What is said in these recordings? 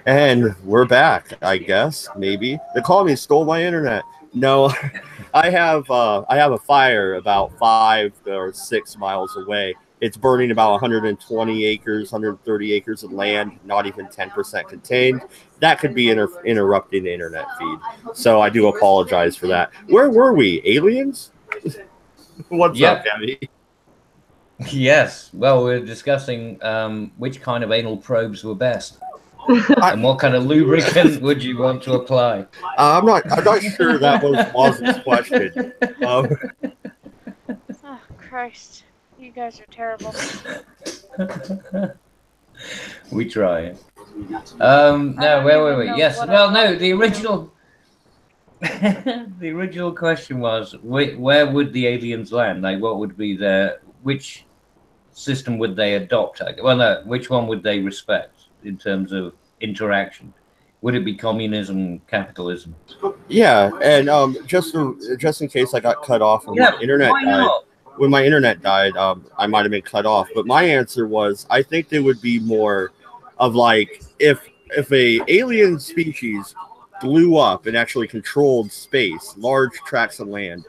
And we're back, I guess. Maybe the commies stole my internet. No, I have a fire about 5 or 6 miles away. It's burning about 120 acres, 130 acres of land, not even 10% contained. That could be interrupting the internet feed. So I do apologize for that. Where were we? Aliens? What's up, Gabby? Yes. Well, we're discussing which kind of anal probes were best. And what kind of lubricant would you want to apply? I'm not sure that was Moz's question. Oh Christ, you guys are terrible. We try. No, where were we? Yes. Well, no. The original, the original question was where would the aliens land? Like, what would be which system would they adopt? Well, no. Which one would they respect in terms of interaction? Would it be communism, capitalism? Yeah, and just in case I got cut off when my internet died. When my internet died, I might have been cut off. But my answer was, I think there would be more of like if a alien species blew up and actually controlled space, large tracts of land,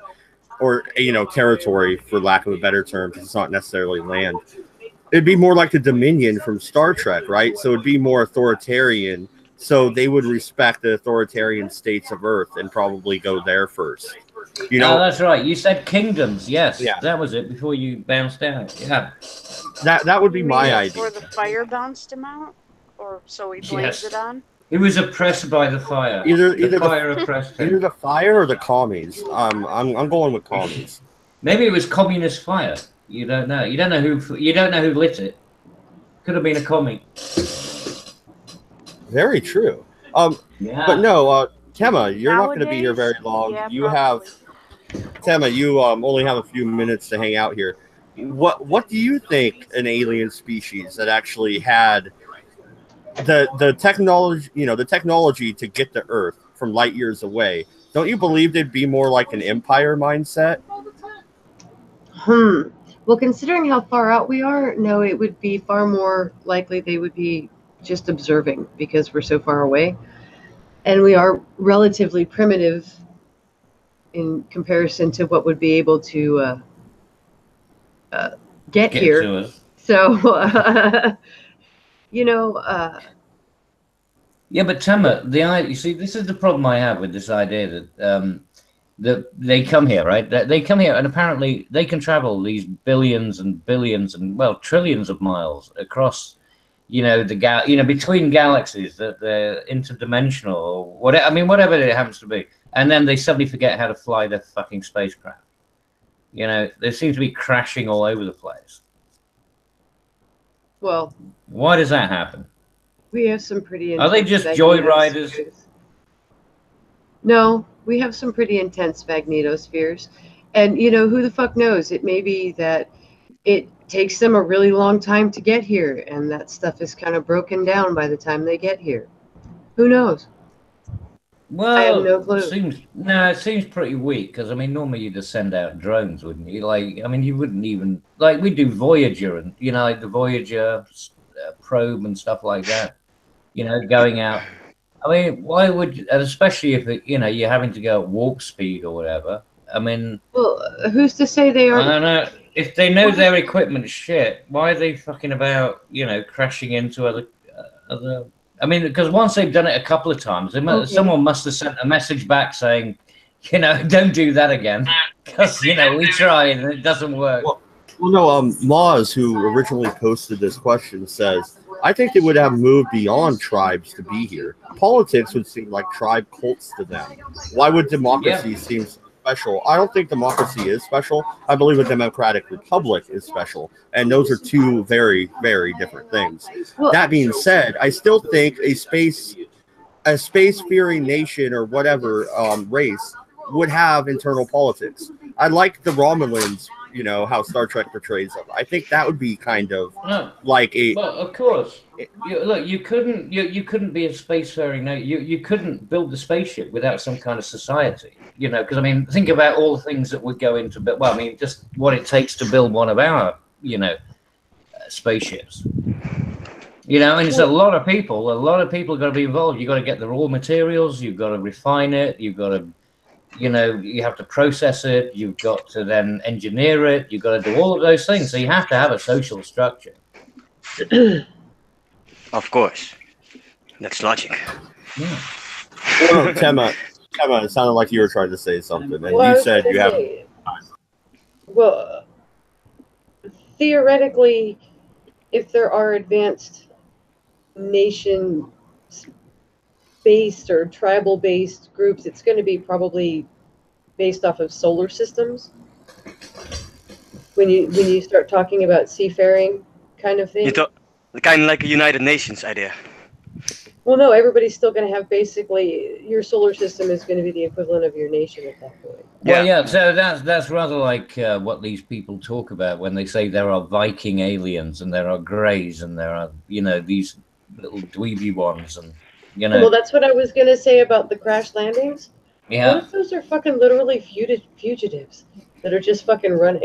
or territory, for lack of a better term, because it's not necessarily land. It'd be more like the Dominion from Star Trek, right? So it'd be more authoritarian. So they would respect the authoritarian states of Earth and probably go there first. Oh, that's right. You said kingdoms. Yes, yeah. That was it before you bounced out. Yeah. That would be my idea. Before the fire bounced him out, or so he blames it on. He was oppressed by the fire. Either the fire oppressed him. Either the fire or the commies. I'm going with commies. Maybe it was communist fire. You don't know. You don't know who lit it. Could have been a commie. Very true. But no, Tema, you're not going to be here very long. Yeah, you have, Tema, you only have a few minutes to hang out here. What do you think an alien species that actually had the technology, the technology to get to Earth from light years away? Don't you believe they'd be more like an empire mindset? Well, considering how far out we are, no, it would be far more likely they would be just observing because we're so far away. And we are relatively primitive in comparison to what would be able to get here. To us. So, Yeah, but Tema, you see, this is the problem I have with this idea that they come here, right? They come here, and apparently they can travel these billions and billions and trillions of miles across, between galaxies, that they're interdimensional or whatever. I mean, whatever it happens to be, and then they suddenly forget how to fly their fucking spacecraft. They seem to be crashing all over the place. Well, why does that happen? We have some pretty. Are they just joyriders? No. We have some pretty intense magnetospheres. And, who the fuck knows? It may be that it takes them a really long time to get here, and that stuff is kind of broken down by the time they get here. Who knows? Well, I have no clue. It seems pretty weak, because, normally you just send out drones, wouldn't you? You wouldn't even... we do Voyager, and, the Voyager probe and stuff like that. Going out... why would, especially if you're having to go at warp speed or whatever. Well, who's to say they aren't? I don't know. If they know their equipment's shit, why are they fucking about, crashing into other? Because once they've done it a couple of times, someone must have sent a message back saying, don't do that again, because we tried and it doesn't work. Well, no. Moz, who originally posted this question, says, I think they would have moved beyond tribes to be here. Politics would seem like tribe cults to them. Why would democracy seem special? I don't think democracy is special. I believe a democratic republic is special. And those are two very, very different things. Well, that being said, I still think a space-fearing nation or whatever race would have internal politics. I like the Romulans, how Star Trek portrays them. I think that would be kind of like a. Well, of course. You couldn't be a spacefaring. No, you couldn't build the spaceship without some kind of society. Because think about all the things that would go into. Just what it takes to build one of our, spaceships. You know, and it's a lot of people. A lot of people got to be involved. You got to get the raw materials. You've got to refine it. You've got to, you know, you have to process it. You've got to then engineer it. You've got to do all of those things. So you have to have a social structure. Of course, that's logic. Yeah. Well, Tema, it sounded like you were trying to say something, and you said you have. Well, theoretically, if there are advanced nation-based or tribal-based groups, it's going to be probably based off of solar systems. When you start talking about seafaring kind of thing. Kind of like a United Nations idea. Well, no, everybody's still going to have basically your solar system is going to be the equivalent of your nation at that point. Well, yeah. So that's rather like what these people talk about when they say there are Viking aliens and there are greys and there are, you know, these little dweeby ones, and you know. Well, that's what I was going to say about the crash landings. Yeah. What if those are fucking literally fugitives that are just fucking running?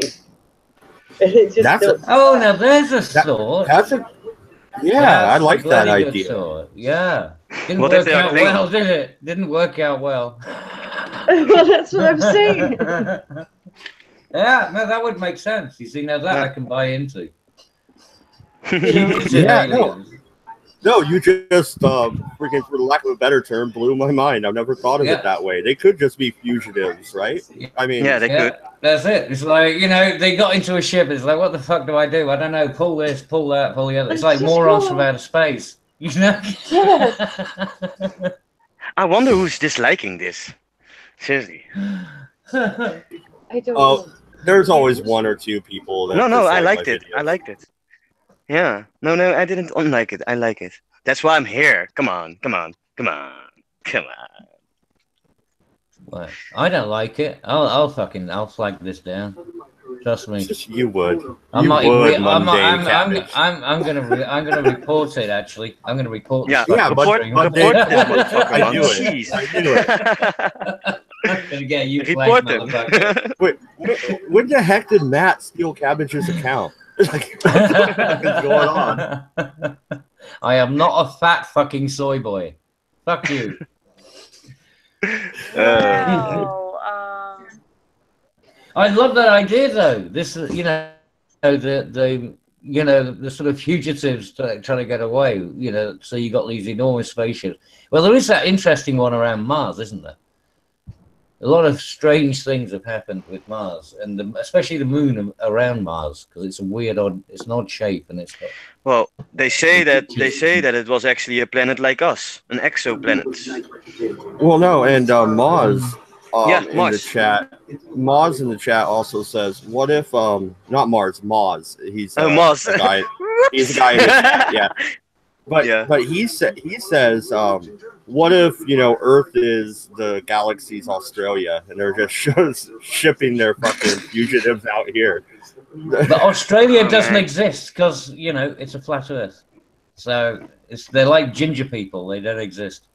And it just oh, now there's a thought. Yeah, I like that idea. Thought. Yeah. Didn't work out well, did it? Didn't work out well. Well, that's what I'm saying. Yeah, no, that would make sense. You see, now that I can buy into. No, you just freaking, for lack of a better term, blew my mind. I've never thought of it that way. They could just be fugitives, right? I mean, yeah, they could. That's it. It's like, you know, they got into a ship. It's like, what the fuck do? I don't know. Pull this, pull that, pull the other. It's like morons from outer space. You know? Yeah. I wonder who's disliking this. Seriously. I don't know. There's always one or two people that No, I liked it. I liked it. Yeah. No, I didn't unlike it. I like it. That's why I'm here. Come on. What? I don't like it. I'll flag this down. Trust me. You would. I'm gonna report it. Actually, I'm gonna report. Yeah, report that motherfucker. I knew it. I'm gonna get you report flagged, it. Wait, when the heck did Matt steal Cabbage's account? Like, what the fuck is going on? I am not a fat fucking soy boy. Fuck you. I love that idea, though. This, you know, the sort of fugitives trying to get away. You know, so you got these enormous spaceships. Well, there is that interesting one around Mars, isn't there? A lot of strange things have happened with Mars, and especially the moon around Mars, because it's it's an odd shape, and it's got. Well, they say that it was actually a planet like us, an exoplanet. Well, no, and Mars. Mars. In the chat. Maz in the chat also says, "What if not Mars, Maz? He's Maz. a guy. He's a guy in the chat, yeah." But he says, "What if, you know, Earth is the galaxy's Australia and they're just shipping their fucking fugitives out here?" But Australia doesn't exist because, you know, it's a flat Earth. So they're like ginger people. They don't exist.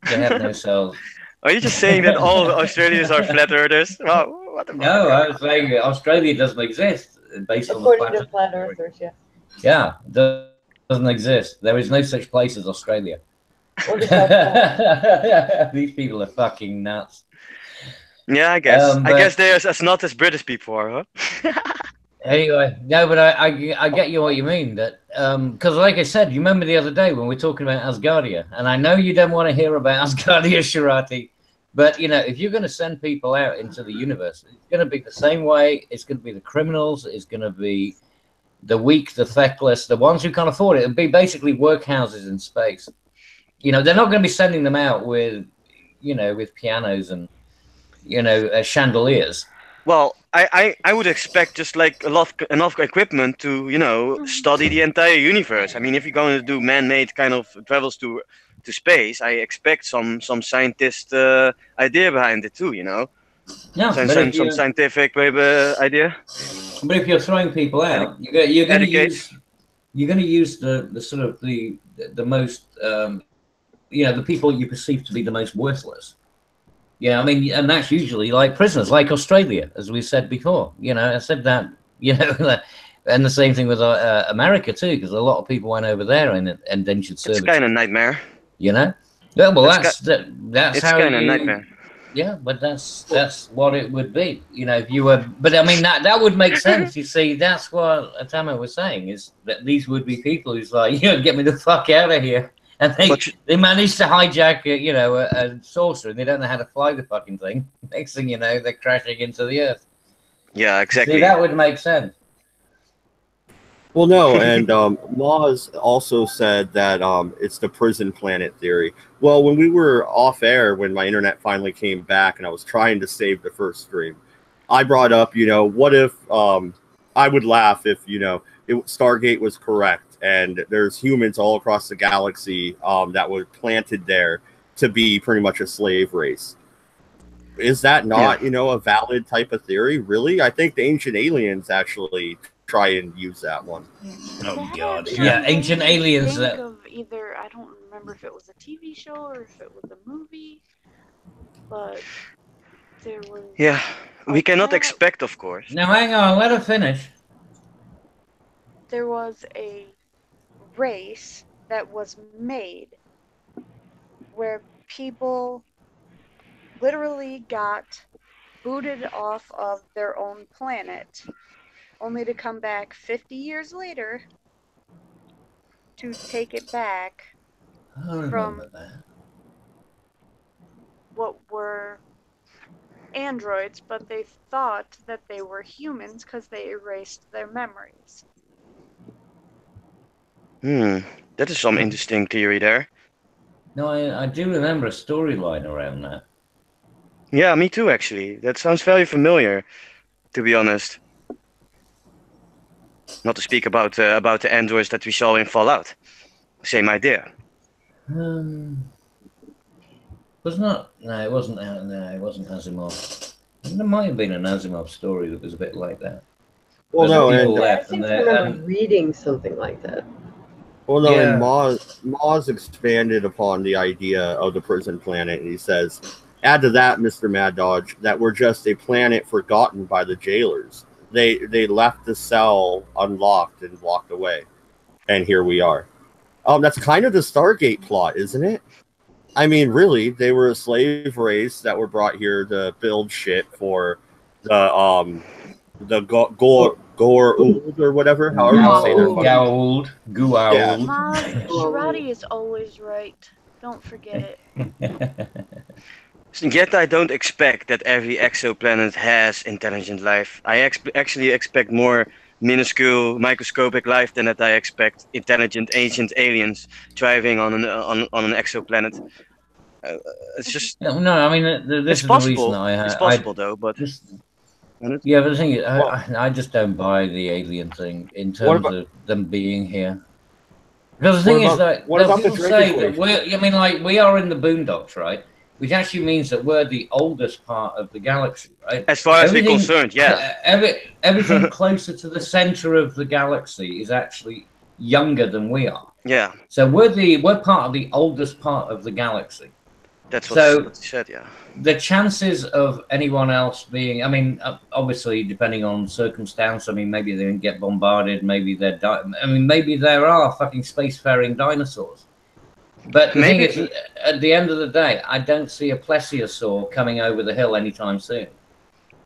They have no cells. Are you just saying that all Australians are flat earthers? Well, what the fuck? No, I was saying Australia doesn't exist based on the According to flat earthers, yeah. Yeah, it doesn't exist. There is no such place as Australia. These people are fucking nuts. Yeah, I guess. I guess they're as not as British people are, huh? Anyway, no, but I get you what you mean. That because, like I said, you remember the other day when we were talking about Asgardia, and I know you don't want to hear about Asgardia, Sharati, but you know, if you're going to send people out into the universe, it's going to be the same way. It's going to be the criminals. It's going to be the weak, the feckless, the ones who can't afford it. It'll be basically workhouses in space. You know, they're not going to be sending them out with, you know, with pianos and, you know, chandeliers. Well, I would expect just like enough equipment to, you know, study the entire universe. I mean, if you're going to do man-made kind of travels to space, I expect some scientist idea behind it too, you know. Yeah, some scientific idea. But if you're throwing people out, you're going to use the sort of the most you know, the people you perceive to be the most worthless. Yeah, I mean, and that's usually like prisoners, like Australia, as we said before. You know, I said that, you know, And the same thing with America too, because a lot of people went over there in indentured servitude. It's kind of nightmare. You know? Yeah, well, that's it's how kind of nightmare. Yeah, but that's what it would be. You know, if you were, but I mean that would make sense. You see, that's what Atama was saying, is that these would be people who's like, you know, get me the fuck out of here. And they managed to hijack, a saucer, and they don't know how to fly the fucking thing. Next thing you know, they're crashing into the earth. Yeah, exactly. See, that would make sense. Well, no, and Moz also said that it's the prison planet theory. Well, when we were off air, when my internet finally came back and I was trying to save the first stream, I brought up, what if I would laugh if, Stargate was correct and there's humans all across the galaxy that were planted there to be pretty much a slave race. Is that not, a valid type of theory? Really? I think the ancient aliens actually try and use that one. Oh God! Yeah, ancient aliens. Think of either, I don't remember if it was a TV show or if it was a movie, but there was. Yeah, we cannot expect, of course. Now hang on, let her finish. There was a race that was made where people literally got booted off of their own planet, only to come back 50 years later to take it back from what were androids, but they thought that they were humans because they erased their memories. That is some interesting theory there. No, I do remember a storyline around that. Yeah, me too, actually. That sounds very familiar, to be honest. Not to speak about the androids that we saw in Fallout. Same idea. Was not? No, it wasn't. No, it wasn't Asimov. There might have been an Asimov story that was a bit like that. Well, no, and I think I remember reading something like that. Well, no, and Moz expanded upon the idea of the prison planet, and he says, add to that, Mr. Mad Dodge, that we're just a planet forgotten by the jailers. They left the cell unlocked and walked away, and here we are. That's kind of the Stargate plot, isn't it? I mean, really, they were a slave race that were brought here to build shit for the Goa'uld or whatever, however you say their Goa'uld. Shirati is always right. Don't forget it. Yet I don't expect that every exoplanet has intelligent life. I actually expect more minuscule, microscopic life than that I expect intelligent ancient aliens thriving on an exoplanet. It's just no. I mean, this is possible. The reason it's possible though, but yeah, but the thing is, I just don't buy the alien thing in terms of them being here. Because the thing is that people say that we are in the boondocks, right? Which actually means that we're the oldest part of the galaxy, right? As far as we're concerned, yeah. Everything closer to the center of the galaxy is actually younger than we are. Yeah. So we're part of the oldest part of the galaxy. That's what you said, yeah. The chances of anyone else being, I mean, obviously depending on circumstance, I mean, maybe they didn't get bombarded, maybe they're maybe there are fucking spacefaring dinosaurs. But the thing is, at the end of the day, I don't see a plesiosaur coming over the hill anytime soon.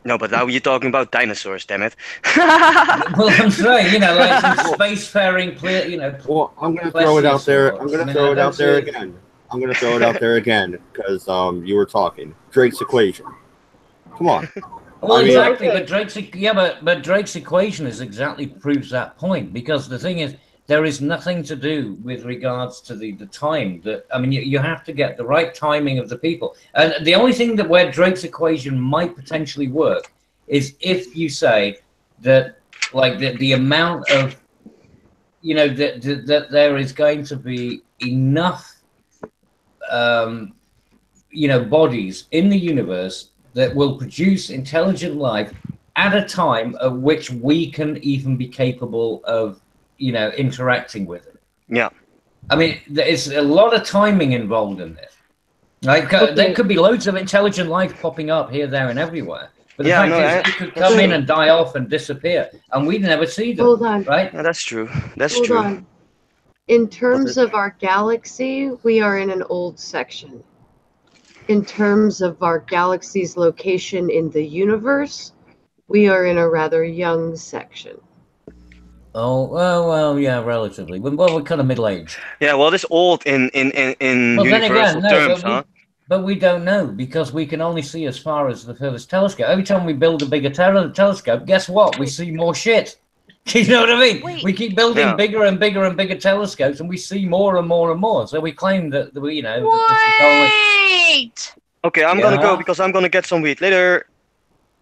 No, but now you're talking about dinosaurs, damn it. Well, I'm saying, like some spacefaring, Well, I'm going to throw it out there. I'm going to throw it out there again. I'm going to throw it out there again because you were talking. Drake's equation. Come on. Well, exactly, but Drake's equation exactly proves that point, because the thing is, there is nothing to do with regards to the time that, I mean, you have to get the right timing of the people. And the only thing that where Drake's equation might potentially work is if you say that, like, the amount of, that there is going to be enough, bodies in the universe that will produce intelligent life at a time at which we can even be capable of interacting with it. Yeah. I mean, there's a lot of timing involved in this. Like, there could be loads of intelligent life popping up here, there, and everywhere. But the fact is, they could come in and die off and disappear, and we'd never see them. Hold on. Right? Yeah, that's true. That's Hold true. on. In terms of our galaxy, we are in an old section. In terms of our galaxy's location in the universe, we are in a rather young section. Oh, well, yeah, relatively. Well, we're kind of middle-aged. Yeah, well, it's old in universal terms, huh? But we don't know, because we can only see as far as the furthest telescope. Every time we build a bigger telescope, guess what? We see more shit. You know what I mean? Wait. We keep building bigger and bigger and bigger telescopes, and we see more and more and more. So we claim that you know. Wait. Okay, I'm gonna go because I'm gonna get some weed later.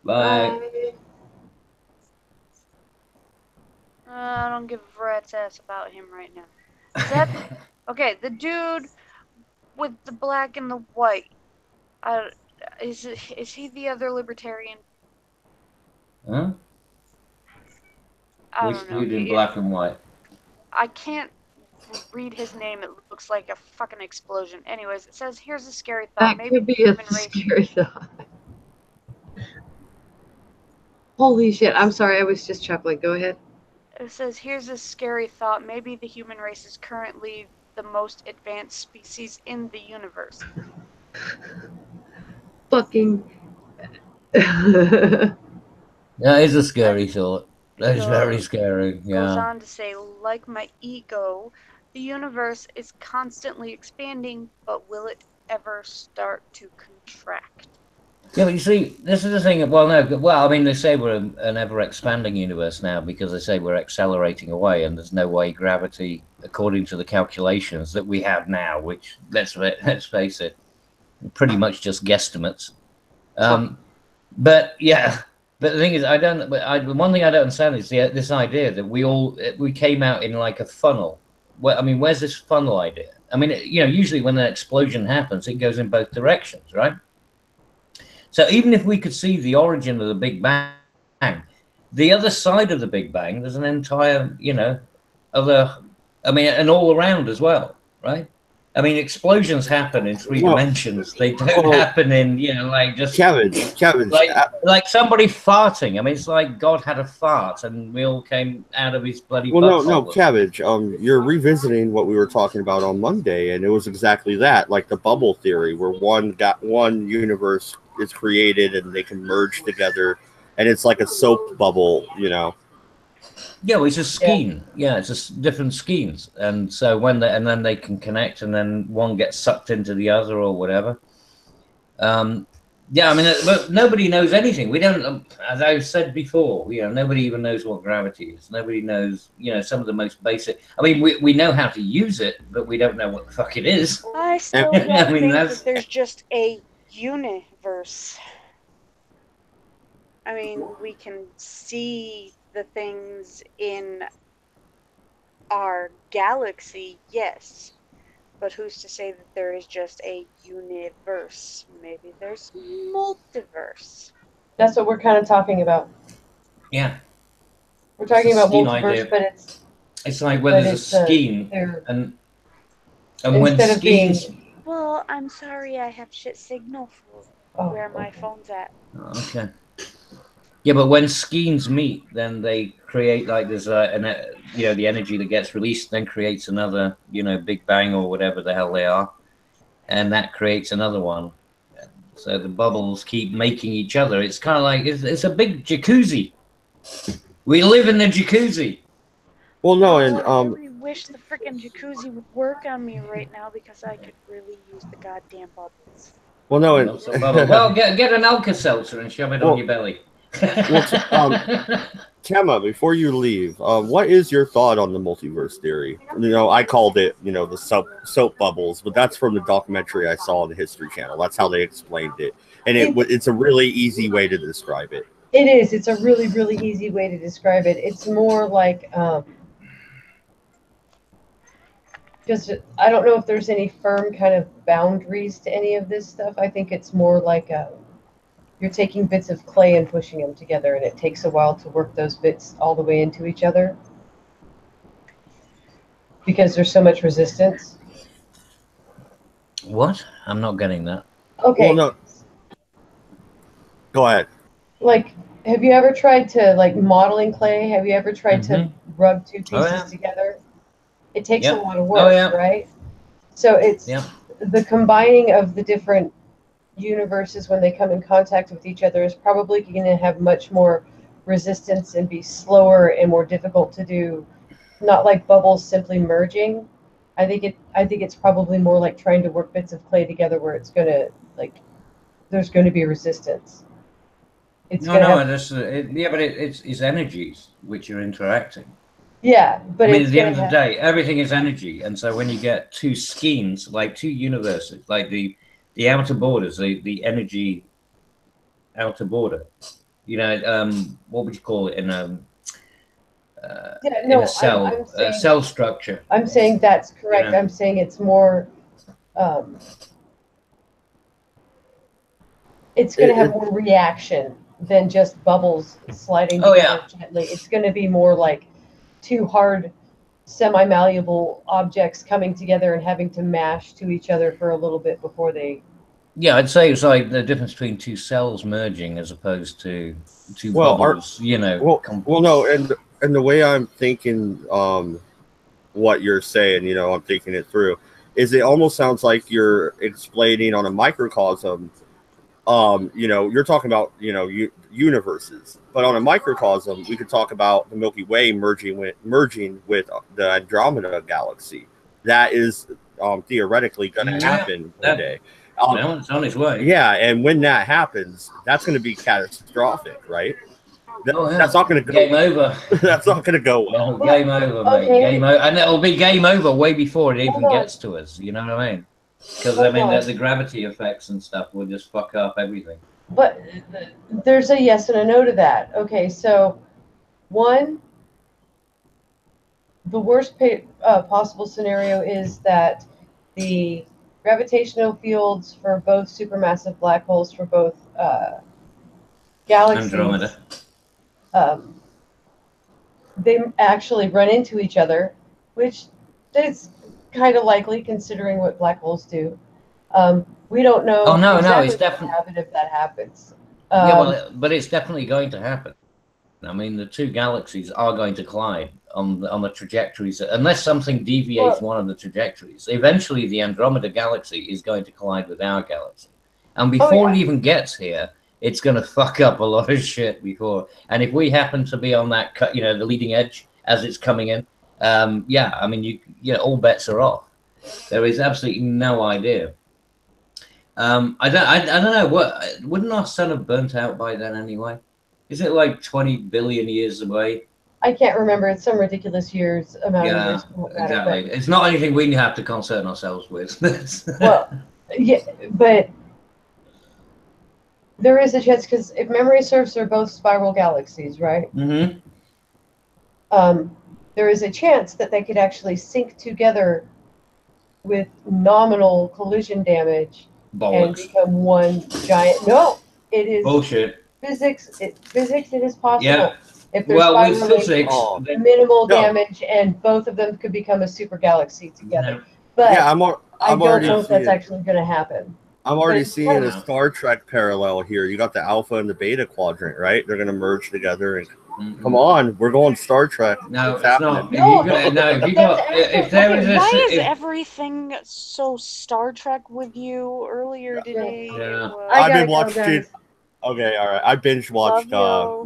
Bye. I don't give a rat's ass about him right now. Is that okay? The dude with the black and the white. Is he the other libertarian? Huh? I Which don't know. dude in black and white? I can't read his name. It looks like a fucking explosion. Anyways, it says, here's a scary thought. That could be a scary thought. Holy shit. I'm sorry. I was just chuckling. Go ahead. It says, here's a scary thought. Maybe the human race is currently the most advanced species in the universe. Fucking. That is a scary thought. That is very scary. Yeah. Goes on to say, like my ego, the universe is constantly expanding, but will it ever start to contract? Yeah, but you see, this is the thing. Well, no. Well, I mean, they say we're an ever-expanding universe now because they say we're accelerating away, and there's no way gravity, according to the calculations that we have now, which let's face it, pretty much just guesstimates. But yeah. But the thing is, one thing I don't understand is this idea that we came out in like a funnel. Well, I mean, where's this funnel idea? I mean, you know, usually when an explosion happens, it goes in both directions, right? So even if we could see the origin of the Big Bang, the other side of the Big Bang, there's an entire, you know, and all around as well, right? I mean, explosions happen in three dimensions. They don't happen in, you know, like just cabbage. Like somebody farting. I mean, it's like God had a fart, and we all came out of his bloody. Well, no, cabbage. You're revisiting what we were talking about on Monday, and it was exactly that, like the bubble theory, where one universe is created and they can merge together, and it's like a soap bubble, you know. Yeah, well, it's a skein. Yeah, it's just different skeins, and so then they can connect, and then one gets sucked into the other or whatever. Yeah, I mean, but nobody knows anything. We don't, as I've said before, you know, nobody even knows what gravity is. Nobody knows, you know, some of the most basic. I mean, we know how to use it, but we don't know what the fuck it is. I still don't think that there's just a universe. I mean, we can see the things in our galaxy, yes, but who's to say that there is just a universe? Maybe there's multiverse. That's what we're kind of talking about. Yeah, we're talking about multiverse, but it's like when there's a skein, and when skeins. Well, I'm sorry, I have shit signal for where my phone's at. Oh, okay. Yeah, but when skeins meet, then they create like there's you know, the energy that gets released then creates another, you know, Big Bang or whatever the hell they are, and that creates another one. So the bubbles keep making each other. It's kind of like it's a big jacuzzi. We live in the jacuzzi. Well, no, and I really wish the freaking jacuzzi would work on me right now because I could really use the goddamn bubbles. Well, no, and well, get an Alka-Seltzer and shove it on your belly. Well, Kemma, before you leave, what is your thought on the multiverse theory? You know, I called it, you know, the soap bubbles, but that's from the documentary I saw on the History Channel. That's how they explained it, and it's a really easy way to describe it. It is. It's a really, really easy way to describe it. It's more like, just I don't know if there's any firm kind of boundaries to any of this stuff. I think it's more like you're taking bits of clay and pushing them together, and it takes a while to work those bits all the way into each other because there's so much resistance. What? I'm not getting that. Okay. Well, no. Go ahead. like, have you ever tried to, like, modeling clay? Have you ever tried to rub two pieces together? It takes a lot of work, right? So it's the combining of the different universes when they come in contact with each other is probably going to have much more resistance and be slower and more difficult to do. Not like bubbles simply merging. I think it's probably more like trying to work bits of clay together where it's going to, like, there's going to be resistance. It's but it's energies which are interacting. Yeah, but I mean, at the end of the day, everything is energy, and so when you get two schemes, like two universes, like the outer borders, the energy outer border, you know, what would you call it in a cell, cell structure? I'm saying that's correct. You know? I'm saying it's more. It's going to have more reaction than just bubbles sliding together gently. It's going to be more like two hard, semi-malleable objects coming together and having to mash to each other for a little bit before they. Yeah, I'd say it's like the difference between two cells merging as opposed to two bubbles. You know. Well, no, and the way I'm thinking, what you're saying, you know, I'm thinking it through, is it almost sounds like you're explaining on a microcosm. You know, you're talking about, you know, universes, but on a microcosm, we could talk about the Milky Way merging with the Andromeda galaxy. That is theoretically going to happen one day. It's on its way. Yeah, and when that happens, that's going to be catastrophic, right? That's not going to go. Game over. That's not going to go well. Game over, mate. Game over, and it'll be game over way before it even gets to us. You know what I mean? Because I mean, the gravity effects and stuff will just fuck up everything. But there's a yes and a no to that. Okay, so one, the worst possible scenario is that the gravitational fields for both supermassive black holes for both galaxies, Andromeda, they actually run into each other, which is kind of likely considering what black holes do. We don't know. Oh no, it's definitely happen if that happens. But it's definitely going to happen. I mean, the two galaxies are going to collide on the trajectories, unless something deviates one of the trajectories. Eventually, the Andromeda galaxy is going to collide with our galaxy, and before it even gets here, it's going to fuck up a lot of shit before. And if we happen to be on that, you know, the leading edge as it's coming in, yeah, I mean, all bets are off. There is absolutely no idea. I don't know. Wouldn't our sun have burnt out by then anyway? Is it like 20 billion years away? I can't remember. It's some ridiculous amount of years. Exactly. It's not anything we have to concern ourselves with. Well, yeah, but there is a chance, because if memory serves, they're both spiral galaxies, right? Mm-hmm. There is a chance that they could actually sink together with nominal collision damage and become one giant. No, it is bullshit. Physics. It is possible. Yeah. If there's with physics, minimal damage, and both of them could become a super galaxy together. No. But yeah, I don't know if that's actually going to happen. I'm already seeing a Star Trek parallel here. You got the Alpha and the Beta quadrant, right? They're going to merge together and come on, we're going Star Trek. No, it's not. Why is everything so Star Trek with you earlier today? Yeah. I've been watching. Okay, all right. I binge watched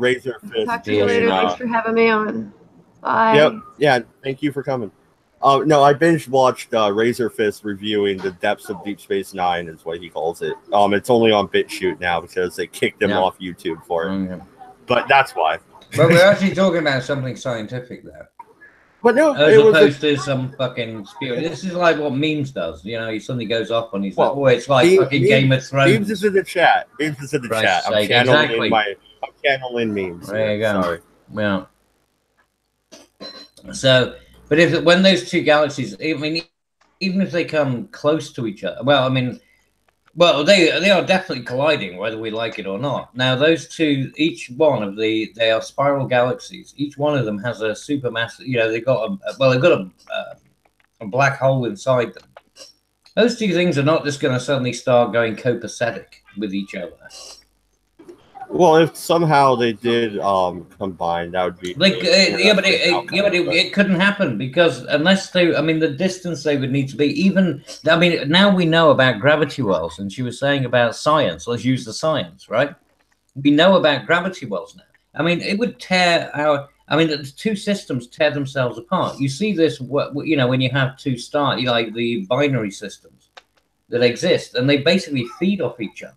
Razor Fist. Talk to you later. Thanks for having me on. Bye. Yep. Yeah. Thank you for coming. No, I binge watched Razor Fist reviewing the depths of Deep Space Nine, is what he calls it. It's only on BitChute now because they kicked him off YouTube for it. But that's why. But we're actually talking about something scientific there. But no, as opposed to some fucking spirit. This is like what memes does. You know, he suddenly goes off and he's like, "Oh, it's like fucking Game of Thrones." Memes is in the chat. Memes is in the chat. I'm channeling memes. There you go. Sorry. Yeah. So, but when those two galaxies, I mean, even if they come close to each other, well, I mean, they are definitely colliding, whether we like it or not. Now, those two, each one of they are spiral galaxies. Each one of them has a supermassive. You know, they've got a black hole inside them. Those two things are not just going to suddenly start going copacetic with each other. Well, if somehow they did combine, that would be Like, it couldn't happen because unless they, I mean, the distance they would need to be. Even, I mean, now we know about gravity wells, and she was saying about science. Let's use the science, right? We know about gravity wells now. I mean, it would tear our. I mean, the two systems tear themselves apart. You see this, you know, when you have two like the binary systems that exist, and they basically feed off each other.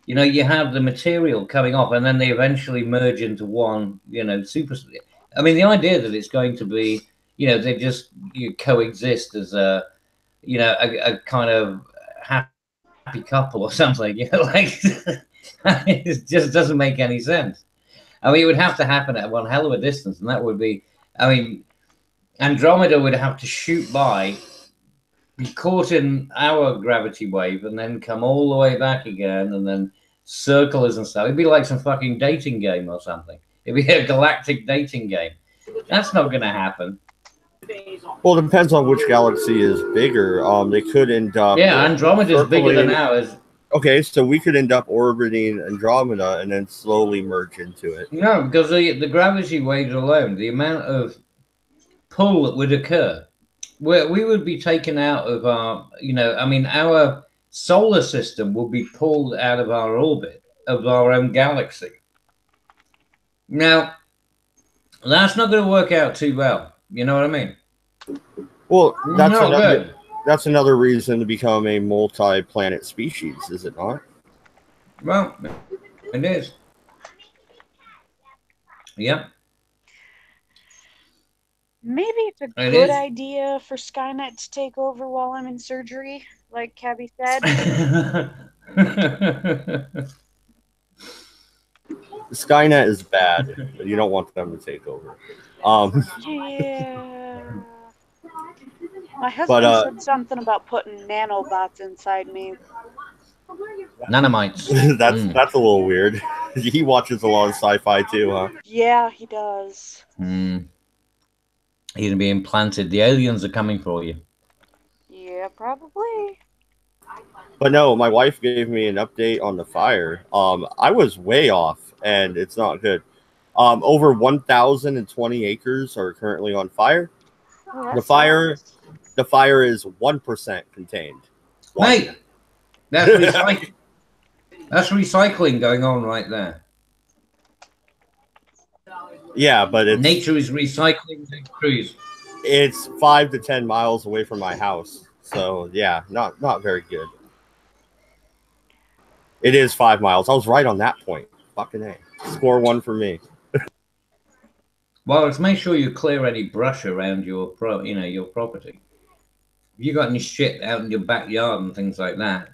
You know, you have the material coming off, and then they eventually merge into one, you know, super. I mean, the idea that it's going to be, you know, they just coexist as a, you know, a kind of happy couple or something, you know, like it just doesn't make any sense. I mean, it would have to happen at one hell of a distance, and that would be, I mean, Andromeda would have to shoot by, be caught in our gravity wave, and then come all the way back again, and then circle us and stuff. It'd be like some fucking dating game or something. It'd be a galactic dating game. That's not going to happen. Well, it depends on which galaxy is bigger. They could end up. Yeah, Andromeda's bigger than ours. Okay, so we could end up orbiting Andromeda and then slowly merge into it. No, because the gravity waves alone, the amount of pull that would occur, we would be taken out of our, you know, I mean, our solar system will be pulled out of our orbit of our own galaxy. Now, that's not going to work out too well. You know what I mean? Well, that's another reason to become a multi-planet species, is it not? Well, it is. Yep. Maybe it's a good idea for Skynet to take over while I'm in surgery, like Cabby said. Skynet is bad. You don't want them to take over. Yeah. My husband said something about putting nanobots inside me. Nanomites. That's a little weird. He watches a lot of sci-fi too, huh? Yeah, he does. You're gonna be implanted. The aliens are coming for you. Yeah, probably. But no, my wife gave me an update on the fire. I was way off, and it's not good. Over 1,020 acres are currently on fire. Oh, the fire is 1% contained. Mate, that's recycling. That's recycling going on right there. Yeah, but nature is recycling the trees. It's 5 to 10 miles away from my house, so yeah, not very good. It is 5 miles. I was right on that point. Fucking A. Score 1 for me. Well, let's make sure you clear any brush around your your property. If you got any shit out in your backyard and things like that,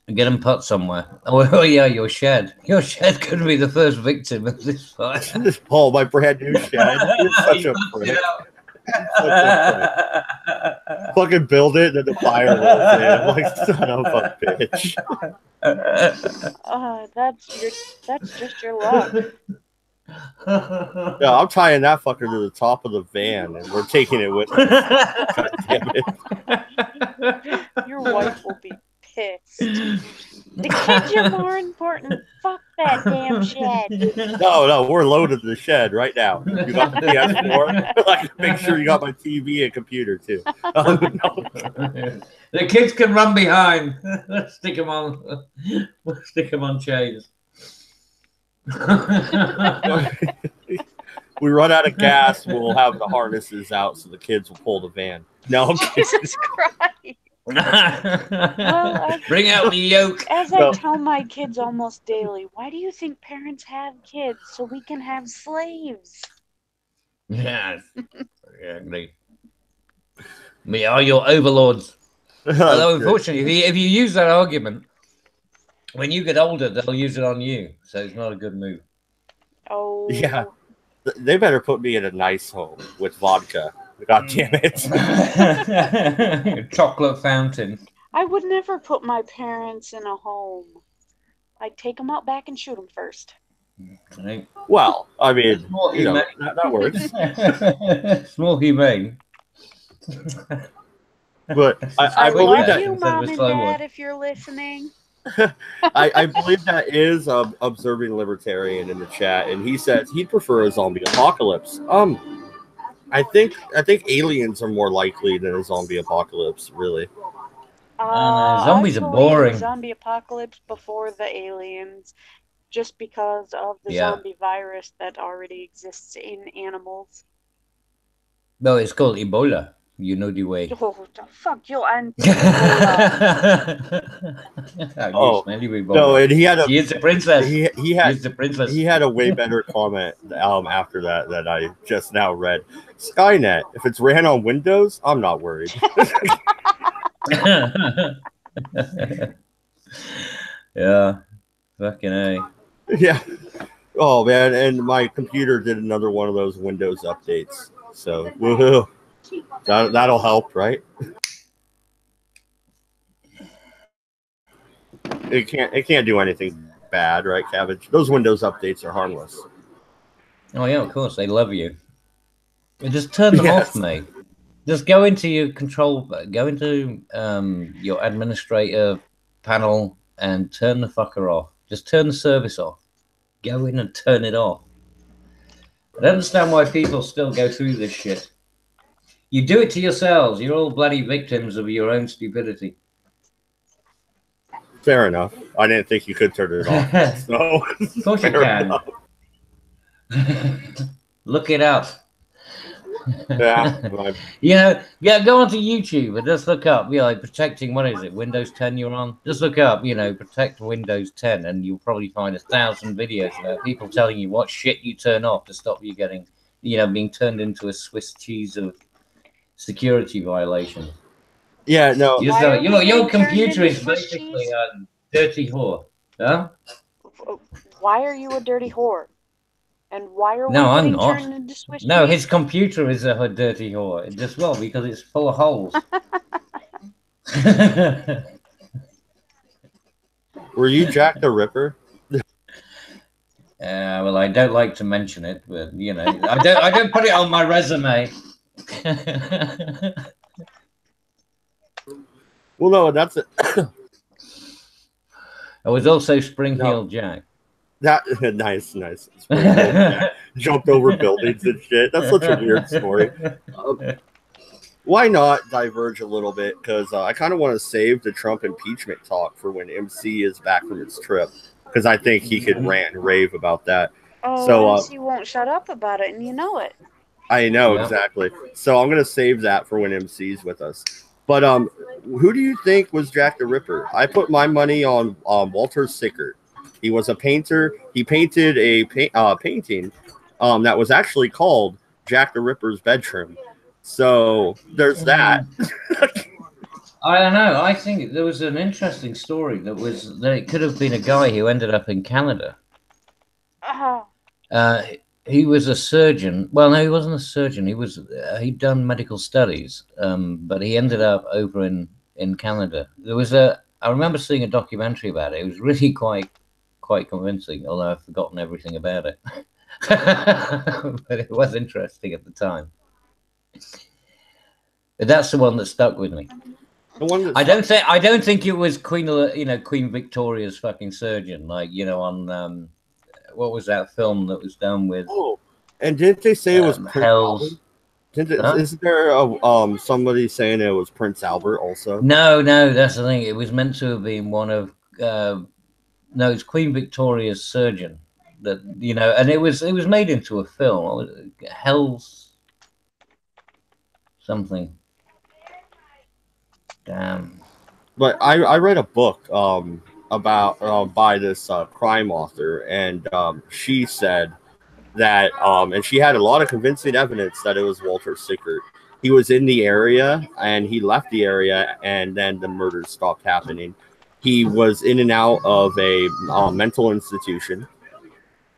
and get them put somewhere. Oh yeah, your shed. Your shed could be the first victim of this fire. Oh, my brand new shed. You're such a prick. Fucking build it, and then the fire rolls in. I'm like, son of a bitch. That's just your luck. Yeah, I'm tying that fucker to the top of the van, and we're taking it with us. God damn it. Your wife will be pissed. The kids are more important. Fuck that damn shed. No, we're loaded the shed right now. You got the PS4. Like, make sure you got my TV and computer too. No. The kids can run behind. Let's stick them on. We'll stick them on chains. We run out of gas, we'll have the harnesses out so the kids will pull the van. No, Jesus Christ. Well, bring out the yoke. As I tell my kids almost daily, why do you think parents have kids? So we can have slaves. Yes. Exactly. We are your overlords. Although, unfortunately, if you use that argument, when you get older, they'll use it on you. So it's not a good move. Oh. Yeah. They better put me in a nice home with vodka. God damn it. Chocolate fountain. I would never put my parents in a home. I'd take them out back and shoot them first. Okay. Well, I mean, that works. It's more humane. But I believe that. You, Mom and Dad, if you're listening. I believe that is observing libertarian in the chat, and he says he'd prefer a zombie apocalypse. I think aliens are more likely than a zombie apocalypse, really. Zombies are boring. Zombie apocalypse before the aliens, just because of the Yeah. zombie virus that already exists in animals. No, it's called Ebola. You know the way. Oh, the fuck you, and Oh, no, and he had a. She is the princess. He She's the princess. He had a way better comment after that I just now read. Skynet, if it's ran on Windows, I'm not worried. Yeah, fucking A. Yeah. Oh man, and my computer did another one of those Windows updates. So woohoo. That'll help, right? It can't do anything bad, right, Cabbage? Those Windows updates are harmless. Oh yeah, of course they love you. Just turn them off, mate. Just go into your go into your administrator panel and turn the fucker off. Just turn the service off. Go in and turn it off. I don't understand why people still go through this shit. You do it to yourselves. You're all bloody victims of your own stupidity. Fair enough. I didn't think you could turn it off. So, of course you can. Look it up. Yeah. Go onto YouTube and just look up, protecting, what is it, Windows 10 you're on? Just look up, protect Windows 10, and you'll probably find 1,000 videos about people telling you what shit you turn off to stop you getting, being turned into a Swiss cheese of security violation. Yeah, no. Your computer is basically a dirty whore. Huh? Why are you a dirty whore? And why are we I'm getting not. turned into Swiss No, cheese? his computer is a dirty whore. Just because it's full of holes. Were you Jack the Ripper? Well, I don't like to mention it, but I don't put it on my resume. Well, no, that's it. I was also Spring-Heeled Jack. That nice. Jack jumped over buildings and shit. That's such a weird story. Why not diverge a little bit? Because I kind of want to save the Trump impeachment talk for when MC is back from his trip. Because I think he could rant and rave about that. Oh, so MC won't shut up about it, and you know it. I know, exactly. So I'm going to save that for when MC's with us. But who do you think was Jack the Ripper? I put my money on Walter Sickert. He was a painter. He painted a painting that was actually called Jack the Ripper's Bedroom. So there's that. I don't know. I think there was an interesting story that it could have been a guy who ended up in Canada. He was a surgeon. Well, no, he wasn't a surgeon. He'd done medical studies, but he ended up over in Canada. I remember seeing a documentary about it. It was really quite convincing, although I've forgotten everything about it. But it was interesting at the time. But that's the one that stuck with me. I don't think it was Queen Victoria's fucking surgeon, on what was that film that was done with? Oh, and didn't they say it was Prince Albert? Isn't there somebody saying it was Prince Albert also? No, that's the thing. It was meant to have been one of no, it's Queen Victoria's surgeon that and it was made into a film. Hell's something. Damn. But I read a book about by this crime author, and she said that and she had a lot of convincing evidence that it was Walter Sickert. He was in the area and he left the area, and then the murders stopped happening. He was in and out of a mental institution.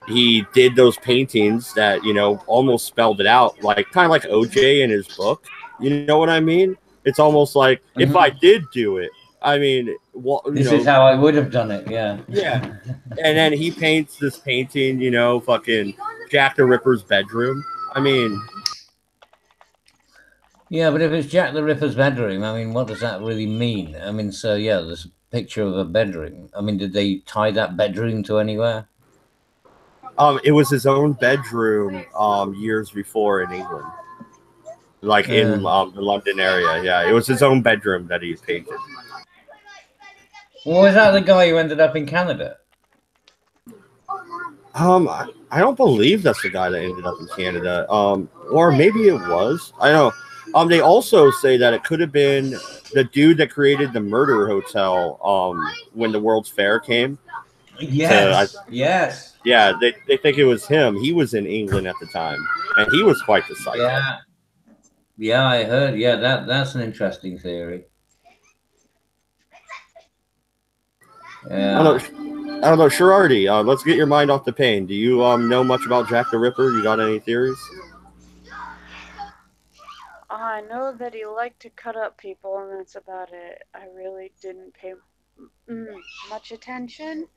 He did those paintings that almost spelled it out, kind of like OJ in his book. You know what I mean? It's almost like if I did do it, I mean, this is how I would have done it. Yeah. Yeah. And then he paints this painting, fucking Jack the Ripper's bedroom. I mean, Yeah, but if it's Jack the Ripper's bedroom, I mean, what does that really mean? I mean, so yeah, there's a picture of a bedroom. I mean, did they tie that bedroom to anywhere? It was his own bedroom years before in England, like in the London area. Yeah, it was his own bedroom that he painted. Well, was that the guy who ended up in Canada? I don't believe that's the guy that ended up in Canada. Or maybe it was. I don't know. They also say that it could have been the dude that created the murder hotel. When the World's Fair came. Yes. Yes. Yeah, they think it was him. He was in England at the time, and he was quite the psycho. Yeah. Yeah, I heard. Yeah, that's an interesting theory. Yeah. I don't know, Sherardi, let's get your mind off the pain. Do you know much about Jack the Ripper? You got any theories? I know that he liked to cut up people, and that's about it. I really didn't pay much attention.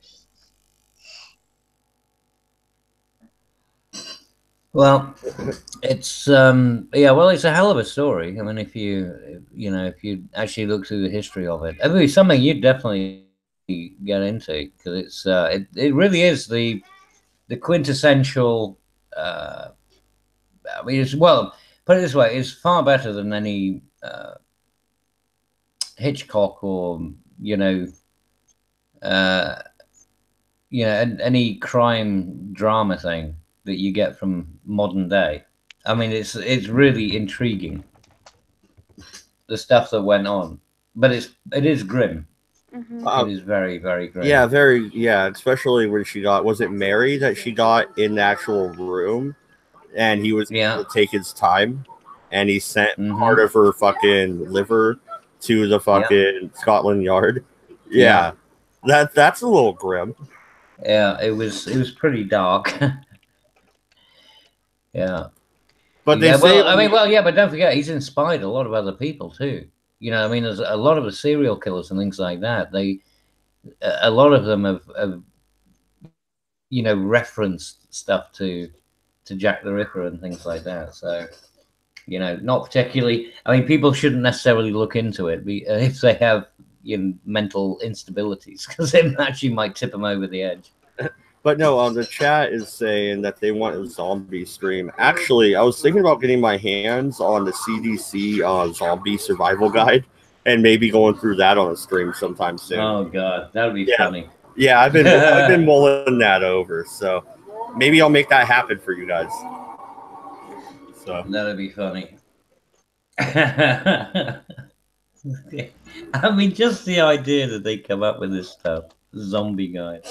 Well, it's well, it's a hell of a story. I mean, if you actually look through the history of it, it'd be something you'd definitely get into, because it really is the quintessential. I mean, it's, well, put it this way, it's far better than any Hitchcock or any crime drama thing that you get from modern day. I mean, it's really intriguing, the stuff that went on, but it is grim. It is very, very grim. Yeah, very. Yeah, especially when she got, was it Mary that she got in the actual room, and he was able to take his time, and he sent part of her fucking liver to the fucking Scotland Yard. Yeah. That's a little grim. Yeah, it was pretty dark. Yeah. But they say, but don't forget, he's inspired a lot of other people too. You know, I mean, there's a lot of the serial killers and things like that. A lot of them have referenced stuff to Jack the Ripper and things like that. So, not particularly. I mean, people shouldn't necessarily look into it if they have mental instabilities, because it actually might tip them over the edge. But no, the chat is saying that they want a zombie stream. Actually, I was thinking about getting my hands on the CDC zombie survival guide and maybe going through that on a stream sometime soon. Oh God, that would be funny. Yeah, I've been mulling that over, so maybe I'll make that happen for you guys. So that'd be funny. I mean, just the idea that they come up with this stuff, zombie guide.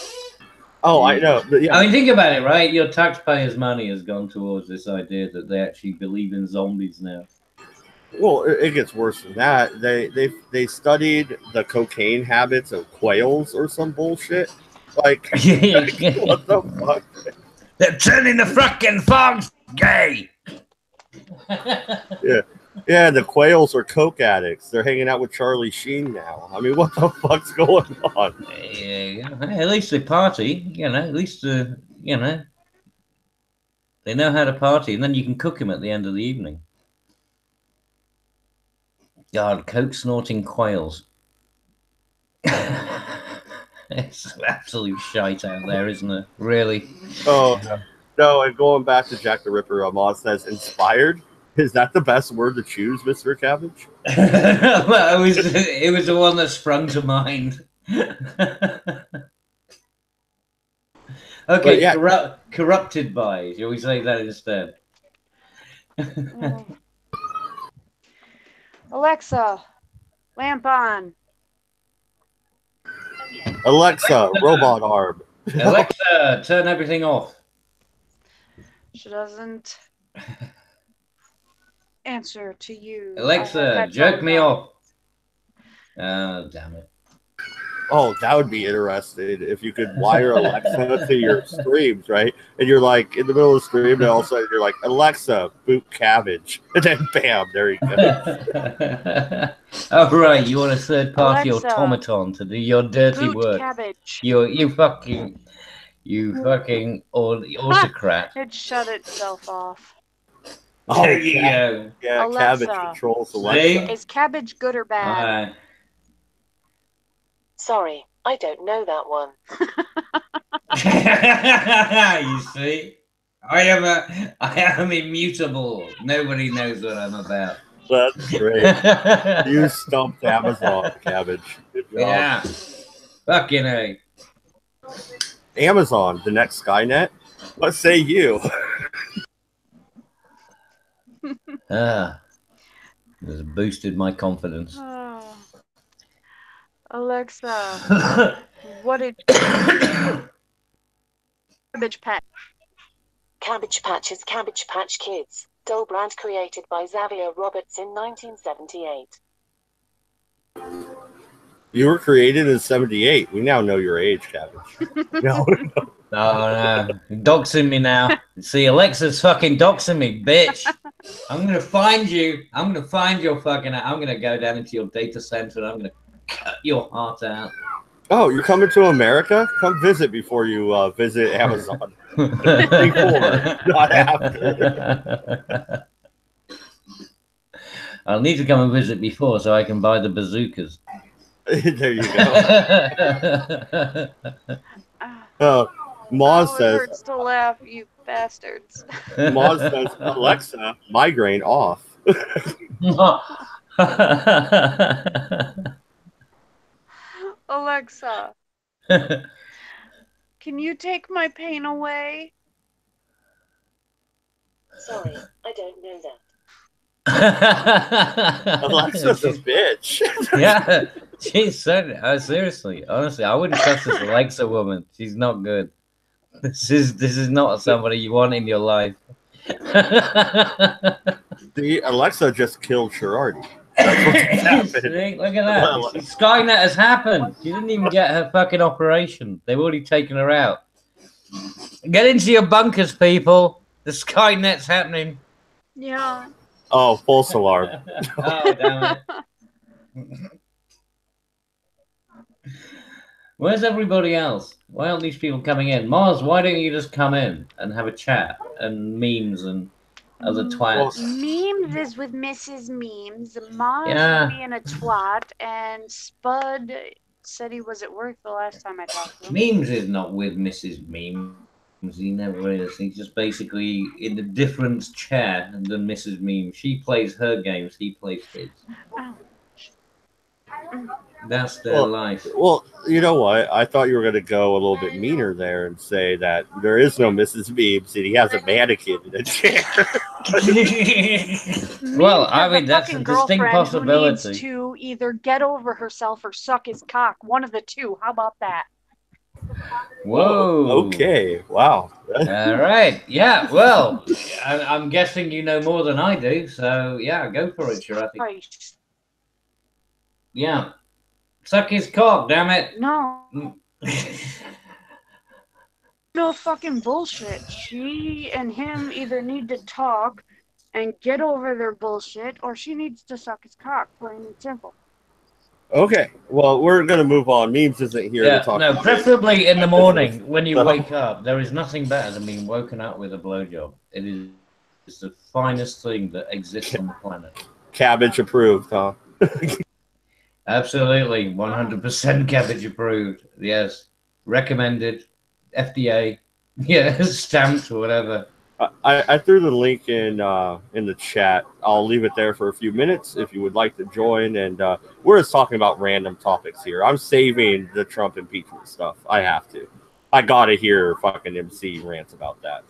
Oh, I know. But yeah. I mean, think about it, right? Your taxpayers' money has gone towards this idea that they actually believe in zombies now. Well, it gets worse than that. They studied the cocaine habits of quails or some bullshit. Like what the fuck? They're turning the fucking frogs gay. Yeah, the quails are coke addicts. They're hanging out with Charlie Sheen now. I mean, what the fuck's going on? Yeah, at least they party. At least they know how to party, and then you can cook them at the end of the evening. God, coke snorting quails. It's absolute shite out there, isn't it? Really? Oh no! And going back to Jack the Ripper, Moz says inspired. Is that the best word to choose, Mr. Cabbage? Well, it was the one that sprung to mind. Okay, yeah. Corrupted by. Shall we say that instead? Alexa, lamp on. Alexa, robot arm. Alexa, turn everything off. She doesn't answer to you. Alexa, jerk me off. Oh, damn it. Oh, that would be interesting if you could wire Alexa to your streams, right? And you're like in the middle of the stream, and all of a sudden you're like, Alexa, boot cabbage. And then bam, there you go. Oh, right. You want a third party automaton to do your dirty work. Cabbage. You fucking autocrat. It shut itself off. Oh, there you go. Yeah, Alexa. Cabbage controls Alexa. Is cabbage good or bad? Sorry, I don't know that one. You see, I am immutable. Nobody knows what I'm about. That's great. You stumped Amazon, Cabbage. Good job. Yeah. Fucking A. Amazon, the next Skynet. What say you? Has boosted my confidence. Oh. Alexa, what did Cabbage Patch? Cabbage Patch is Cabbage Patch Kids, doll brand created by Xavier Roberts in 1978. You were created in '78. We now know your age, Cabbage. No. No, doxing me now. See, Alexa's fucking doxing me, bitch. I'm gonna find you. I'm gonna find your fucking. I'm gonna go down into your data center and I'm gonna cut your heart out. Oh, you're coming to America? Come visit before you visit Amazon. Before, not after. I'll need to come and visit before so I can buy the bazookas. There you go. Moz It says. hurts to laugh, you bastards. Moz says, Alexa, migraine off. Alexa, can you take my pain away? Sorry, I don't know that. Alexa's a bitch. Yeah, she's so seriously, honestly, I wouldn't trust this Alexa woman. She's not good. This is not somebody you want in your life. The Alexa just killed Sherardi. That's what's happened. Look at that. Skynet has happened. She didn't even get her fucking operation. They've already taken her out. Get into your bunkers, people. The Skynet's happening. Yeah. Oh, false alarm. Oh, damn it. Where's everybody else? Why aren't these people coming in? Mars, why don't you just come in and have a chat and memes and other twats? Memes is with Mrs. Memes. Mars being a twat, and Spud said he was at work the last time I talked to him. Memes is not with Mrs. Memes. He never is. He's just basically in a different chair than Mrs. Memes. She plays her games. He plays his. Oh. That's their life. Well, you know what? I thought you were going to go a little bit meaner there and say that there is no Mrs. Memes and he has a mannequin in a chair. Well, I mean, that's a distinct possibility. Who needs to either get over herself or suck his cock. One of the two. How about that? Whoa. Okay. Wow. All right. Yeah. Well, I'm guessing you know more than I do. So, yeah, go for it, Sherardi. Yeah. Suck his cock, damn it. No. No fucking bullshit. She and him either need to talk and get over their bullshit, or she needs to suck his cock, plain and simple. Okay. Well, we're going to move on. Memes isn't here to talk no, about preferably in the morning when you wake up. There is nothing better than being woken up with a blowjob. It is the finest thing that exists on the planet. Cabbage approved, huh? Absolutely, 100% cabbage approved. Yes, recommended, FDA, yeah, stamped or whatever. I threw the link in the chat. I'll leave it there for a few minutes if you would like to join. And we're just talking about random topics here. I'm saving the Trump impeachment stuff. I have to. I gotta hear fucking MC rants about that.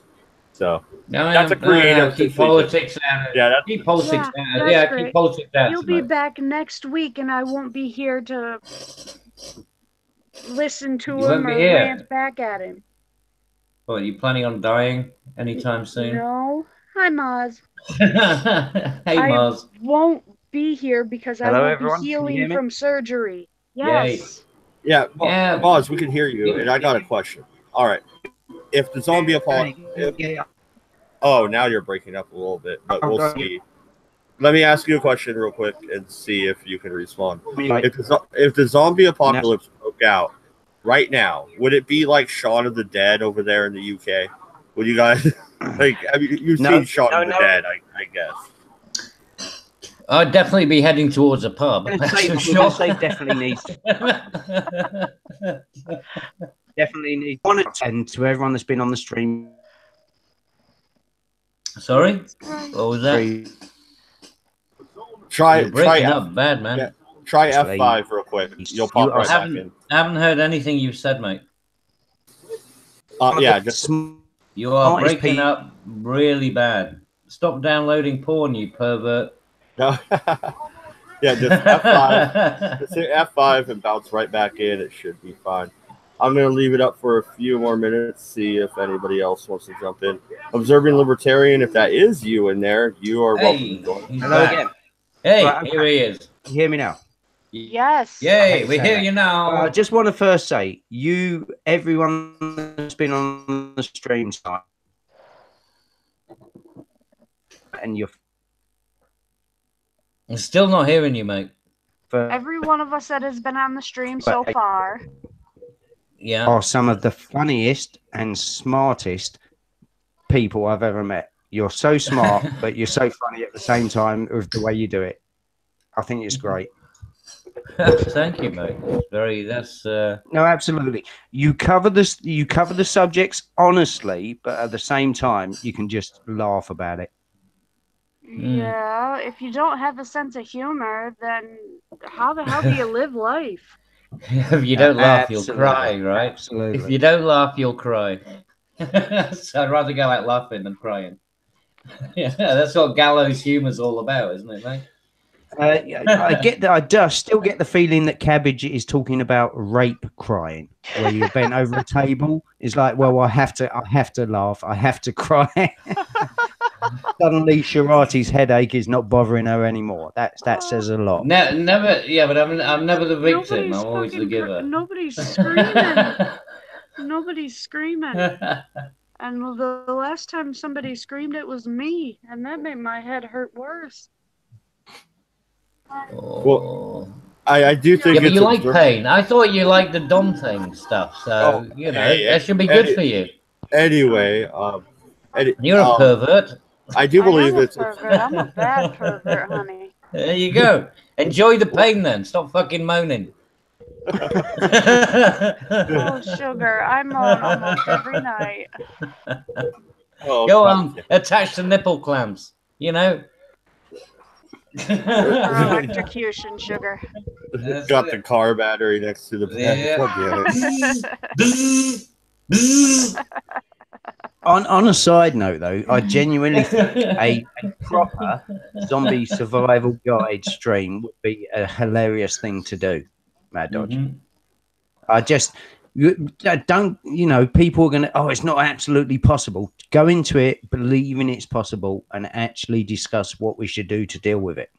So that's a creative. Keep politics out. Yeah, keep politics out. Yeah, keep politics out. You'll be back next week, and I won't be here to listen to him or rant back at him. What, are you planning on dying anytime soon? No. Hi, Maz. Hey, Maz. I won't be here because I will be healing from surgery. Yes. Yay. Yeah, Maz, we can hear you, and I got a question. All right. If the zombie apocalypse... Oh, now you're breaking up a little bit, but we'll see. Let me ask you a question real quick and see if you can respond. If the zombie apocalypse broke out right now, would it be like Shaun of the Dead over there in the UK? Would you guys... Like, you've seen Shaun of the Dead, I guess. I'd definitely be heading towards a pub. I'm That's for gonna sure. say definitely needs. Definitely need. And to everyone that's been on the stream. Sorry, what was that? Try You're breaking try up bad, man. Yeah, try F5 real quick. You'll pop right back in. I haven't heard anything you've said, mate. Yeah, just you are breaking up really bad. Stop downloading porn, you pervert. No. Yeah, just F5. Just hit F5 and bounce right back in. It should be fine. I'm going to leave it up for a few more minutes, see if anybody else wants to jump in. Observing Libertarian, if that is you in there, you are welcome to join. Hello again. Hey, right, okay. Here he is. You hear me now? Yes. Yay, we hear you now. I just want to first say, everyone that's been on the stream side, and I'm still not hearing you, mate. Every one of us that has been on the stream so far. Yeah. Are some of the funniest and smartest people I've ever met. You're so smart, but you're so funny at the same time with the way you do it. I think it's great. Thank you, mate. That's no, absolutely. You cover the subjects honestly, but at the same time, you can just laugh about it. Yeah, if you don't have a sense of humor, then how the hell do you live life? If you don't laugh, you'll cry, right? Absolutely. If you don't laugh, you'll cry. So I'd rather go out laughing than crying. Yeah, that's what gallows humor's all about, isn't it, mate? I get that. I still get the feeling that Cabbage is talking about rape crying, where you're bent over a table. It's like, well, I have to laugh, I have to cry. Suddenly, Shirati's headache is not bothering her anymore. That says a lot. Never, yeah, but I'm never the victim. I'm always the giver. Nobody's screaming. Nobody's screaming. And the last time somebody screamed, it was me, and that made my head hurt worse. Well, I do think. Yeah, but you like pain. I thought you liked the daunting stuff, so that should be good for you. Anyway, you're a pervert. I do believe it's. I'm a bad pervert, honey. There you go. Enjoy the pain, then. Stop fucking moaning. Oh, sugar! I moan almost every night. Go on, attach the nipple clamps. You know. Electrocution, sugar. Got the car battery next to the bed. On a side note, though, I genuinely think a proper zombie survival guide stream would be a hilarious thing to do, Mad Dodge. People are going to, it's not absolutely possible. Go into it, believing it's possible, and actually discuss what we should do to deal with it.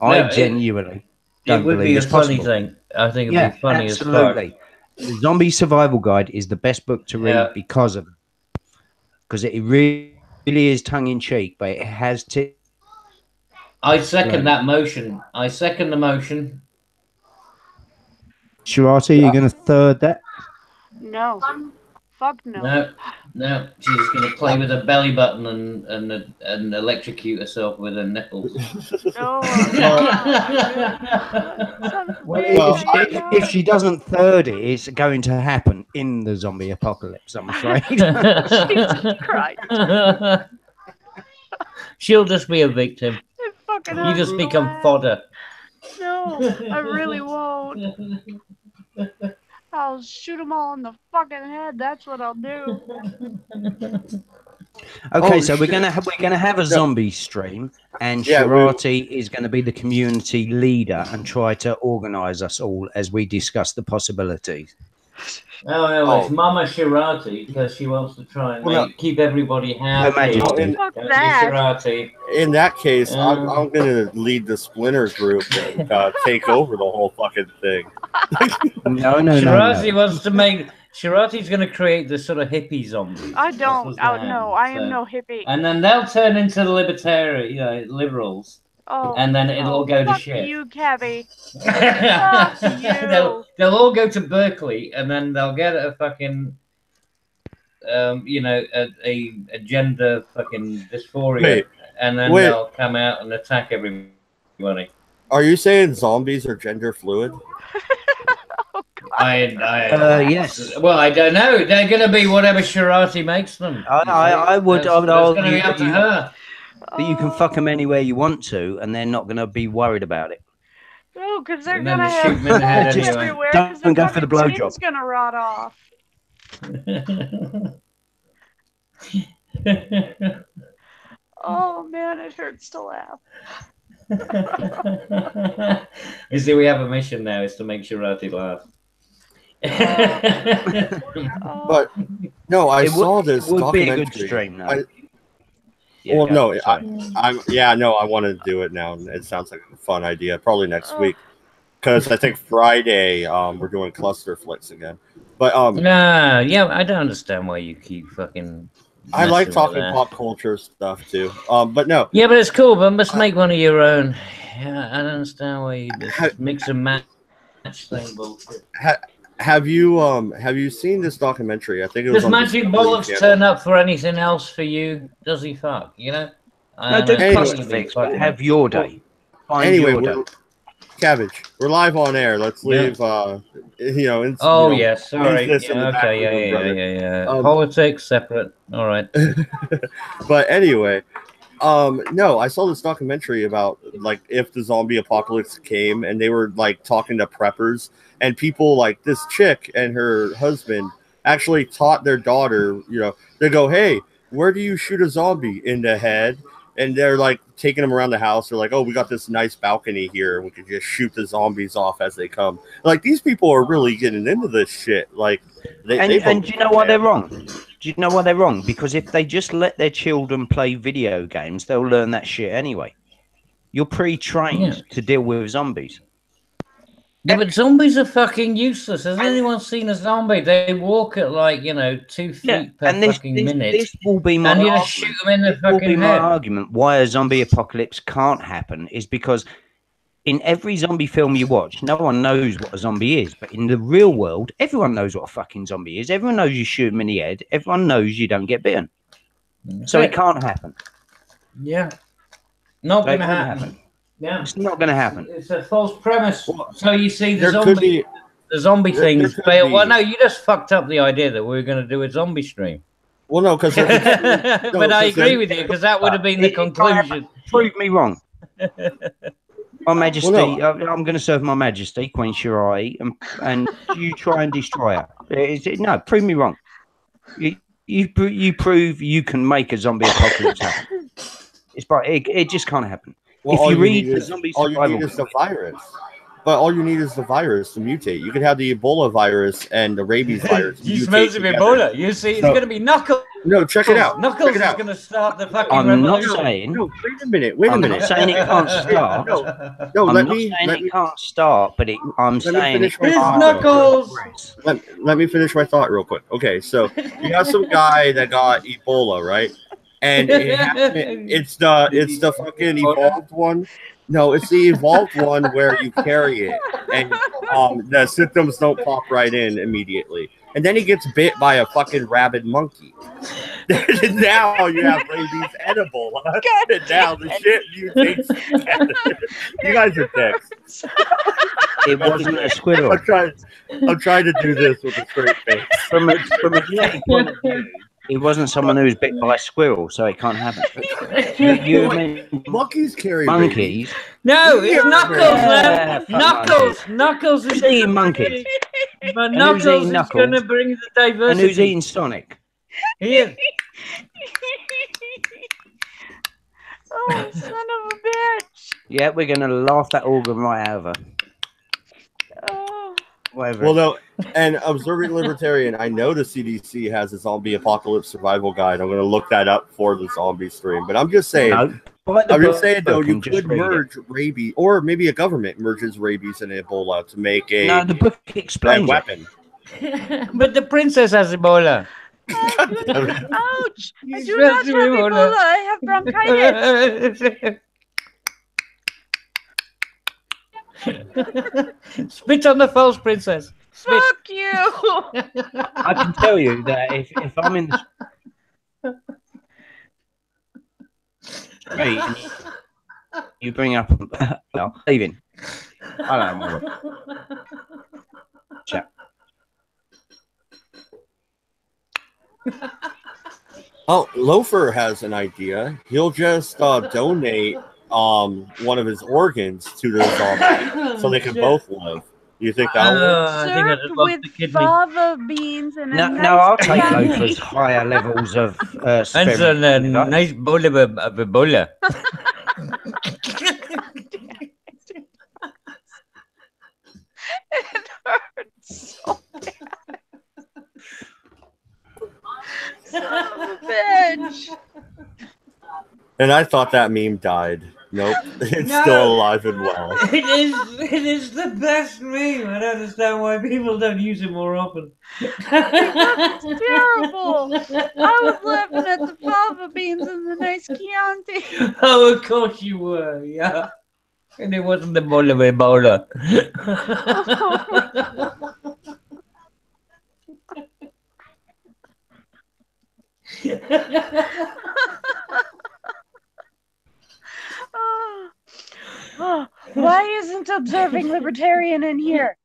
I genuinely don't believe it's possible. It would be a funny thing. I think it would be funny absolutely. As fuck. The Zombie Survival Guide is the best book to read because of it. Because it really is tongue-in-cheek, but it has to... I second that motion. I second the motion. Shirati, you're going to third that? No. Fuck no. No. She's going to play with her belly button and electrocute herself with her nipples. If she doesn't third it, it's going to happen in the zombie apocalypse, I'm afraid. Jesus Christ. She'll just be a victim. You just become fodder. No, I really won't. I'll shoot them all in the fucking head. That's what I'll do. Okay, so we're gonna have a zombie stream, and Shirati is going to be the community leader and try to organise us all as we discuss the possibilities. It's Mama Shirati because she wants to try and keep everybody happy. Fuck that. In that case, I'm going to lead the Splinter group and take over the whole fucking thing. No. Shirati wants to make. Shirati's going to create this sort of hippie zombie. I don't. No, I am no hippie. And then they'll turn into the libertarian, liberals. Oh, and then it'll all go to shit. You, Cabby. They'll all go to Berkeley, and then they'll get a fucking you know, a gender fucking dysphoria, Wait, and then wait. they'll come out and attack everybody. Are you saying zombies are gender fluid? Oh, God. Yes. Well, I don't know. They're going to be whatever Shirati makes them. I would That's going to argue be up to that her. you can fuck them anywhere you want to, and they're not going to be worried about it. Oh, because they're And going then to they shoot have them in the head holes anyway. everywhere. Don't 'Cause their go for the fucking blowjob. skin's going to rot off. Oh, man, it hurts to laugh. You see, we have a mission now, is to make Shirati laugh. Oh. But no, I It saw this would be a documentary. good stream, though. I, Yeah, well, go, no, sorry. I want to do it now. It sounds like a fun idea. Probably next Oh. week, because I think Friday we're doing cluster flicks again. But Nah, yeah, I don't understand why you keep fucking. I like messing talking with that. pop culture stuff too. But no, Yeah, but it's cool. But must make one of your own. Yeah, I don't understand why you just mix and match thing bullshit. have you seen this documentary? I think it was. Does on Magic Discovery Bollocks Channel. turn up for anything else for you? Does he fuck? You know? No, do Anyway. cluster fix, but have your day. Find Anyway, your day. Cabbage, we're live on air. Let's leave. Oh yes, sorry. this in the Yeah, okay, background, brother. yeah. Politics separate. All right. But anyway, no, I saw this documentary about like if the zombie apocalypse came, and they were like talking to preppers and people like this chick and her husband actually taught their daughter. You know, they go, "Hey, where do you shoot a zombie in the head?" And they're like taking them around the house. They're like, "Oh, we got this nice balcony here. We can just shoot the zombies off as they come." Like these people are really getting into this shit. Like, And do you know why they're wrong? Do you know why they're wrong? Because if they just let their children play video games, they'll learn that shit anyway. You're pre-trained to deal with zombies. Yeah, but zombies are fucking useless. Has anyone seen a zombie? They walk at like 2 feet per fucking minute. This will be my and you argument. just shoot them in the This will be fucking my head. argument. Why a zombie apocalypse can't happen is because in every zombie film you watch, no one knows what a zombie is. But in the real world, everyone knows what a fucking zombie is. Everyone knows you shoot them in the head. Everyone knows you don't get bitten. So it can't happen. Yeah. Not going to happen. Yeah. It's not going to happen. It's a false premise. So you see the There could be- zombie there things could fail. be- Well, no, you just fucked up the idea that we were going to do a zombie stream. Well, no, because But I agree with you because that would have been the conclusion. Prove me wrong. My Majesty, Well, no. I'm going to serve my Majesty, Queen Shirai, and you try and destroy her. No, prove me wrong. You prove you can make a zombie apocalypse happen. It just can't happen. Well, if all you read need the is- zombie all you survival need is the virus. But all you need is the virus to mutate. You could have the Ebola virus and the rabies virus. He mutate smells of together. Ebola. You see, it's No. going to be Knuckles. No, check it out. Knuckles Check it is out. going to start the fucking I'm not revolution. saying. No, wait a minute. Wait a I'm minute. not saying it can't start. No, I'm let not me saying let it me can't start, but I'm me saying finish it my It's thought. Knuckles. let me finish my thought real quick. Okay, so you got some guy that got Ebola, right? And it's the fucking evolved one. No, it's the evolved one where you carry it, and the symptoms don't pop right in immediately. And then he gets bit by a fucking rabid monkey. Now you have rabies and Ebola. And now the shit mutates together. You guys are dicks. It wasn't a squirrel. I'm trying to do this with a straight face. From a genetic point of view, it wasn't someone who was bit by a squirrel, so it can't happen. You mean Monkeys carry rabies. monkeys? No, it's Knuckles, Yeah, man. fuck Knuckles. Knuckles is Who's eating monkeys? But And who's Knuckles eating is Knuckles? going to bring the And who's diversity. eating Sonic? Here. Oh, son of a bitch. Yeah, we're going to laugh that organ right out of her. Oh. Whatever. Well, no, and Observant Libertarian, I know the CDC has a zombie apocalypse survival guide. I'm going to look that up for the zombie stream. But I'm just saying, No, buy the I'm just book saying though, you and just could read it. merge rabies, or maybe a government merges rabies and Ebola to make a No, the book explains it. weapon. But the princess has Ebola. Ouch! I He's do not have just Ebola. Ebola. I have bronchitis. Spit on the false princess. Fuck you! I can tell you that if I'm in the street and you bring up leaving. I don't know. Chat. Oh, Loafer has an idea. He'll just donate one of his organs to the zombie so they can both live. You think that'll work? I think I Served just lost with the kidney. fava beans and a No, nice I'll take Chianti. Loafer's higher levels of And spirit. so a nice bowl of Ebola. It hurts so bad. Son of a bitch. And I thought that meme died. Nope, it's No. still alive and well. It is the best meme. I don't understand why people don't use it more often. It's terrible. I was laughing at the fava beans and the nice Chianti. Oh, of course you were, yeah. And it wasn't the bowl of Ebola. Oh, why isn't observing libertarian in here?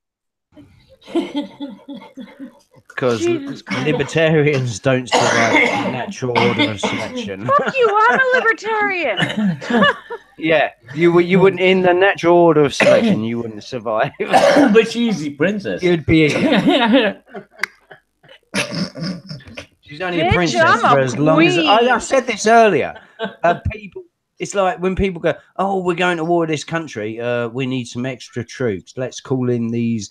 Because Jesus Christ. libertarians don't survive the natural order of selection. Fuck you, I'm a libertarian. Yeah, you wouldn't in the natural order of selection. You wouldn't survive. But she's the princess. You'd be. She's only a Bitch, princess I'm a for as long as I queen. said this earlier. People, it's like when people go, "Oh, we're going to war with this country. We need some extra troops. Let's call in these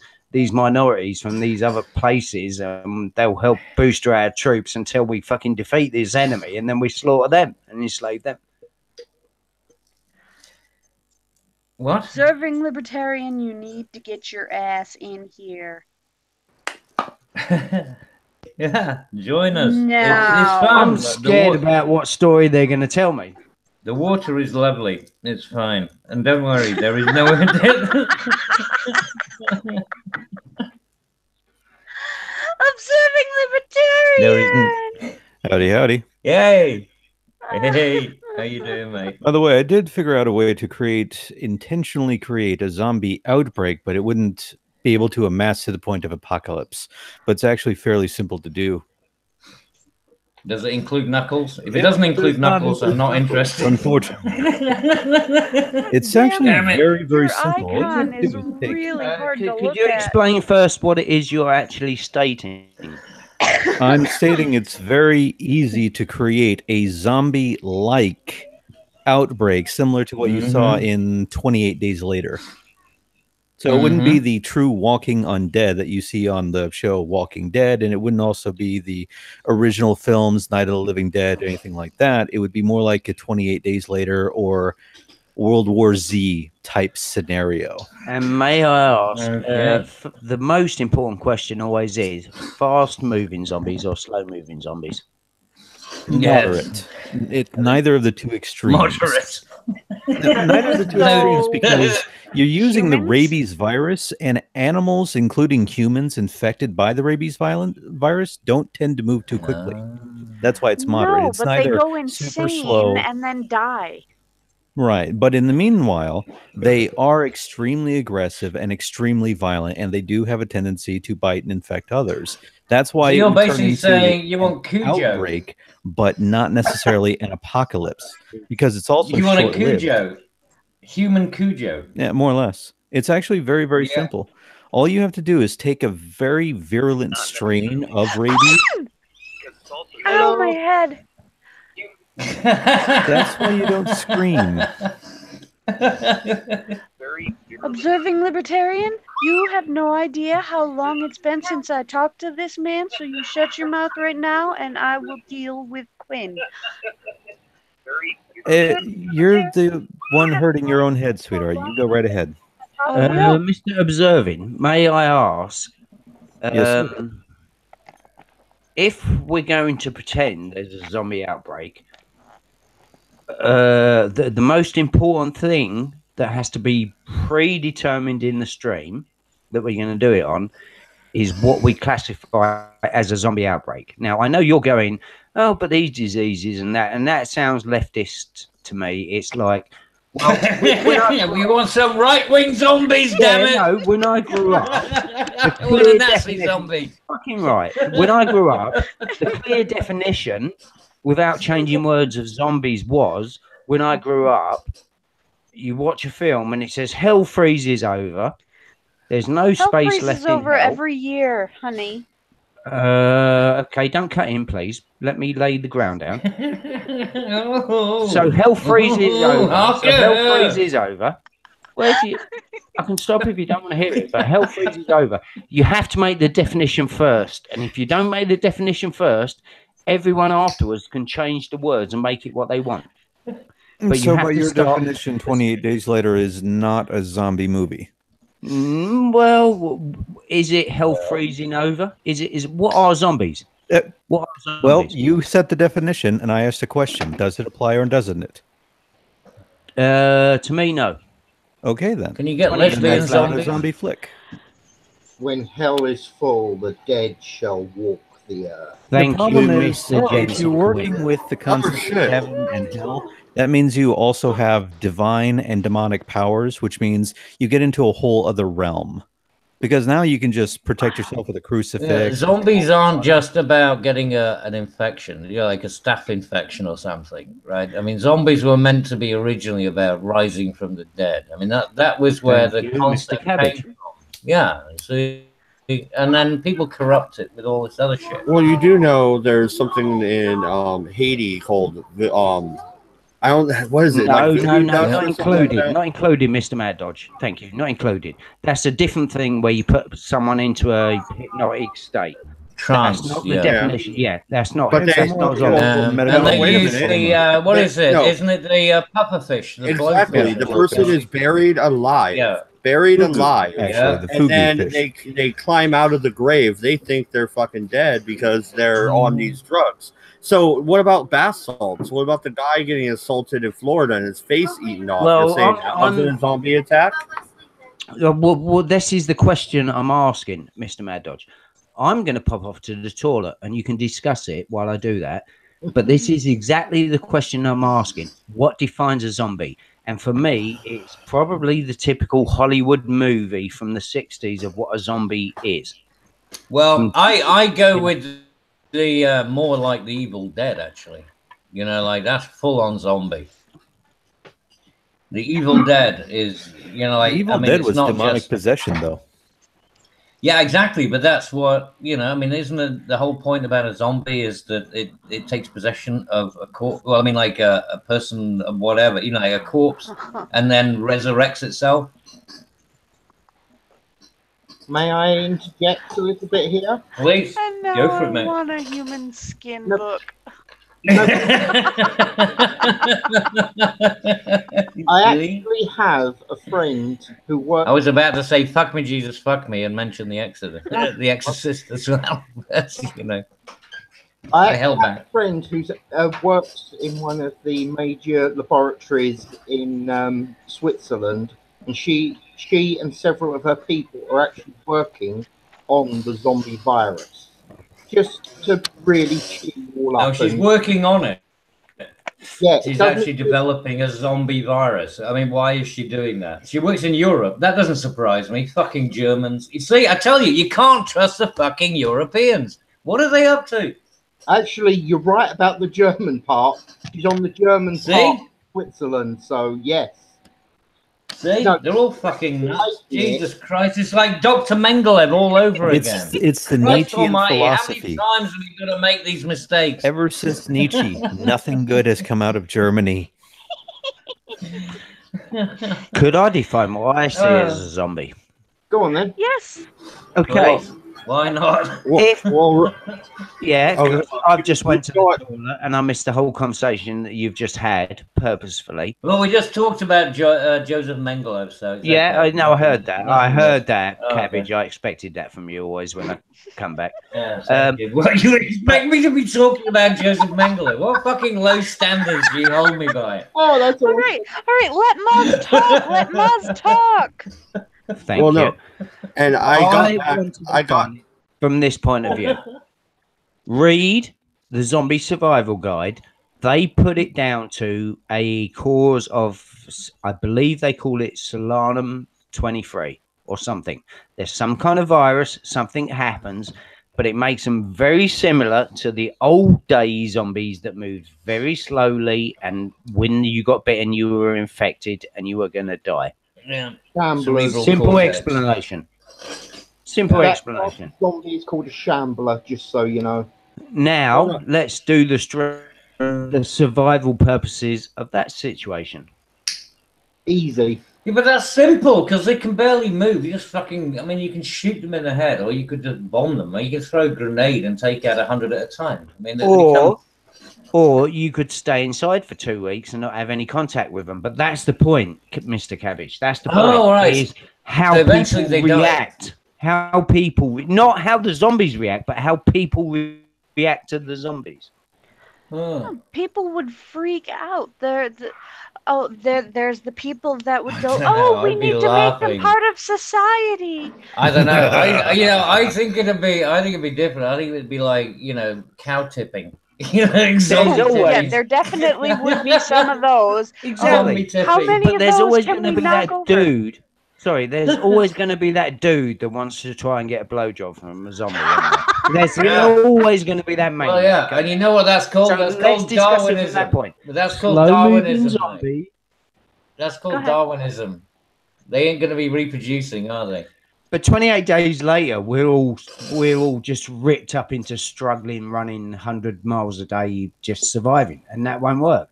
minorities from these other places. They'll help boost our troops until we fucking defeat this enemy, and then we slaughter them and enslave them." What? Observing libertarian, you need to get your ass in here. Yeah, join us. No. It's fun. I'm scared about what story they're going to tell me. The water is lovely. It's fine. And don't worry, there is no... Observing There libertarian. Howdy, howdy. Yay! Hey, how you doing, mate? By the way, I did figure out a way to intentionally create a zombie outbreak, but it wouldn't be able to amass to the point of apocalypse. But it's actually fairly simple to do. Does it include Knuckles? If it doesn't include Knuckles, I'm not interested. Unfortunately. It's actually very, very Your simple. All you icon have to is do is take- really hard to Could look you at. explain first what it is you're actually stating? I'm stating it's very easy to create a zombie-like outbreak similar to what you saw in 28 Days Later. So it wouldn't be the true walking undead that you see on the show Walking Dead, and it wouldn't also be the original films Night of the Living Dead or anything like that. It would be more like a 28 Days Later or World War Z type scenario. And may I ask, Okay. the most important question always is, fast-moving zombies or slow-moving zombies? Moderate. Neither of the two extremes. Moderate. Neither of the two extremes, because you're using the Humans? rabies virus, and animals, including humans infected by the rabies virus, don't tend to move too quickly. That's why it's moderate. No, It's but they neither go super insane slow. and then die. Right. But in the meanwhile, they are extremely aggressive and extremely violent, and they do have a tendency to bite and infect others. That's why So you're it would turn basically into saying you want an Cujo. outbreak, but not necessarily an apocalypse, because it's also You want a short-lived. Cujo. Human Cujo. Yeah, more or less. It's actually very, very simple. All you have to do is take a very virulent strain of rabies. Ow, my head. That's why you don't scream. Observing libertarian, you have no idea how long it's been since I talked to this man, so you shut your mouth right now and I will deal with Quinn. You're the one hurting your own head, sweetheart. You go right ahead. Mr. Observing, may I ask, Yes. if we're going to pretend there's a zombie outbreak, the most important thing that has to be predetermined in the stream that we're going to do it on is what we classify as a zombie outbreak. Now, I know you're going, oh, but these diseases and that sounds leftist to me. It's like, well, we want some right-wing zombies, damn it. No, when I grew up, What a Nazi zombie. Fucking right. When I grew up, the clear definition, without changing words, of zombies was, when I grew up, you watch a film and it says hell freezes over. There's no Hell space freezes left over in hell. every year, honey. Okay, don't cut in, please. Let me lay the ground down. So hell freezes over. So hell freezes over. Well, I can stop if you don't want to hear it, but hell freezes over. You have to make the definition first, and if you don't make the definition first, everyone afterwards can change the words and make it what they want. But so, by your definition, 28 Days Later is not a zombie movie. Well, is it hell freezing over? Is what are zombies? What are zombies? Well, you set the definition, and I asked a question: does it apply or doesn't it? To me, no. Okay, then. Can you get lesbian a zombies? zombie flick. When hell is full, the dead shall walk the earth. The problem is, if you're working with the concept of heaven and hell, that means you also have divine and demonic powers, which means you get into a whole other realm. Because now you can just protect yourself with a crucifix. Yeah, zombies aren't just about getting an infection, like a staph infection or something, right? I mean, zombies were meant to be originally about rising from the dead. I mean, that was where the concept came from. Yeah, so, and then people corrupt it with all this other shit. Well, you do know there's something in Haiti called I don't. What is it? No, not included. Not included, Mr. Mad Dodge. Thank you. Not included. That's a different thing where you put someone into a hypnotic state. Trance. That's not the definition. Yeah, that's not. But that's not zombie. And they use the what is it? No. Isn't it the pufferfish? Exactly. The person is buried alive. Yeah. Buried alive. Actually, the and then fish. they climb out of the grave. They think they're fucking dead because they're on these drugs. So what about bath salts? What about the guy getting assaulted in Florida and his face eaten off? Well, You're saying that wasn't a zombie attack? Well, this is the question I'm asking, Mr. Mad Dodge. I'm going to pop off to the toilet and you can discuss it while I do that. But this is exactly the question I'm asking. What defines a zombie? And for me, it's probably the typical Hollywood movie from the 60s of what a zombie is. Well, I go with the more like the Evil Dead, actually. You know, like that's full-on zombie. The Evil Dead is, you know, like Evil Dead was demonic possession, though. Yeah, exactly. But that's what, you know, I mean, isn't it the whole point about a zombie is that it takes possession of a corpse? Well, I mean, like a person of whatever, you know, like a corpse, and then resurrects itself. May I interject a little bit here? Please, And now go for it, I mate. want a human skin No. look. I actually have a friend who works. I was about to say "fuck me, Jesus, fuck me" and mention the Exorcist as well. You know, I held have back. a friend who works in one of the major laboratories in Switzerland, and she and several of her people are actually working on the zombie virus, just to really chew all up. Oh, she's working on it. Yeah, She's actually developing a zombie virus. I mean, why is she doing that? She works in Europe. That doesn't surprise me. Fucking Germans. You see, I tell you, you can't trust the fucking Europeans. What are they up to? Actually, you're right about the German part. She's on the German part of Switzerland, so yes. See, No, they're all fucking nuts. Jesus Christ, it's like Dr. Mengelev all over again. It's the Christ Nietzschean almighty, philosophy. how many times are we going to make these mistakes? Ever since Nietzsche, nothing good has come out of Germany. Could I define what I see as a zombie? Go on then. Yes. Okay. Why not? Yeah, Okay. I've just went to the toilet and I missed the whole conversation that you've just had purposefully. Well, we just talked about Joseph Mengelev, so it's Yeah, okay. I know. I heard that. I heard that, Oh, Cabbage. okay. I expected that from you always when I come back. Yeah, thank you. What, you expect me to be talking about Joseph Mengele? What fucking low standards do you hold me by? Oh, that's All right. Let Maz talk. Let Maz talk. Thank Well, you. no. And I got from this point of view. Read the Zombie Survival Guide. They put it down to a cause of, I believe they call it Solanum 23 or something. There's some kind of virus, something happens, but it makes them very similar to the old day zombies that moved very slowly. And when you got bitten, you were infected and you were going to die. Yeah. Simple explanation. Simple explanation. Zombie is called a shambler, just so you know. Now, let's do the survival purposes of that situation. Easy. Yeah, but that's simple because they can barely move. You just fucking, I mean, you can shoot them in the head, or you could just bomb them, or you can throw a grenade and take out 100 at a time. I mean, or you could stay inside for 2 weeks and not have any contact with them. But that's the point, Mr. Cabbage. That's the point. Oh, right. Is how so eventually people react. How people, not how the zombies react, but how people react to the zombies. People would freak out. There's the people that would go, "Oh, we need to make them part of society." I don't know. I think it'd be different. I think it'd be like, cow tipping. There definitely would be some of those. Exactly. How many but of there's those always can going to we be knock that over? dude. Sorry, there's always going to be that dude that wants to try and get a blowjob from a zombie. There's always going to be that man. Well, yeah, and you know what that's called? So that's called Darwinism. That point. But that's called Slow-moving Darwinism. zombie. That's called Darwinism. They ain't going to be reproducing, are they? But 28 days later, we're all just ripped up into struggling, running 100 miles a day, just surviving, and that won't work.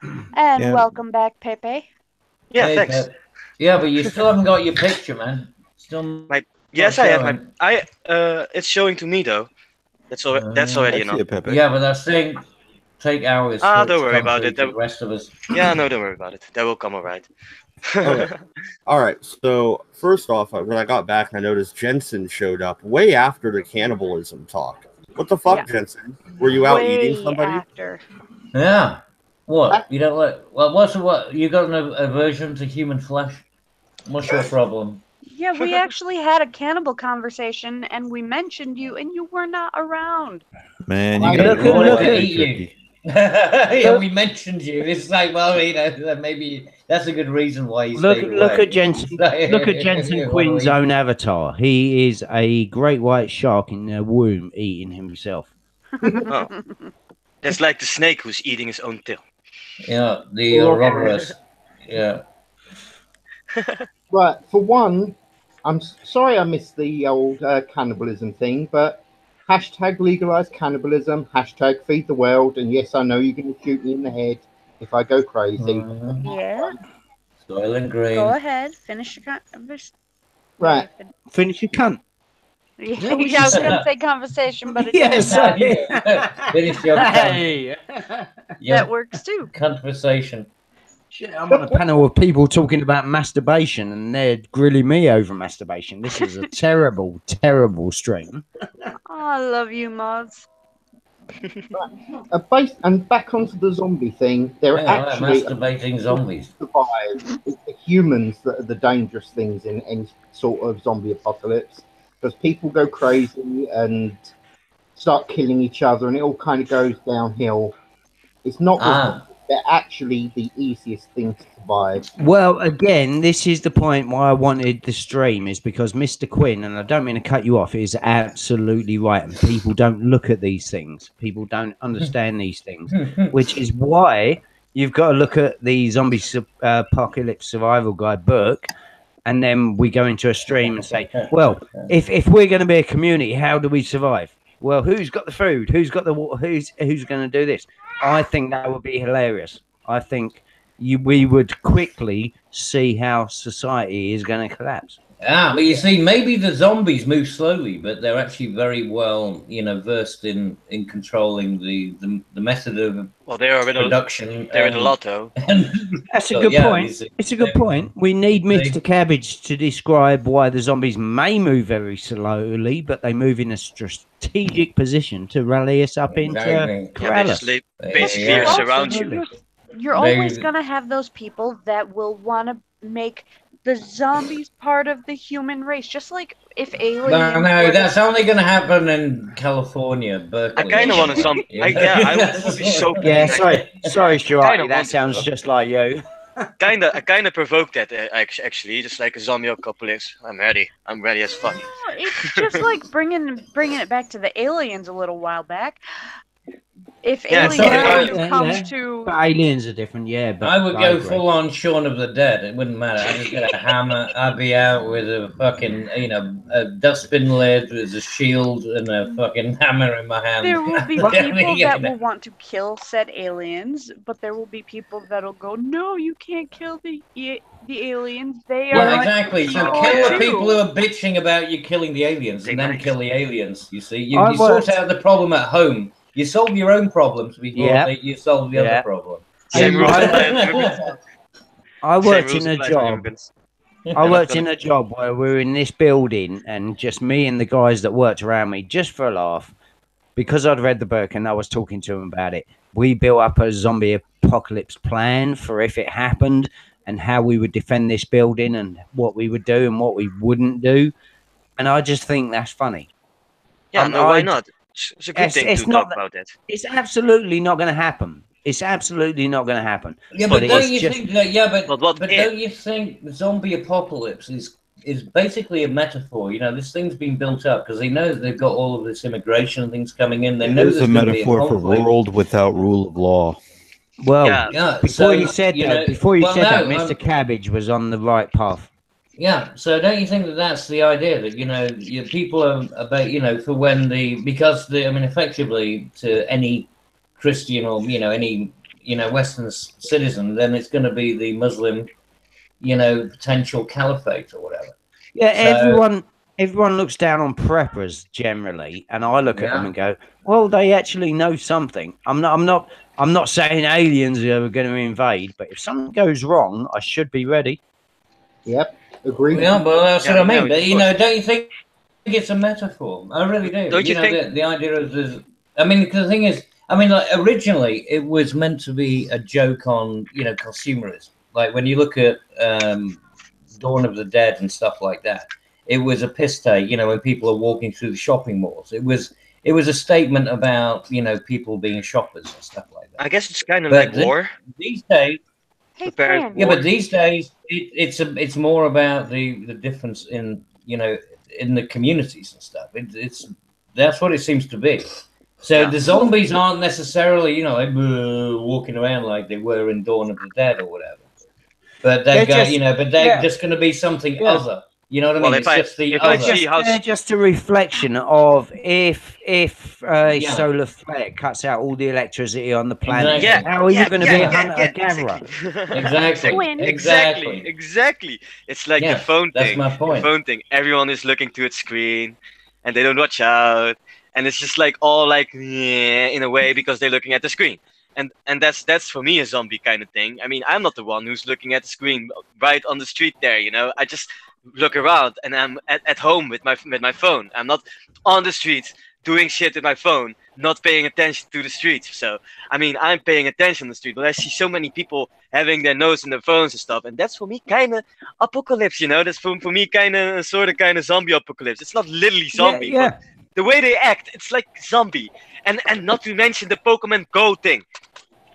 And welcome back, Pepe. Yeah, thanks. Yeah, but you still haven't got your picture, man. Still. Yes, I have my. It's showing to me though. That's already enough. Yeah, but that thing take hours. Don't worry about it. The rest of us. Yeah, no, don't worry about it. That will come alright. Okay. All right. So first off, when I got back, I noticed Jensen showed up way after the cannibalism talk. What the fuck, Jensen? Were you out eating somebody? After. Yeah. What? You don't like? Well, what? You got an aversion to human flesh? What's your problem? Yeah, we actually had a cannibal conversation, and we mentioned you, and you were not around. Man, you gotta eat you. Yeah, we mentioned you. It's like, well, maybe that's a good reason why you look at Jensen. Look at Jensen Quinn's own avatar. He is a great white shark in a womb eating himself. Oh. That's like the snake who's eating his own tail. Yeah, the Ouroboros. Yeah. Right, for one, I'm sorry I missed the old cannibalism thing, but hashtag legalize cannibalism, hashtag feed the world, and yes, I know you're going to shoot me in the head if I go crazy. Yeah. Soylent Green. Go ahead, finish your Right. Finish your cunt. Yeah, I was going to say conversation, but it Finish your cunt. That works too. Conversation. Shit, I'm on a panel of people talking about masturbation, and they're grilling me over masturbation. This is a terrible, terrible stream. Oh, I love you, mods. And back onto the zombie thing, they're actually masturbating zombies. Survive. It's the humans that are the dangerous things in any sort of zombie apocalypse, because people go crazy and start killing each other, and it all kind of goes downhill. It's not. They're actually the easiest thing to survive. Well, again, this is the point why I wanted the stream, is because Mr. Quinn, and I don't mean to cut you off, is absolutely right. And people don't look at these things. People don't understand these things, which is why you've got to look at the Zombie Apocalypse Survival Guide book. And then we go into a stream and say, well, if we're going to be a community, how do we survive? Well, who's got the food? Who's got the water? Who's going to do this? I think that would be hilarious. I think we would quickly see how society is going to collapse. But you see, maybe the zombies move slowly, but they're actually very well, versed in controlling the method of production. They're in the lotto. That's a good point. It's a good point. We need Mr. Cabbage to describe why the zombies may move very slowly, but they move in a strategic position to rally us up into corral. Basically surround you. You're always going to have those people that will want to make The zombies part of the human race, just like if aliens. No, that's only going to happen in California, Berkeley. I kind of want a zombie. I would be so. Yeah, sorry, Stuart. That sounds just like you. I kind of provoked that actually, just like a zombie apocalypse. I'm ready as fuck. No, it's just like bringing it back to the aliens a little while back. If aliens come to, but aliens are different, yeah. But I would go full on Shaun of the Dead. It wouldn't matter. I'd just get a hammer. I'd be out with a fucking, a dustbin lid with a shield and a fucking hammer in my hand. There will be people that will want to kill said aliens, but there will be people that'll go, no, you can't kill the aliens. They are exactly. So kill the people who are bitching about you killing the aliens, and then kill the aliens. You see, you sort out the problem at home. You solve your own problems before you solve the other problem. I worked in a job. I worked in a job where we were in this building, and just me and the guys that worked around me, just for a laugh, because I'd read the book and I was talking to them about it. We built up a zombie apocalypse plan for if it happened, and how we would defend this building, and what we would do and what we wouldn't do. And I just think that's funny. Yeah, why not? It's a good thing to talk about that. It's absolutely not going to happen. It's absolutely not going to happen. Yeah, but don't you think that? Yeah, but don't you think the zombie apocalypse is basically a metaphor? You know, this thing's been built up because they know that they've got all of this immigration and things coming in. They know there's a metaphor for world without rule of law. Well, before you said that, Mr. Cabbage was on the right path. Yeah, so don't you think that that's the idea that people are about for when because effectively to any Christian or any Western citizen, then it's going to be the Muslim potential caliphate or whatever. Yeah, so, everyone looks down on preppers generally, and I look at them and go, well, they actually know something. I'm not saying aliens are going to invade, but if something goes wrong, I should be ready. Yep. Agree. Yeah, but that's what I mean. But, don't you think it's a metaphor? I really do. Don't you think the idea of this? Because the thing is, originally it was meant to be a joke on consumerism. Like when you look at Dawn of the Dead and stuff like that, it was a piss take. When people are walking through the shopping malls, it was a statement about people being shoppers and stuff like that. I guess it's kind of like war these days. But these days it's more about the difference in in the communities and stuff. That's what it seems to be. So the zombies aren't necessarily walking around like they were in Dawn of the Dead or whatever. But they're just going to be something other. You know what I mean? They're just a reflection of if solar flare cuts out all the electricity on the planet. How are you going to be a hunter-gatherer? Exactly. It's like the phone thing. That's my point. The phone thing. Everyone is looking to its screen, and they don't watch out, and it's just like all like in a way because they're looking at the screen. And that's for me a zombie kind of thing. I'm not the one who's looking at the screen right on the street there. I just look around and I'm at home with my phone. I'm not on the streets doing shit with my phone, not paying attention to the streets. So I'm paying attention on the street, but I see so many people having their nose in their phones and stuff, and that's for me kind of apocalypse. That's for me kind of zombie apocalypse. It's not literally zombie, but the way they act, it's like zombie. And not to mention the Pokemon Go thing.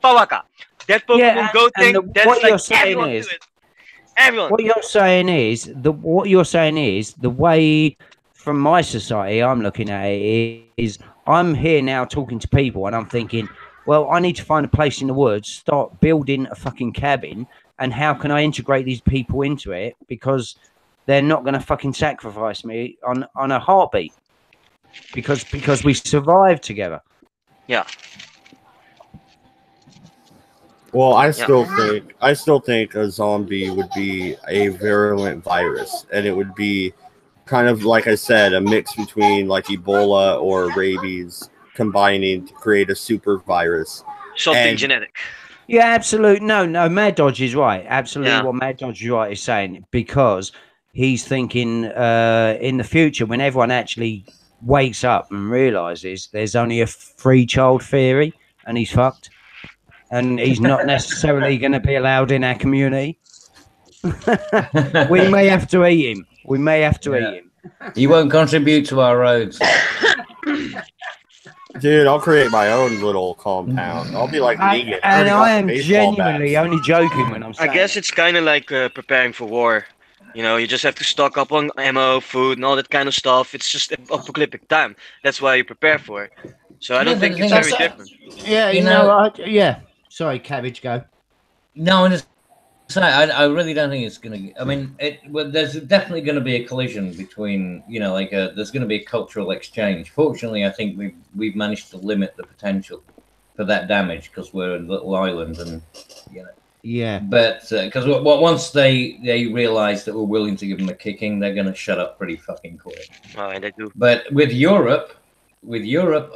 Pawaka. That Pokemon Go thing, that's like everyone do it. Everyone. What you're saying is the way from my society I'm looking at it is I'm here now talking to people and I'm thinking, well, I need to find a place in the woods, start building a fucking cabin, and how can I integrate these people into it because they're not going to fucking sacrifice me on a heartbeat because we survived together. Yeah. Well, I still think a zombie would be a virulent virus, and it would be kind of like I said, a mix between like Ebola or rabies combining to create a super virus. Something genetic. Yeah, absolutely. No, Mad Dodge is right. Absolutely, what Mad Dodge is right is saying, because he's thinking in the future when everyone actually wakes up and realizes there's only a free child theory and he's fucked. And he's not necessarily going to be allowed in our community. We may have to eat him. We may have to eat him. He won't contribute to our roads. Dude, I'll create my own little compound. I'll be like vegan. And I am baseball genuinely bats. only joking when I'm saying I guess it's kind of like preparing for war. You know, you just have to stock up on ammo, food, and all that kind of stuff. It's just apocalyptic time. That's why you prepare for it. So I don't think it's very different. Yeah, You know, yeah. Sorry, Cabbage, go. No, I'm just saying, I really don't think it's going to. I mean, well, there's definitely going to be a collision between, you know, like there's going to be a cultural exchange. Fortunately, I think we've managed to limit the potential for that damage because we're a little island, and you know. Yeah. But because once they realise that we're willing to give them a kicking, they're going to shut up pretty fucking quick. Oh, and they do. But with Europe,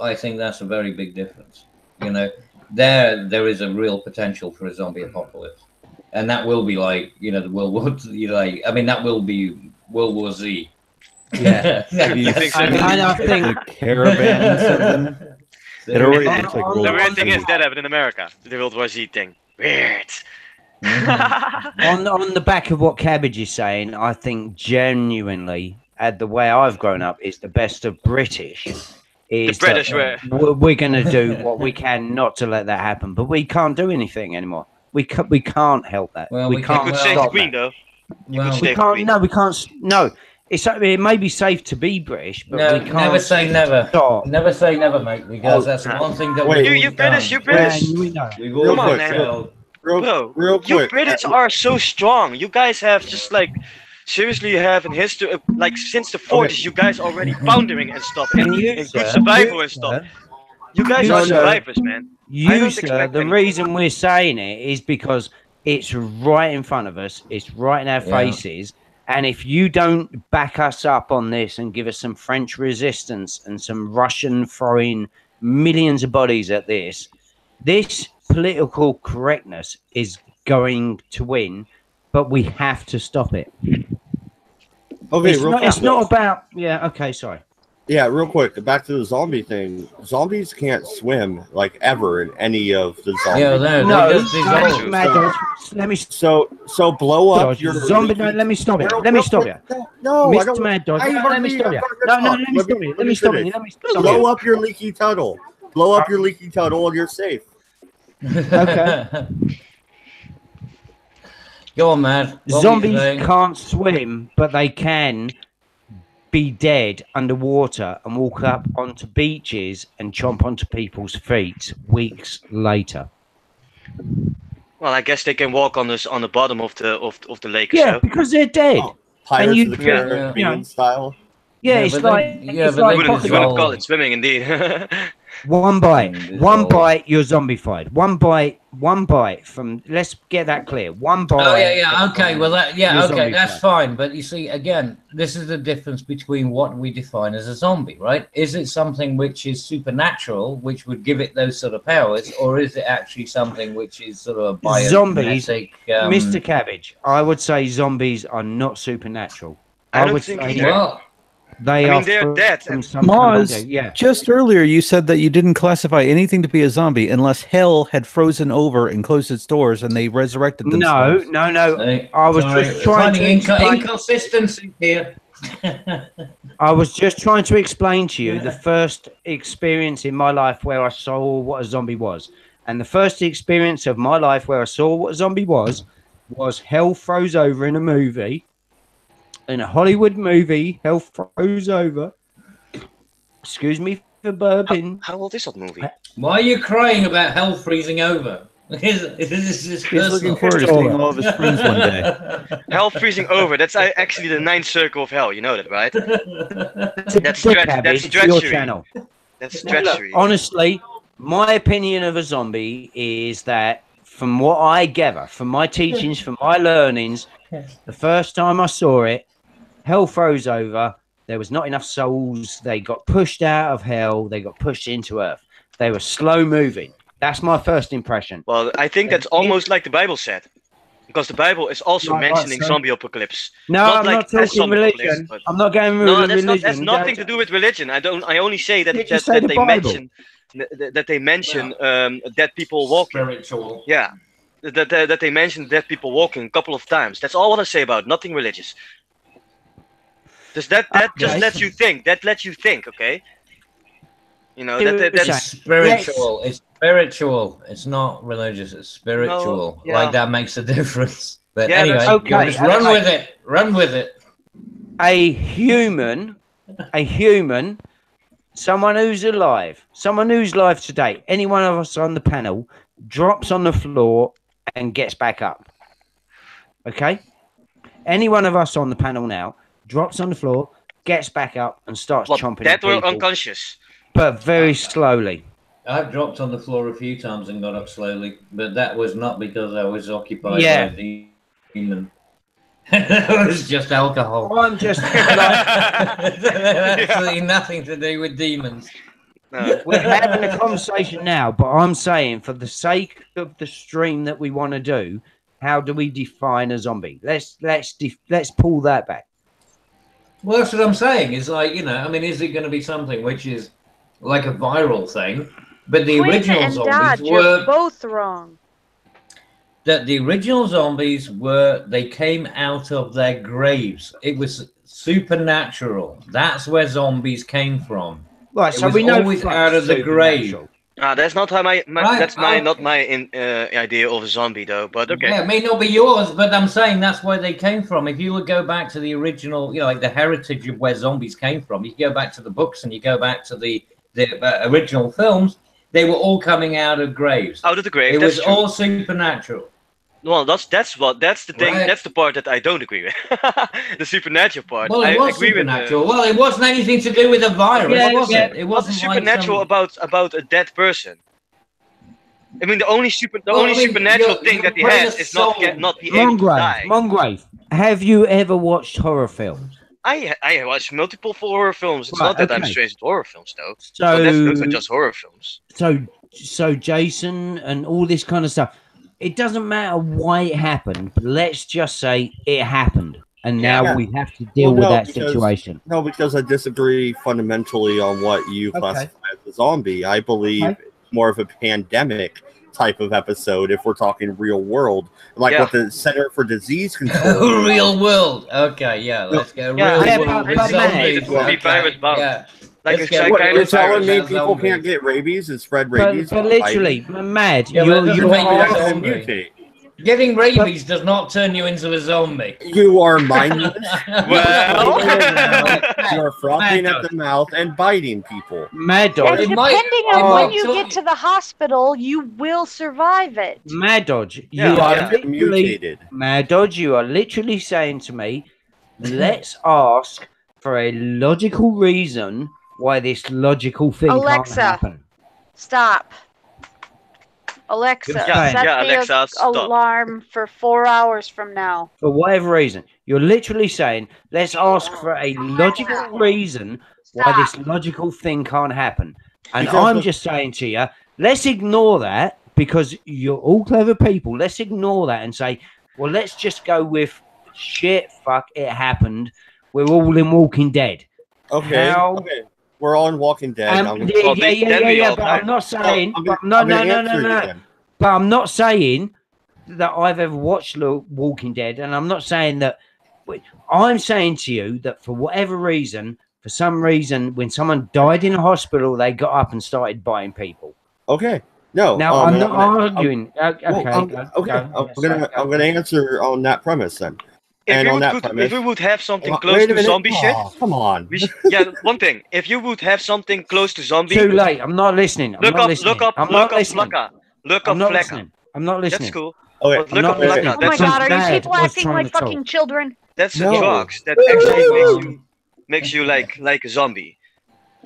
I think that's a very big difference. You know, there is a real potential for a zombie apocalypse, and that will be like, you know, the World War. You know, like, I mean, that will be World War Z. Yeah. You think so? I think the caravan something. It already looks like World The War weird thing Z. is that happened in America. The World War Z thing. Weird. on the back of what Cabbage is saying, I think genuinely, at the way I've grown up, is the best of British. Is The British that we're going to do what we can not to let that happen, but we can't do anything anymore. We can't help that. Well, we can't. You could save the Queen, though. You could Well, save We the can't. Queen. No, we can't. No, it may be safe to be British, but no, we can't. never say never. Stop. Never say never, mate, because that's the one thing that Wait. You British, you British. And we know. We've Real always quick, failed. Bro, real you quick. British are so strong. You guys have just like, seriously, you have in history, like since the 40s, you guys already foundering and stuff, and good survival and stuff. You guys are survivors, man. You, sir, the reason we're saying it is because it's right in front of us. It's right in our faces. And if you don't back us up on this and give us some French resistance and some Russian throwing millions of bodies at this political correctness is going to win, but we have to stop it. Okay, It's not about... Yeah, okay, sorry. Yeah, real quick, back to the zombie thing. Zombies can't swim, like, ever in any of the zombies. Yeah, Let me... So blow up Dodge, your... zombie... No, let me stop it. Let me stop you. No, I Mr. don't... Mad Dodge, I let me stop you. No, let me stop you. Let me stop you. Let me stop you. Blow up your leaky tunnel. Blow up your leaky tunnel and you're safe. Okay. Go on, man. Zombies can't swim, but they can be dead underwater and walk up onto beaches and chomp onto people's feet weeks later. Well, I guess they can walk on the bottom of the lake. Yeah, because they're dead. Oh, Pirates of the Caribbean style. Yeah, it's like wouldn't call it swimming, indeed. One bite, you're zombified. One bite from. Let's get that clear. One bite. Oh yeah. Okay, well okay, that's zombified. fine. But you see, again, this is the difference between what we define as a zombie, right? Is it something which is supernatural, which would give it those sort of powers, or is it actually something which is sort of a zombies? Mr. Cabbage, I would say zombies are not supernatural. I would say they're dead. Mars, just earlier you said that you didn't classify anything to be a zombie unless hell had frozen over and closed its doors and they resurrected themselves. No. I was just trying to explain inconsistency here. I was just trying to explain to you the first experience in my life where I saw what a zombie was. And the first experience of my life where I saw what a zombie was hell froze over in a movie. In a Hollywood movie, hell froze over. Excuse me for burping. How old is that movie? Why are you crying about hell freezing over? He's looking forward to seeing all of his friends one day. Hell freezing over. That's actually the ninth circle of hell. You know that, right? That's treachery. Your channel. That's treachery. Honestly, my opinion of a zombie is that, from what I gather, from my teachings, from my learnings, the first time I saw it, hell froze over. There was not enough souls. They got pushed out of hell. They got pushed into earth. They were slow moving. That's my first impression. Well, I think that's almost like the Bible said, because the Bible is also mentioning zombie apocalypse. No, I'm not talking religion. I'm not going with religion. No, that's nothing to do with religion. I only say that they mention dead people walking. Spiritual. Yeah. that they mentioned dead people walking a couple of times. That's all I want to say about it. Nothing religious. Does that just lets you think? That lets you think, okay? You know that's spiritual. It's spiritual. It's not religious. It's spiritual. No, Like that makes a difference. But Yeah, anyway, okay, just run with it. Run with it. A human, someone who's alive today, any one of us on the panel drops on the floor and gets back up. Okay? Any one of us on the panel now drops on the floor, gets back up, and starts chomping at people. That were unconscious. But very slowly. I've dropped on the floor a few times and got up slowly, but that was not because I was occupied by a demon. It was just alcohol. I'm just absolutely nothing to do with demons. No. We're having a conversation now, but I'm saying for the sake of the stream that we want to do, how do we define a zombie? Let's pull that back. Well, that's what I'm saying. Is like, you know, I mean, is it going to be something which is like a viral thing? But the original zombies were both wrong. That the original zombies were, they came out of their graves. It was supernatural. That's where zombies came from. Right, so we know always out of the grave. That's not how not my idea of a zombie though. But okay. Yeah, it may not be yours, but I'm saying that's where they came from. If you would go back to the original, you know, like the heritage of where zombies came from, you go back to the books and you go back to the original films. They were all coming out of graves. Out of the grave. It was all supernatural. Well, that's the thing. Right. That's the part that I don't agree with. The supernatural part. Well, it was supernatural. Well, it wasn't anything to do with a virus, was it? It wasn't supernatural about a dead person. I mean, the only supernatural thing that he has is not be able to die. Mongrave, have you ever watched horror films? I watched multiple horror films. It's not that I'm strange with horror films, though. So those are just horror films. So Jason and all this kind of stuff. It doesn't matter why it happened, but let's just say it happened, and now we have to deal with that situation. No, because I disagree fundamentally on what you classify as a zombie. I believe it's more of a pandemic type of episode if we're talking real world, like what the Center for Disease Control. Real world. Okay, let's go. Real world. Like you're telling me people can't get rabies and spread rabies? But literally, mad. Getting rabies does not turn you into a zombie. You are mindless. Well, you are frothing at the mouth and biting people. Mad Dodge. And depending on when you get to the hospital, you will survive it. Mad Dodge, you are mutated. Mad Dodge, you are literally saying to me, let's ask for a logical reason why this logical thing can't happen. Stop. Alexa, set the alarm for 4 hours from now. For whatever reason. You're literally saying, let's ask for a logical reason why this logical thing can't happen. And I'm just saying to you, let's ignore that because you're all clever people. Let's ignore that and say, well, let's just go with shit, fuck, it happened. We're all in Walking Dead. Okay. We're all in Walking Dead. But I'm not saying. But I'm not saying that I've ever watched Walking Dead, and I'm not saying that. I'm saying to you that for whatever reason, for some reason, when someone died in a hospital, they got up and started biting people. Okay. No. Now I'm not arguing. I'm gonna answer on that premise then. If we would have something close to zombie shit, come on. One thing. If you would have something close to zombie, too late. I'm not listening. Look up Flacca. I'm not listening. That's cool. Okay. Look up Flacca. Oh my god, are you people acting like fucking children? That's the drugs that actually makes you like a zombie.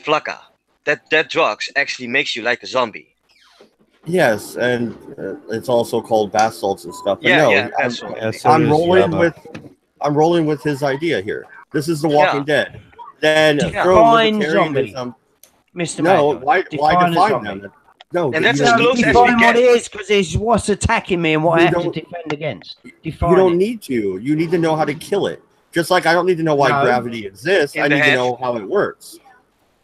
Flacca. That drugs actually makes you like a zombie. Yes, and it's also called bath salts and stuff. But I'm rolling with his idea here. This is The Walking Dead. Then define zombie, Mr. No, why define them? No, and that's as close as we what get. It is because it's what's attacking me and what I have to defend against. You don't need to. You need to know how to kill it. Just like I don't need to know why gravity exists. I need to know how it works.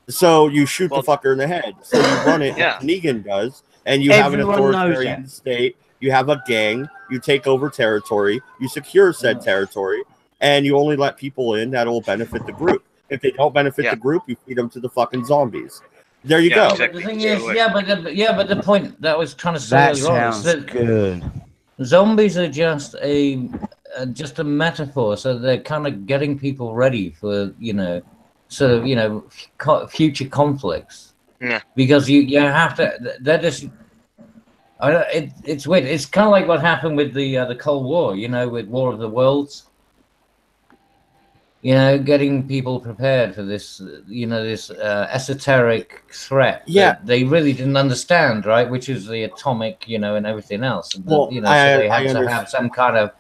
So you shoot the fucker in the head. So you run it, like Negan does. And you have an authoritarian state. You have a gang. You take over territory. You secure said territory, and you only let people in that will benefit the group. If they don't benefit the group, you feed them to the fucking zombies. There you go. Exactly. But the thing is, but the point that I was trying to say That earlier on is sounds that good. zombies are just a metaphor, so they're kind of getting people ready for sort of future conflicts. Yeah. Because you have to. They're just. It's weird. It's kind of like what happened with the Cold War. With War of the Worlds. Getting people prepared for this, this esoteric threat. That they really didn't understand, right? Which is the atomic, and everything else. And Well, so they had to have some kind of,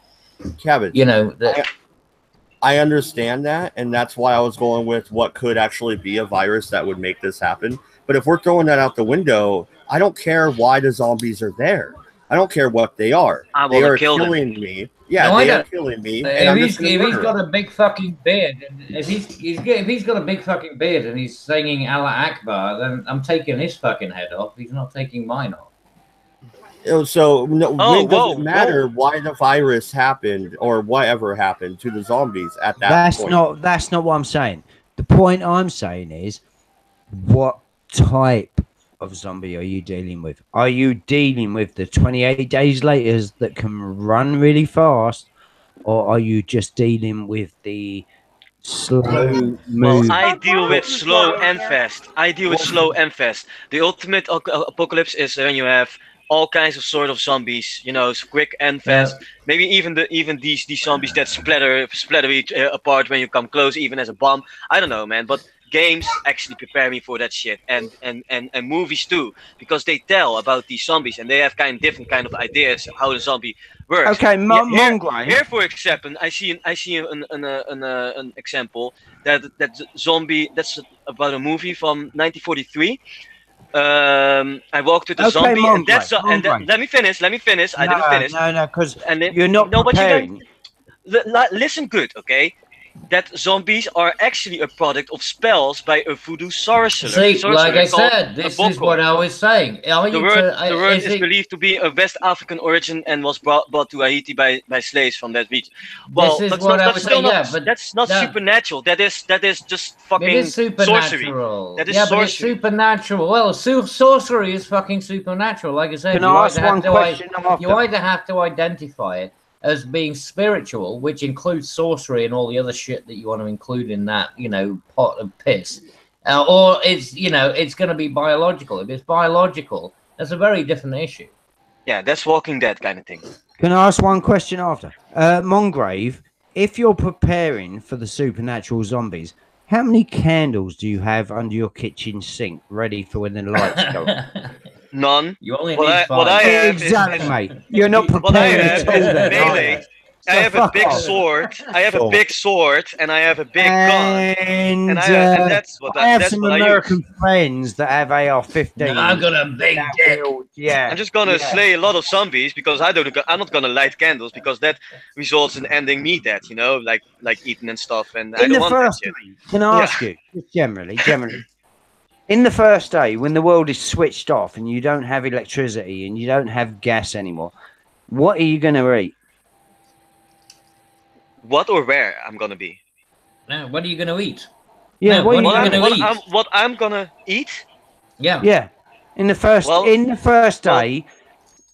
I understand that, and that's why I was going with what could actually be a virus that would make this happen. But if we're throwing that out the window, I don't care why the zombies are there. I don't care what they are. They are killing me. Yeah, no, they are killing me. If he's got a big fucking beard, if he's got a big fucking beard and he's singing Allah Akbar, then I'm taking his fucking head off. He's not taking mine off. So when does it matter why the virus happened or whatever happened to the zombies at that point? That's not what I'm saying. The point I'm saying is, what type of zombie are you dealing with? Are you dealing with the 28 days laters that can run really fast, or are you just dealing with the slow move? Well, I deal with slow and fast. The ultimate apocalypse is when you have all kinds of sort of zombies, quick and fast. Maybe even these zombies that splatter each apart when you come close, even as a bomb. I don't know, man, but games actually prepare me for that shit, and movies too, because they tell about these zombies and they have different kind of ideas of how the zombie works. Okay, here for example, I see an example that zombie that's about a movie from 1943. I walked with a zombie, and let me finish. I didn't finish. No, because you're not preparing. Listen good, okay? That zombies are actually a product of spells by a voodoo sorcerer. See, like I said, this is what I was saying. The word is believed to be of West African origin and was brought to Haiti by slaves from that region. Well, that's not supernatural. That is just fucking sorcery. That is sorcery. But it's supernatural. Well, sorcery is fucking supernatural. Like I said, you either have to identify it as being spiritual, which includes sorcery and all the other shit that you want to include in that, pot of piss, or it's, it's going to be biological. If it's biological, that's a very different issue. Yeah, that's Walking Dead kind of thing. Can I ask one question after? Mongrave, if you're preparing for the supernatural zombies, how many candles do you have under your kitchen sink ready for when the lights go on? None. You only need 5. Exactly, mate. You're not prepared at all. I have a big sword. I have a big sword, and I have a big gun. And that's what I have some American friends that have AR-15. I've got a big dick. Yeah. I'm just gonna slay a lot of zombies because I'm not gonna light candles because that results in ending me dead. Like eating and stuff. And I don't want that shit. Can I ask you, generally? In the first day, when the world is switched off and you don't have electricity and you don't have gas anymore, what are you going to eat? What or where I'm going to be? What are you going to eat? Yeah, what I'm going to eat? Yeah. Yeah. In the first day,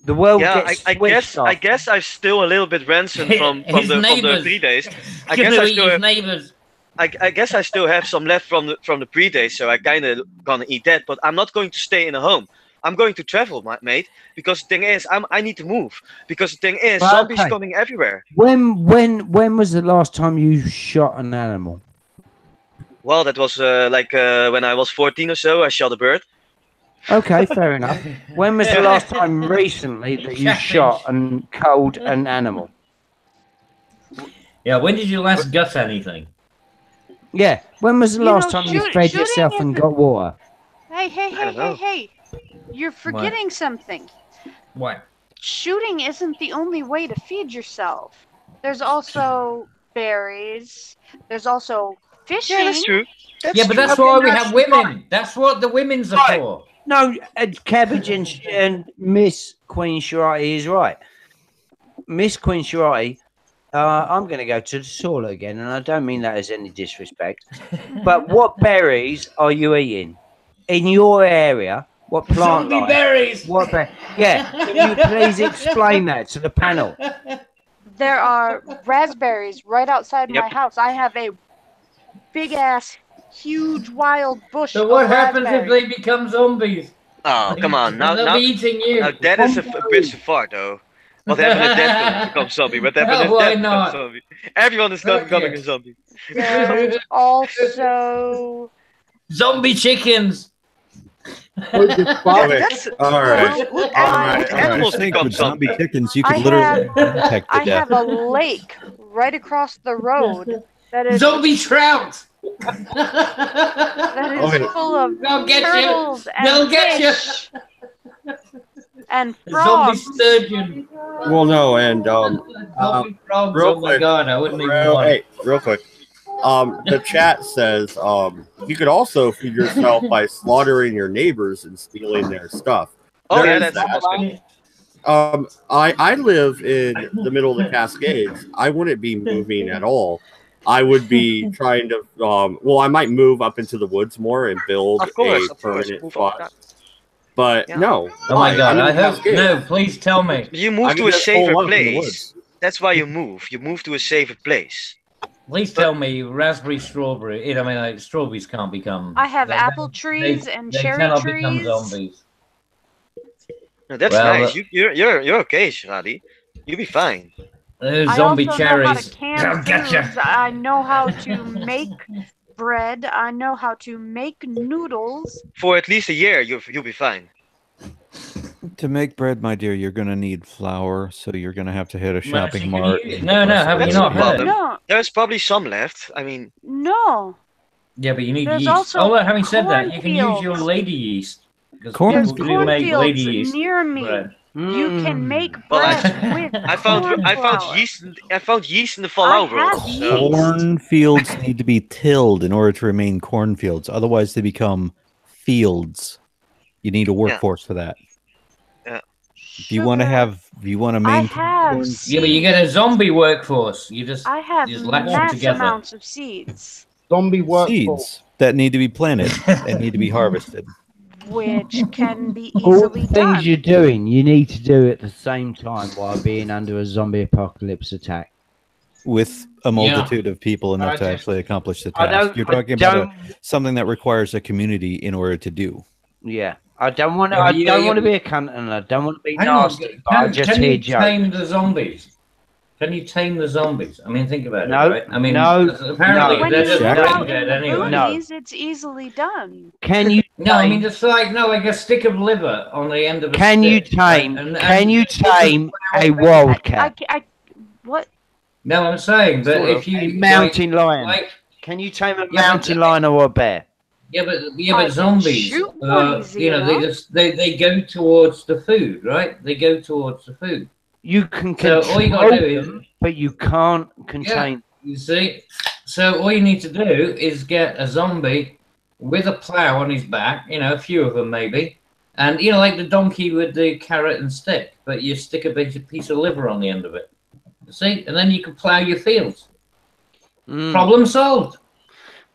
the world gets switched off. I guess I'm still a little bit ransomed from the 3 days. I guess I still have neighbors. I guess I still have some left from the pre-days, so I kind of gonna eat that. But I'm not going to stay in a home. I'm going to travel, mate. Because the thing is, I need to move. Because the thing is, zombies coming everywhere. When was the last time you shot an animal? Well, that was when I was 14 or so. I shot a bird. Okay, fair enough. When was the last time recently that you shot and killed an animal? Yeah, when did you last gut anything? Yeah, when was the last time you fed yourself and got water? Hey. You're forgetting something. What? Shooting isn't the only way to feed yourself. There's also berries. There's also fishing. Yeah, that's true. But that's why we have women. That's what the women's are for. No, Cabbage and Miss Queen Sharati is right. Miss Queen Sharati, I'm going to go to the toilet again, and I don't mean that as any disrespect. But what berries are you eating in your area? What plant Zombie berries. What yeah, can you please explain that to the panel? There are raspberries right outside my Yep. house. I have a big ass, huge wild bush. So what of happens if raspberries. they become zombies? Oh, come on. Now, They'll be eating you. now that is a bit too far, though. What happened if that doesn't become zombie? What happened if Why that not? becomes zombie? Everyone is Fuck becoming yeah. a zombie. There's also Zombie chickens. Okay, That's all right. Would All right. animals I think become with zombie zombie? chickens, you I could literally have- detect I the death. have a lake right across the road that is Zombie trout. that is Okay. full of They'll get you. turtles and They'll get you. fish and Zombie frogs. sturgeon. Well, no, and Zombie frogs. real Oh my quick, god, I wouldn't even real, want. hey, real quick. The chat says you could also feed yourself by slaughtering your neighbors and stealing their stuff. Oh, There yeah, is that's that. good. I live in the middle of the Cascades. I wouldn't be moving at all. I would be trying to well, I might move up into the woods more and build Of course, a of course. permanent Move on. spot. But Yeah. no. Oh my why? god, I'm I in the hope. Cascades. No, please tell me. You I move can to a just safer hole up in the place. woods. That's why you move. You move to a safer place. Please tell me raspberry, strawberry. I mean, like, strawberries can't become. I have they- apple trees and they cherry cannot become trees. zombies. No, that's Well, nice. You're okay, Shadi. You'll be fine. Zombie I also know how cherries. to can Gotcha. foods. I know how to make bread. I know how to make noodles. For at least a year, you'll be fine. To make bread, my dear, you're going to need flour, so you're going to have to hit a Actually, shopping can mart. you- and no, press have it you in. not heard? No, There's probably some left. I mean, no. Yeah, but you need There's yeast. also Oh, well, having said that, you can use your cornfields. lady yeast. Because Corn- people There's do make lady cornfields yeast near me. bread. You can make Well, bread with I found corn yeast. I found yeast in the I Fallout world. have So yeast. Cornfields need to be tilled in order to remain cornfields. Otherwise, they become fields. You need a workforce for that. Yeah. If you want to I maintain have corn- seeds. Yeah, but you get a zombie workforce. You just I have just latch them mass together. amounts of seeds, Zombie workforce. seeds that need to be planted and need to be harvested. which can be All easily the things done. you're doing, you need to do at the same time while being under a zombie apocalypse attack. With a multitude of people enough to Okay. actually accomplish the I task. don't- You're I talking about don't- something that requires a community in order to do. Yeah, I don't want to. Yeah, I but you- don't you- want to be a cunt, and I don't want to be Hang on, nasty. But I just can hear you jokes. tame the zombies? Can you tame the zombies? I mean, think about No, it, right? I mean, no, apparently no. When they're you just live Jack- out brain dead in the anyway. No. boonies, it's easily done. Can you? No, I mean tame- just like a stick of liver on the end of a Can you stick, right? tame? And- Can and- you tame a wildcat? What? No, I'm saying that Sort if of. you A mountain lion. like, Can you tame a Yeah, mountain but- lion or a bear? yeah, I but can zombies, shoot one easy you know, they enough. just they go towards the food, right? They go towards the food. You can So control all you gotta do is, them, but you can't contain. you see, so all you need to do is get a zombie with a plow on his back, you know, a few of them maybe, and you know, like the donkey with the carrot and stick, but you stick a big piece of liver on the end of it. You see, and then you can plow your fields. Mm. Problem solved.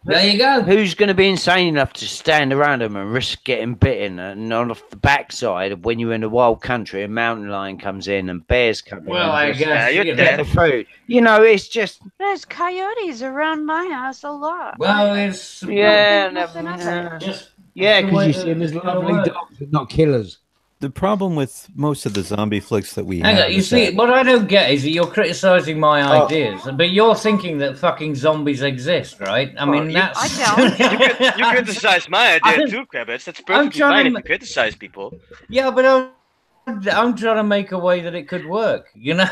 There you go. Who's going to be insane enough to stand around them and risk getting bitten? And on off the backside, when you're in a wild country, a mountain lion comes in and bears come in. Well, I and just guess you're you dead. know. get the food. You know, it's just There's coyotes around my house a lot. Well, it's yeah, nothing of it. just yeah, the because way you that see them as it's lovely gonna work. dogs, but not killers. The problem with most of the zombie flicks that we Hang have on, you is see, that what I don't get is that you're criticizing my ideas, but you're thinking that fucking zombies exist, right? I mean, you- that's. I you criticize my idea I'm- too, Kravitz. That's I'm perfectly trying fine to if ma- you criticize people. Yeah, but I'm trying to make a way that it could work. You know,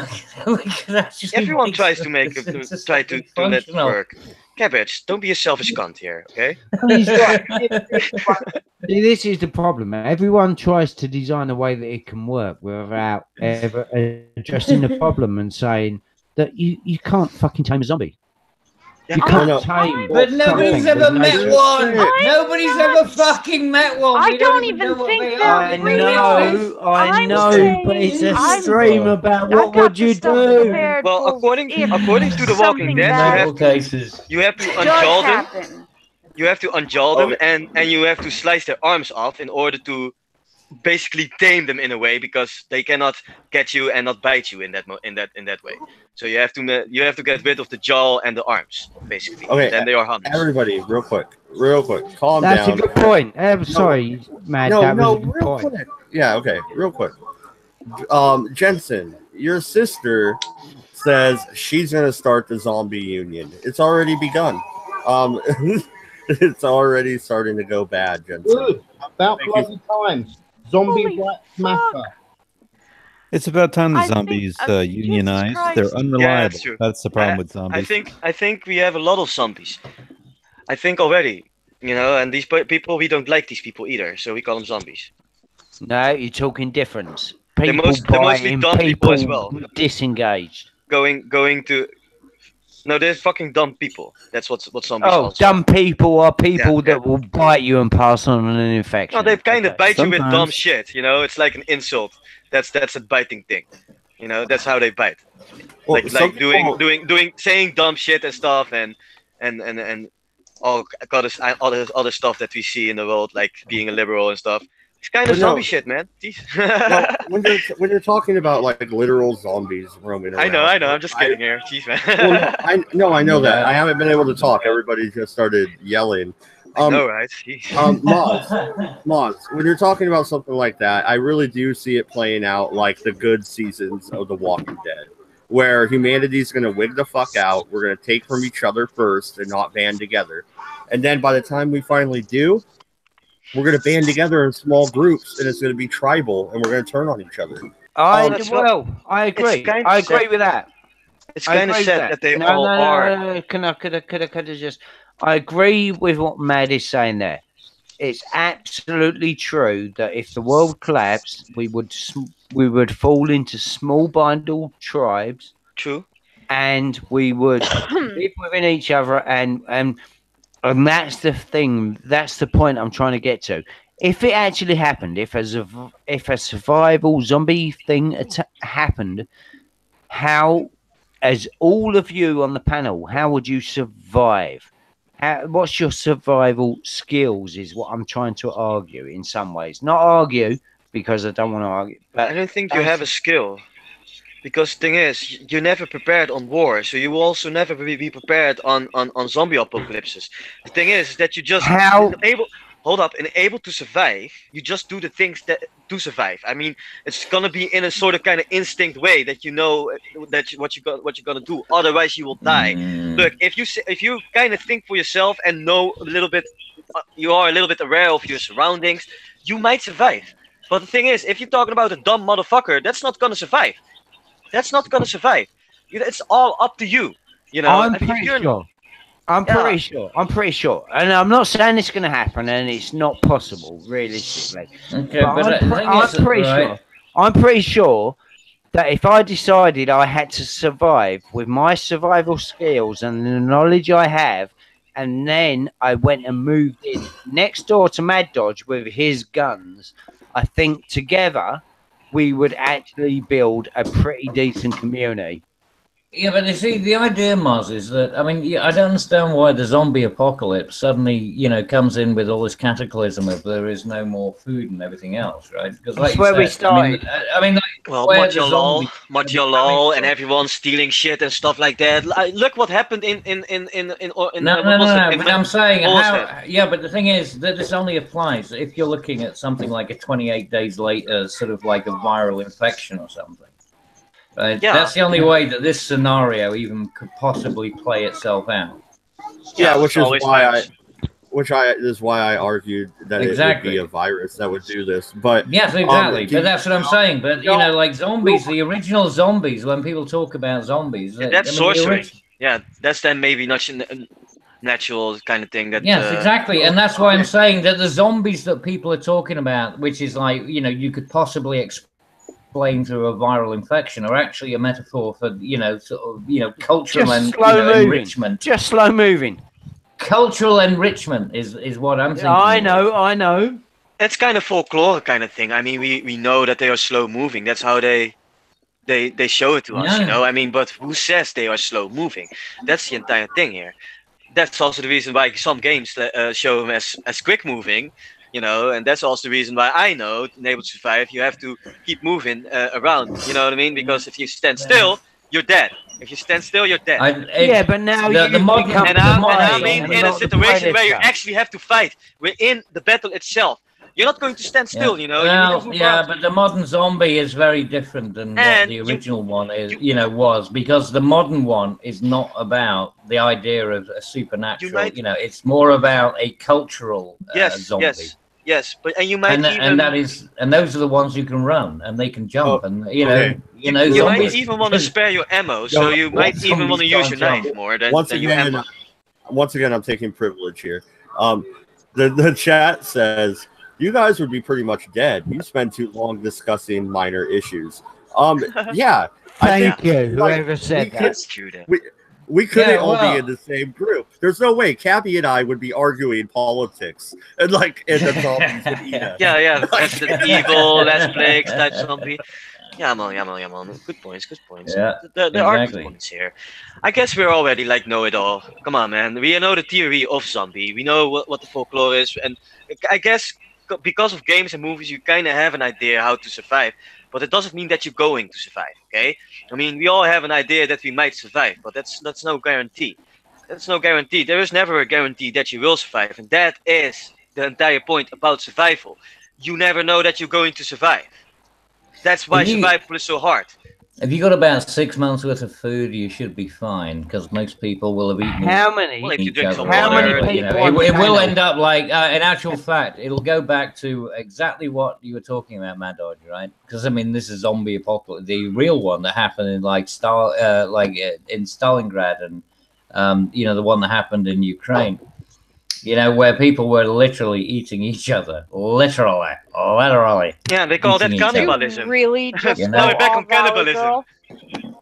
we could actually Everyone make tries to some- make it's it, just try to let it functional. work. Kravitz, don't be a selfish cunt here, okay? He's right. See, this is the problem. Everyone tries to design a way that it can work without ever addressing the problem and saying that you can't fucking tame a zombie. You can't tame. But nobody's ever met one. Nobody's ever fucking met one. I We don't even even know what think they they're are. I know, but it's a stream about what would you do. Well, according to The Walking Dead, you have to unjaw them. You have to unjaw them, and you have to slice their arms off in order to basically tame them in a way, because they cannot get you and not bite you in that way. So you have to get rid of the jaw and the arms, basically. Okay, then they are harmless. Everybody, real quick, calm That's down. a good point. I'm sorry, Matt. That was a good real point. quick. Yeah, okay, real quick. Jensen, your sister says she's gonna start the zombie union. It's already begun. It's already starting to go bad, Jensen. Good. About bloody time. Zombie rights matter. It's about time the zombies unionize. They're unreliable. Yeah, that's true. That's the problem with zombies. I think we have a lot of zombies. I think already, and these people, we don't like these people either, so we call them zombies. No, you're talking difference. They're mostly dumb people as well. Disengaged. Going to. No, they're fucking dumb people. That's what zombies are. Oh, dumb people are people that will bite you and pass on an infection. No, they kind of bite you with dumb shit. It's like an insult. That's a biting thing. That's how they bite. Well, saying dumb shit and stuff and all other stuff that we see in the world, like being a liberal and stuff. It's kind of zombie shit, man. When you're talking about like literal zombies roaming around, I know. I'm just kidding here. Jeez, man. I know that. I haven't been able to talk. Everybody just started yelling. I know, right? Moz, when you're talking about something like that, I really do see it playing out like the good seasons of The Walking Dead, where humanity's going to wig the fuck out. We're going to take from each other first and not band together. And then by the time we finally do, we're going to band together in small groups, and it's going to be tribal, and we're going to turn on each other. I agree. I agree with that. It's kind of sad that they all are. Can I just? I agree with what Mad is saying there. It's absolutely true that if the world collapsed, we would fall into small bundle tribes. True. And we would live within each other, and that's the thing. That's the point I'm trying to get to. If it actually happened, if a survival zombie thing happened, how, as all of you on the panel, how would you survive? What's your survival skills is what I'm trying to argue in some ways. Not argue, because I don't want to argue. But I don't think you have a skill. Because the thing is, you're never prepared on war, so you will also never be prepared on zombie apocalypses. The thing is that you just able to survive. You just do the things that to survive. I mean, it's gonna be in a sort of kind of instinct way that what you're gonna do. Otherwise, you will die. Look, if you kind of think for yourself and know a little bit, you are a little bit aware of your surroundings, you might survive. But the thing is, if you're talking about a dumb motherfucker, that's not gonna survive. That's not gonna survive. It's all up to you. I'm pretty sure. I'm pretty sure. And I'm not saying it's going to happen, and it's not possible, realistically. Okay, I'm pretty sure that if I decided I had to survive with my survival skills and the knowledge I have, and then I went and moved in next door to Mad Dodge with his guns, I think together we would actually build a pretty decent community. Yeah, but you see, the idea, Maz, is that, I mean, I don't understand why the zombie apocalypse suddenly, comes in with all this cataclysm of there is no more food and everything else, right? Because that's where we started. Martial and everyone stealing shit and stuff like that. Look what happened in No, but I'm saying, but the thing is that this only applies if you're looking at something like a 28 days later, sort of like a viral infection or something. Right? Yeah. That's the only way that this scenario even could possibly play itself out. Yeah, which is why I argued that it would be a virus that would do this. But yes, exactly. But that's what I'm saying. But like zombies, the original zombies. When people talk about zombies, that's sorcery. Yeah, that's then maybe not natural kind of thing. Yes, exactly, and that's why I'm saying that the zombies that people are talking about, which is like you could possibly explained through a viral infection are actually a metaphor for, cultural Just enrichment. Just slow moving. Cultural enrichment is what I'm thinking. I know. That's kind of folklore kind of thing. I mean, we know that they are slow moving. That's how they show it to us, you know. I mean, but who says they are slow moving? That's the entire thing here. That's also the reason why some games show them as quick moving, you know, and that's also the reason why I know in Able to Survive you have to keep moving around, you know what I mean? Because if you stand still, you're dead. If you stand still, you're dead. But now I mean, in a situation where you actually have to fight within the battle itself. You're not going to stand still, you know. Well, but the modern zombie is very different than what the original one is, was, because the modern one is not about the idea of a supernatural. It's more about a cultural zombie. Yes, but you might and those are the ones who can run and they can jump, you might even want to spare your ammo, so you might even want to use your knife more than your ammo. Once again, I'm taking privilege here. The chat says, you guys would be pretty much dead. You spend too long discussing minor issues. Yeah. Thank you. Whoever said that. We couldn't all be in the same group. There's no way Cabby and I would be arguing politics and the zombies would eat us. Yeah. That's the evil, that's plagues, that's zombie. Yeah, man. Good points. Yeah, there are good points here. I guess we're already know it all. Come on, man. We know the theory of zombie. We know what the folklore is, and I guess because of games and movies, you kind of have an idea how to survive, but it doesn't mean that you're going to survive. Okay? I mean, we all have an idea that we might survive, but that's no guarantee. That's no guarantee. There is never a guarantee that you will survive, and that is the entire point about survival. You never know that you're going to survive. That's why survival is so hard. If you got about 6 months worth of food, you should be fine, because most people will have eaten. How many? How many people? It will end up in actual fact, it'll go back to exactly what you were talking about, Mad Dodge, right? Because I mean, this is zombie apocalypse, the real one that happened in in Stalingrad, and the one that happened in Ukraine. Where people were literally eating each other. Literally. Yeah, they call that cannibalism. Really? Just now we're back on cannibalism.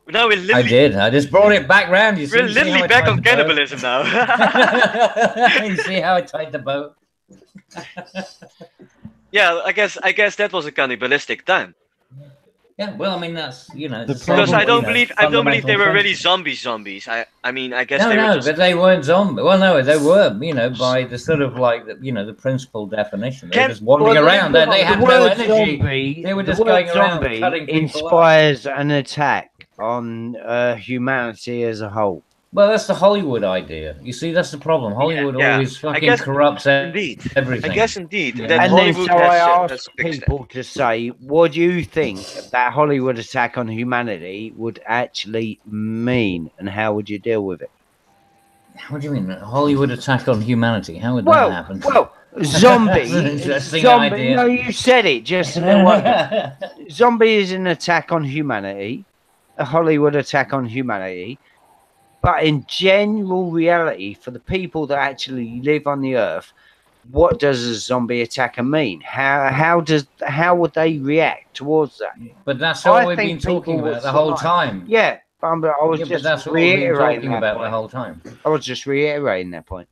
Now we're literally... I did. I just brought it back round. You see, we're literally back on cannibalism now. You see how I tied the boat? Yeah, I guess that was a cannibalistic time. Yeah, well, I mean, that's, because I don't believe they were really zombies. I mean, I guess they were just... but they weren't zombies. Well, no, they were, by the sort of the principal definition. They were just wandering around. They had no energy. Zombie, they were just going around cutting people inspires an attack on humanity as a whole. Well, that's the Hollywood idea. You see, that's the problem. Hollywood always fucking corrupts everything. I guess indeed. Yeah. And then so I asked people to say, what do you think that Hollywood attack on humanity would actually mean, and how would you deal with it? What do you mean, a Hollywood attack on humanity? How would that happen? Well, zombie. Idea. No, you said it just a little while. Zombie is an attack on humanity, a Hollywood attack on humanity. But in general reality, for the people that actually live on the earth, what does a zombie attacker mean? How would they react towards that? But that's what we've been talking about the whole time. Yeah, but I was just reiterating about the whole time. I was just reiterating that point.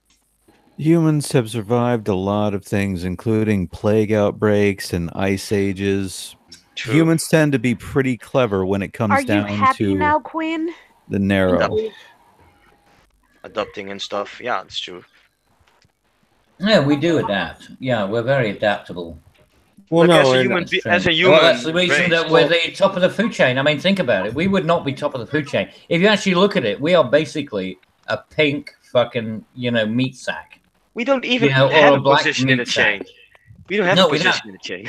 Humans have survived a lot of things, including plague outbreaks and ice ages. True. Humans tend to be pretty clever when it comes down to... Are you happy now, Quinn? The narrow. Adopting and stuff. Yeah, it's true. Yeah, we do adapt. Yeah, we're very adaptable. Well, no, as a human, that's the reason that we're the top of the food chain. I mean, think about it. We would not be top of the food chain if you actually look at it. We are basically a pink fucking meat sack. We don't even have a position in the chain. We don't have a position in the chain.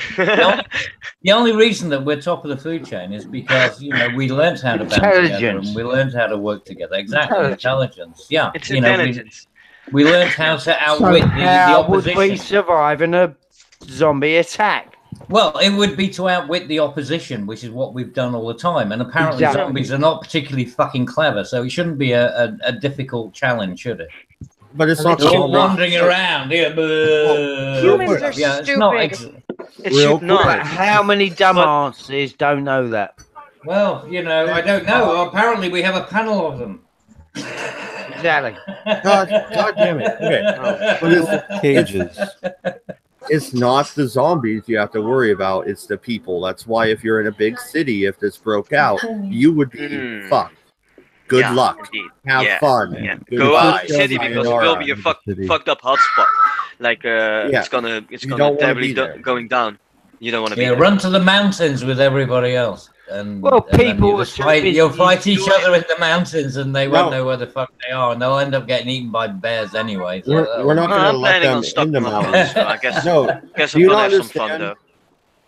The only reason that we're top of the food chain is because we learned how to band together and we learned how to work together. Exactly, intelligence. Yeah, it's intelligence. We learned how to outwit the opposition. Would we survive in a zombie attack? Well, it would be to outwit the opposition, which is what we've done all the time. And apparently, zombies are not particularly fucking clever, so it shouldn't be a difficult challenge, should it? But it's not wandering around. Yeah, humans are stupid. It Real should not. But how many dumbasses don't know that? Well, you know, I don't know. Apparently, we have a panel of them. Exactly. God damn it. Okay. But Cages. it's not the zombies you have to worry about. It's the people. That's why if you're in a big city, if this broke out, you would be fucked. Good luck. Indeed. Have fun. Yeah. Goodbye. Go out of the city because it will Sayonara. be a fucked up hotspot. Like it's gonna don't wanna definitely be there. going down. You don't want to be Yeah, there. run to the mountains with everybody else. And, Well, and then people you'll are just too fight, busy you'll fight each enjoying- other in the mountains, and they won't No. know where the fuck they are, and they'll end up getting eaten by bears anyway. So We're not going to I'm let planning them on stocking in the up on mountains. this, so I guess No, guess do I'm you gonna not have some fun understand?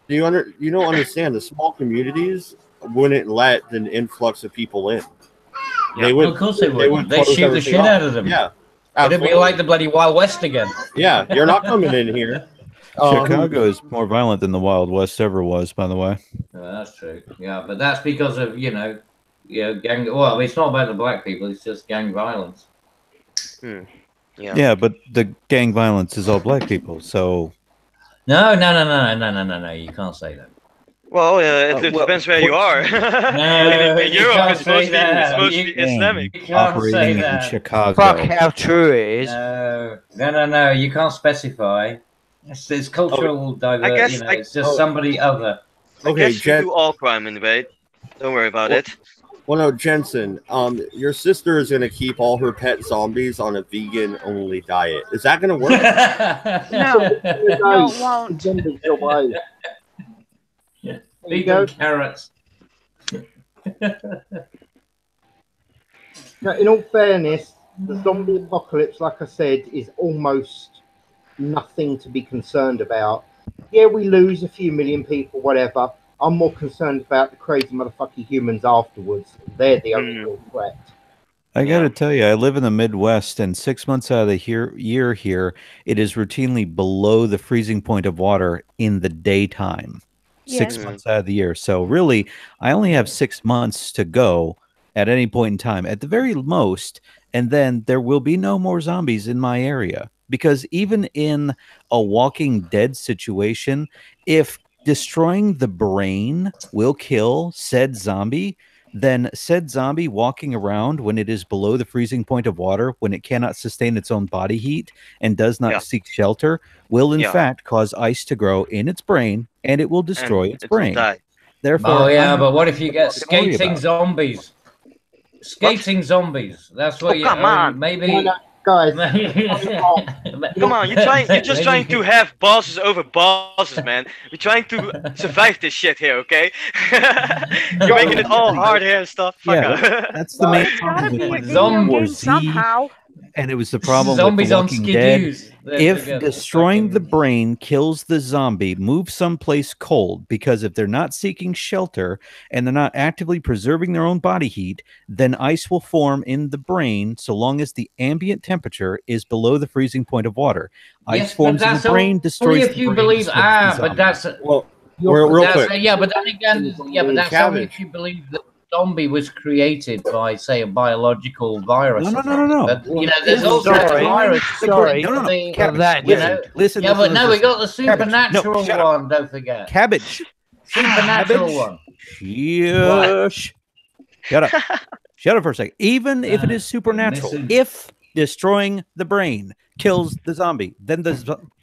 though. You don't understand. The small communities wouldn't let an influx of people in. Yeah. They would. of course they They would. would They'd close shoot the everything shit off. out of them. Yeah, It'd absolutely. be like the bloody Wild West again. Yeah, you're not coming in here. Chicago is more violent than the Wild West ever was, by the way. That's true. Yeah, but that's because of gang. Well, it's not about the black people. It's just gang violence. Yeah. Yeah, but the gang violence is all black people, so No. You can't say that. Well, it depends where you are. No, in you Europe, can't it's say mostly that. Islamic. You can't say operating in that. Chicago. Fuck how true it is. No. You can't specify. It's cultural diversity. I guess It's just somebody other. I guess we do all crime in debate. Don't worry about it. Well, no, Jensen. Your sister is going to keep all her pet zombies on a vegan-only diet. Is that going to work? No, it won't. Vegan carrots. Now, in all fairness, the zombie apocalypse, like I said, is almost nothing to be concerned about. Yeah, we lose a few million people, whatever. I'm more concerned about the crazy motherfucking humans afterwards. They're the only real threat. I got to tell you, I live in the Midwest, and 6 months out of the year here, it is routinely below the freezing point of water in the daytime. Yeah. 6 months out of the year. So really, I only have 6 months to go at any point in time, at the very most, and then there will be no more zombies in my area. Because even in a Walking Dead situation, if destroying the brain will kill said zombie, then said zombie walking around when it is below the freezing point of water, when it cannot sustain its own body heat and does not seek shelter, will in fact cause ice to grow in its brain, and it will destroy its brain. Therefore, but what if you get skating zombies? Skating zombies. That's what you. Come on, maybe. Guys, come on, you're just trying to have bosses over bosses, man. We're trying to survive this shit here, okay? You're making it all hard here and stuff. Fuck up. That's the main Gotta be a problem. video game somehow. And it was the problem Zombies with on The Walking Dead. skidoos. If destroying the brain kills the zombie, move someplace cold, because if they're not seeking shelter and they're not actively preserving their own body heat, then ice will form in the brain so long as the ambient temperature is below the freezing point of water. Ice forms in the brain, destroys if the you brain, believe, destroys the zombie. but that's Well, real quick. yeah, but then again, but that's only if you believe that zombie was created by, say, a biological virus. No. But, there's also a virus. Sorry. Listen. Yeah, but no, we got the supernatural one. Don't forget. Cabbage. Supernatural one. Shush. Shut up. Shut up for a second. Even if it is supernatural, if destroying the brain kills the zombie, then the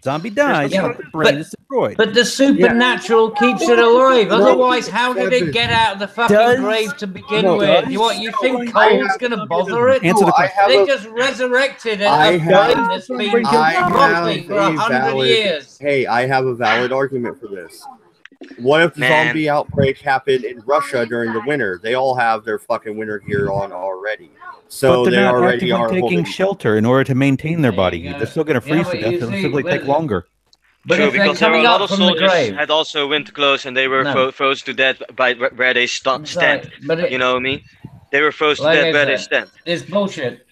zombie dies, but the brain is destroyed. But the supernatural keeps it alive. Otherwise, how did it get out of the fucking grave to begin with? You think cold's going to bother it? Answer the question. They just resurrected a brain that's been rotting for 100 years. Hey, I have a valid argument for this. What if the zombie outbreak happened in Russia during the winter? They all have their fucking winter gear on already. So but they're not already actively taking shelter in order to maintain their body heat. They're still going to freeze to death. It'll simply take longer. True, because there were a lot of soldiers had also winter clothes and they were frozen to death by where they stand. You know what I mean? They were frozen to death where they stand. It's bullshit.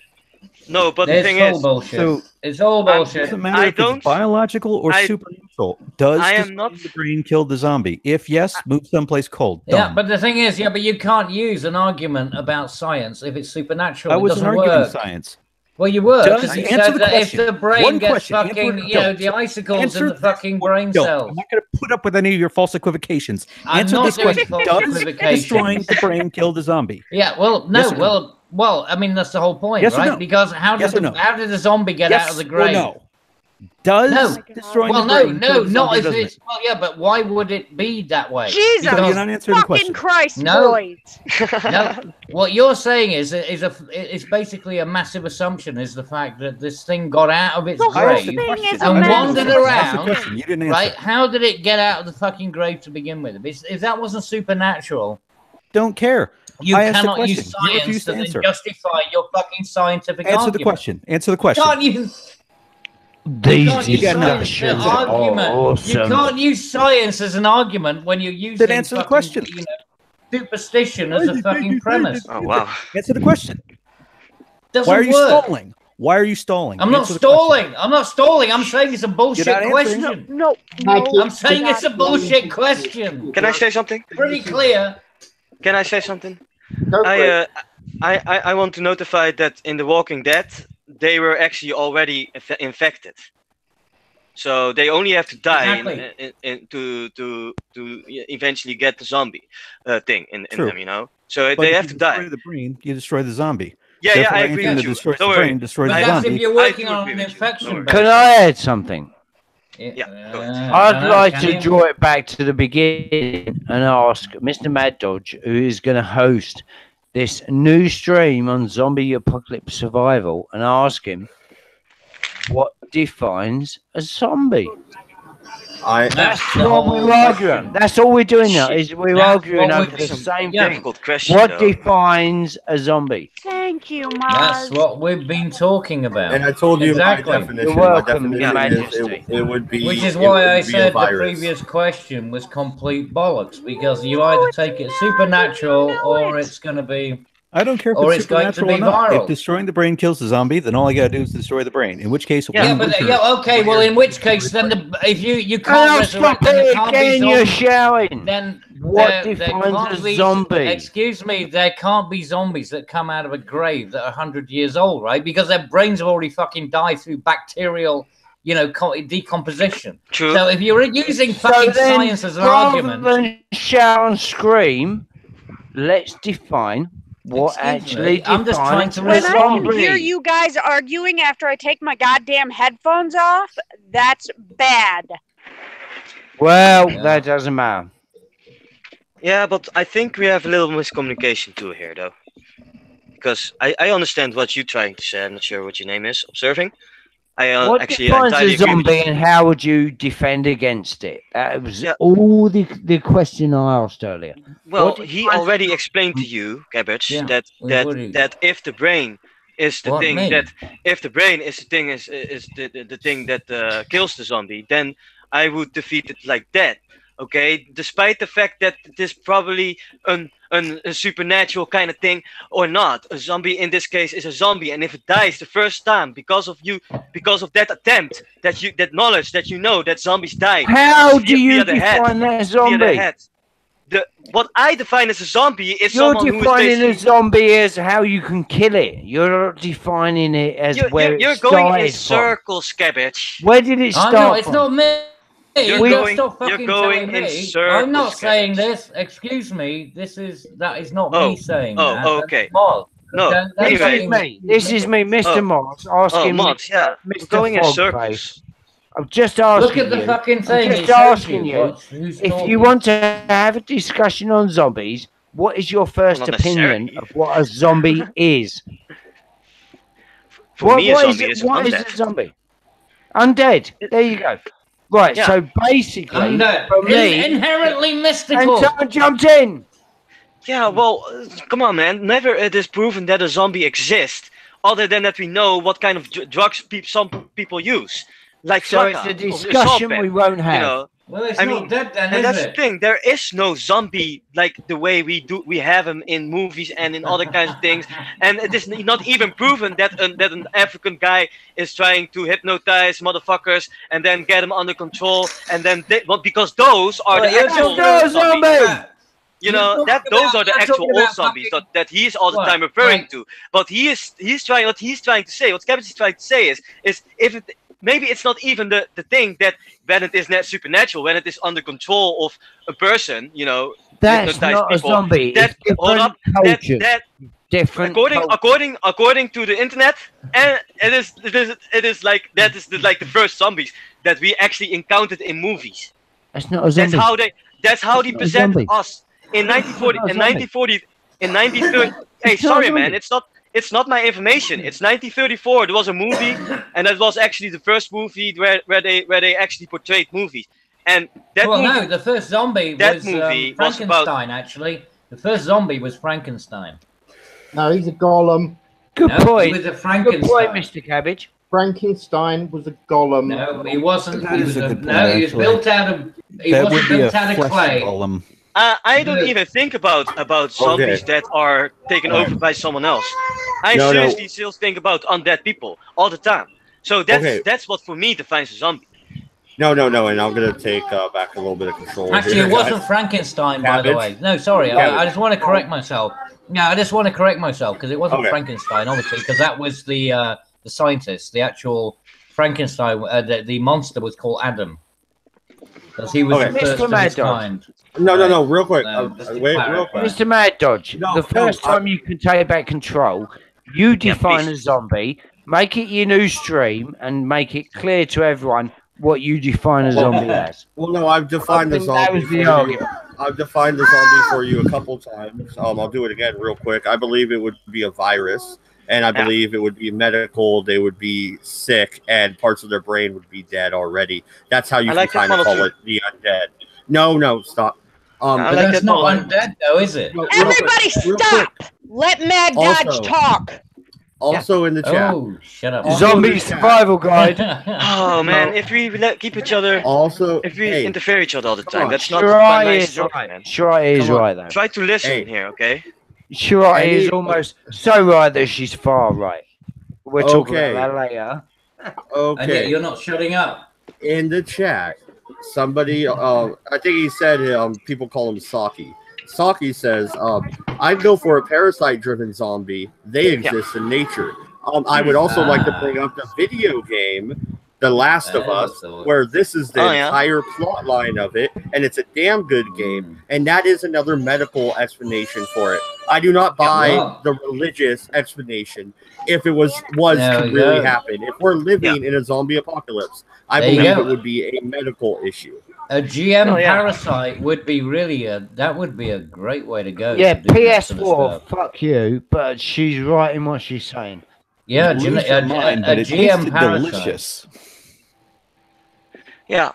No, but the thing is, it's all bullshit. It doesn't matter if it's biological or supernatural. Does the brain kill the zombie? If yes, move someplace cold. Done. Yeah, but the thing is, but you can't use an argument about science if it's supernatural. I wasn't arguing science. Well, you were, Does- because you answer said the that if question. the brain One gets question. Answer fucking, it. you know, Don't. the icicles Answer in the this fucking one. brain Don't. cells. I'm not going to put up with any of your false equivocations. I'm Answer not this doing question. false Does equivocations. destroying the brain kill the zombie? Yeah, well, no, Yes or no? well, I mean, that's the whole point, Yes or right? no? Because how Yes did or no? how did the zombie get out of the Yes or grave? no? Does No. destroying Well, the no, brain kill the not zombie, if doesn't it's it? well, yeah, but why would it be that way? Jesus Because you're not answering the fucking question. Christ, No. boys. No, what you're saying is basically a massive assumption. Is the fact that this thing got out of its The I whole asked grave the thing question. is a and I wandered asked the around, question. You didn't answer. right? How did it get out of the fucking grave to begin with? If that wasn't supernatural, Don't care. you I asked the cannot use question. You science refuse to to then answer. justify your fucking scientific Answer the argument. question. Answer the question. Can't you? These can't use science as an discussions are argument. You awesome. can't use science as an argument when you're using Then answer the fucking, question. you know, superstition as a fucking premise. Oh wow. Answer the question. Doesn't Why are you work. stalling? Why are you stalling? I'm not Answer the question. stalling. I'm not stalling. I'm saying it's a bullshit You're not answering. question. No, I'm saying it's a bullshit question. Can I say something? Pretty clear. Can I say something? Go for it. I want to notify that in The Walking Dead, they were actually already infected. So they only have to die to eventually get the zombie thing in True. them, you know. So But they if have you to die. destroy the brain, you destroy the zombie. Yeah, Therefore, I agree anything with that you. destroys Don't the worry. brain destroys But the that's zombie. if you're I working do on agree an with you. infection. Don't worry. Can I add something? Yeah, go I'd like to draw it back to the beginning and ask Mr. Mad Dodge, who is going to host this new stream on zombie apocalypse survival, and ask him what defines a zombie. That's what we're arguing. That's all we're doing now. Is we're arguing over the same thing. What defines a zombie? Thank you, Maz. That's what we've been talking about. And I told you exactly. my definition. You're welcome, my Your definition Majesty. it would be. Which is it why I would be a said the virus. previous question was complete bollocks, because you either take it supernatural or it's going to be. I don't care if Or it's it's going to supernatural be or not. viral. If destroying the brain kills the zombie, then all I gotta do is destroy the brain. In which case, Yeah, but okay. Well, in which case, then if you can't resurrect, then there can't be You're zombies. shouting. Then What there defines can't a be- zombie? Excuse me, there can't be zombies that come out of a grave that are 100 years old, right? Because their brains have already fucking died through bacterial, you know, decomposition. True. So if you're using fucking science as an argument, rather than shout and scream, let's define what actually I'm just trying defines to a When I can zombie. hear you guys arguing after I take my goddamn headphones off, that's bad. Well, that doesn't matter. Yeah, but I think we have a little miscommunication too here, though. Because I understand what you're trying to say. I'm not sure what your name is. Observing. What actually defines entirely a agree with zombie you. and how would you defend against it? That was all the question I asked earlier. Well, What he defines- already explained to you, Cabbage, Yeah, that what do you- that if the brain is the What, thing me? that if the brain is the thing is the thing that kills the zombie, then I would defeat it like that. Okay, despite the fact that this probably a supernatural kind of thing or not, a zombie in this case is a zombie, and if it dies the first time because of you, because of that attempt, that knowledge that you know that zombies die. How do via you the head, define that via the zombie? head. What I define as a zombie is You're someone who is defining basically. a zombie as how you can kill it. You're not defining it as where You're it going in started from. circles, Cabbage. Where did it I start know it's from? not me. You're You're going- stop you're fucking going telling in me. circles, I'm not saying Cabbage. this. Excuse me. That is not Oh, me saying oh, that. oh, That's okay. Mod. No, That's anyway. This is me, Mr. Oh. Moss, Oh, asking Mods, yeah. We're Mr. going in Fogface. circles. I'm just asking Look at the you. fucking I'm thing. just It shows asking you you. who's If talking. you want to have a discussion on zombies, what is your first Not opinion necessarily. of what a zombie is? For me, a what zombie is is what is undead. a zombie? Undead. There you go. Right. Yeah. So basically, Undead. for me, Inherently and mystical. someone jumped in. Yeah, well, come on, man. Never it is proven that a zombie exists, other than that we know what kind of drugs some people use, like So it's flakka a or discussion Zolpep, we won't have. You know, Well, it's I not mean, dead then, and is that's it? the thing. There is no zombie like the way we have them in movies and in other kinds of things. And it is not even proven that an African guy is trying to hypnotize motherfuckers and then get them under control. And then because those are the It's actual not a zombie. You know that those are the actual old zombies that he is all the time referring to. But he's trying what he's trying to say. What Cabbage is trying to say is if it, maybe it's not even the thing that when it is not supernatural, when it is under control of a person, you know, that's not a zombie. That hold up, that different. According to the internet, and it is like that is like the first zombies that we actually encountered in movies. That's not a zombie. That's how they present us. In 1930. Hey, sorry, man. It's not my information. It's 1934. There was a movie, and that was actually the first movie where they actually portrayed movies. And that no, the first zombie was Frankenstein. Actually, the first zombie was Frankenstein. No, he's a golem. Good point. He was a Frankenstein. Good point, Mr. Cabbage. Frankenstein was a golem. No, he wasn't. He was built out of. He wasn't built out of clay. Golem. I don't even think about zombies that are taken over by someone else. I seriously still think about undead people all the time. So that's what for me defines a zombie. No, and I'm gonna take back a little bit of control. Actually, here, it wasn't Frankenstein, by the way. No, sorry, I just want to correct myself. No, I just want to correct myself because it wasn't Frankenstein, obviously, because that was the scientist. The actual Frankenstein, the monster was called Adam. Because he was the first of his kind. No, real quick. Wait, real quick. Mr. Mad Dodge, the first time you can take back control, you define a zombie, make it your new stream, and make it clear to everyone what you define a zombie as. Well, no, I've defined the zombie for you. I've defined the zombie for you a couple times. I'll do it again real quick. I believe it would be a virus, and I believe it would be medical. They would be sick, and parts of their brain would be dead already. That's how you can kind of call it the undead. No, stop. But that's not undead, though, is it? Everybody stop! Let Mad Dodge talk. Also in the chat. Oh, shut up. Zombie survival guide. Oh man, if we keep each other, if we interfere each other all the time, that's not nice. Shirai is right though. Try to listen here, okay? Shirai is almost so right that she's far right. We're talking about that later. Okay. And yet you're not shutting up. In the chat, somebody, I think he said people call him Saki. Saki says, I'd go for a parasite-driven zombie. They exist in nature. I would also like to bring up the video game, The Last of Us, where this is the entire plot line of it, and it's a damn good game, and that is another medical explanation for it. I do not buy the religious explanation if it was to really happen. If we're living in a zombie apocalypse, I believe it would be a medical issue. A GM parasite would be really that would be a great way to go. Yeah, PS4, fuck you, but she's right in what she's saying. Yeah, a GM parasite. Delicious. Yeah,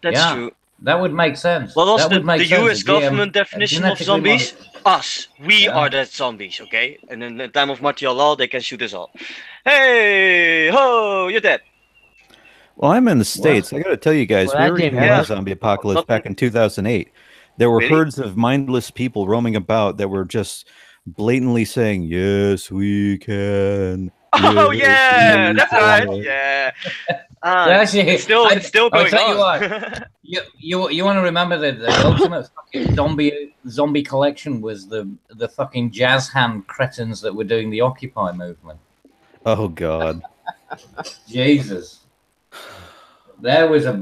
that's true. That would make sense. What was the US government definition of zombies? Us. We are the zombies, okay? And in the time of martial law, they can shoot us all. Hey, ho, you're dead. Well, I'm in the States. I got to tell you guys, we already had a zombie apocalypse back in 2008. There were herds of mindless people roaming about that were just blatantly saying, "Yes, we can." Oh yeah, that's right. Yeah. Actually, it's still going on. You want to remember the ultimate fucking zombie collection was the fucking jazz hand cretins that were doing the Occupy movement. Oh God. Jesus. There was a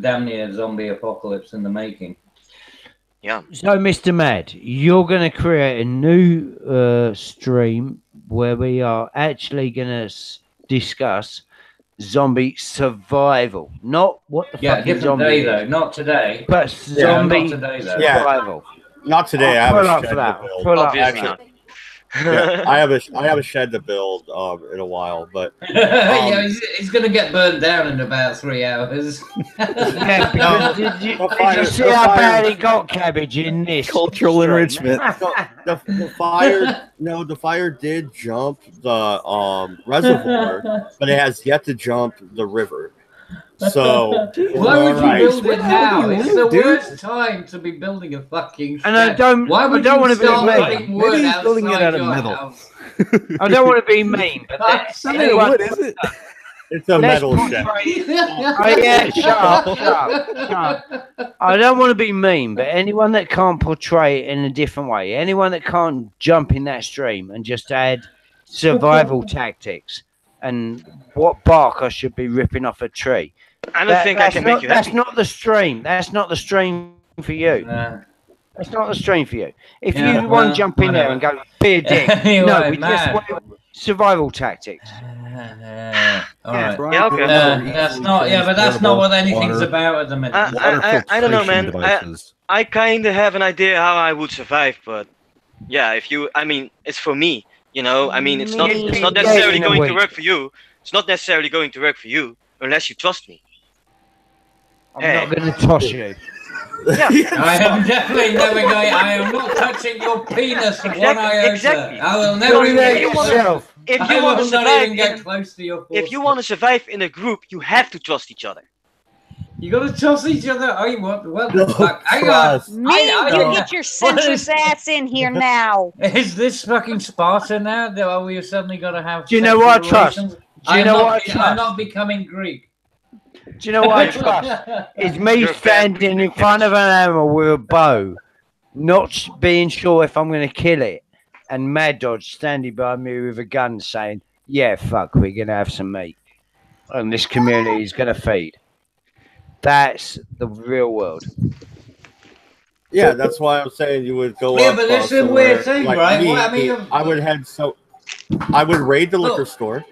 damn near zombie apocalypse in the making. Yeah. So, Mr. Mad, you're going to create a new stream where we are actually going to discuss zombie survival, not what the fucking zombie day, though. Not today, but zombie survival. Not today. I have a shed to build. Obviously not. Yeah, I have a shed to build in a while, but yeah, he's gonna get burned down in about 3 hours. Did you see how bad he got, Cabbage, in this cultural enrichment? The fire did jump the reservoir, but it has yet to jump the river. So why would you build it now? It's the worst time to be building a fucking shed. And I don't want to be mean. Maybe he's building it out of metal. I don't want to be mean, but that's wood, is it? It's a let's metal shell. Oh yeah, shut up. I don't want to be mean, but anyone that can't portray it in a different way, anyone that can't jump in that stream and just add survival tactics and what bark I should be ripping off a tree. I don't think I can make you That's happy. not the stream. That's not the stream for you. That's not the stream for you. If you want to jump in there and go, be a dick. Anyway, no, we man. just want survival tactics. All right. Yeah, okay. That's not. Yeah, but that's not what anything's about at the minute. I don't know, man. I kind of have an idea how I would survive, but yeah, if you, I mean, it's for me. You know, I mean, it's not necessarily going to work for you. It's not necessarily going to work for you unless you trust me. I'm not going to toss you. Yeah. I am definitely never going. I am not touching your penis one iota. Exactly. I will never If you want to survive, get close to your if you want to survive in a group, you have to trust each other. You got to trust each other. I what? What No the fuck? Hang on. trust. You get your sensuous ass in here now. Is this fucking Sparta now? Are we suddenly got to have? Do you know what I trust? relations? Do you know what I trust? I'm not becoming Greek. Do you know what I trust? It's me standing in front of an animal with a bow, not being sure if I'm going to kill it, and Mad Dodge standing by me with a gun saying, yeah, fuck, we're going to have some meat. And this community is going to feed. That's the real world. Yeah, that's why I'm saying you would go Yeah, up. but this is a weird thing, like right? me, Well, I mean, I would I would raid the liquor store.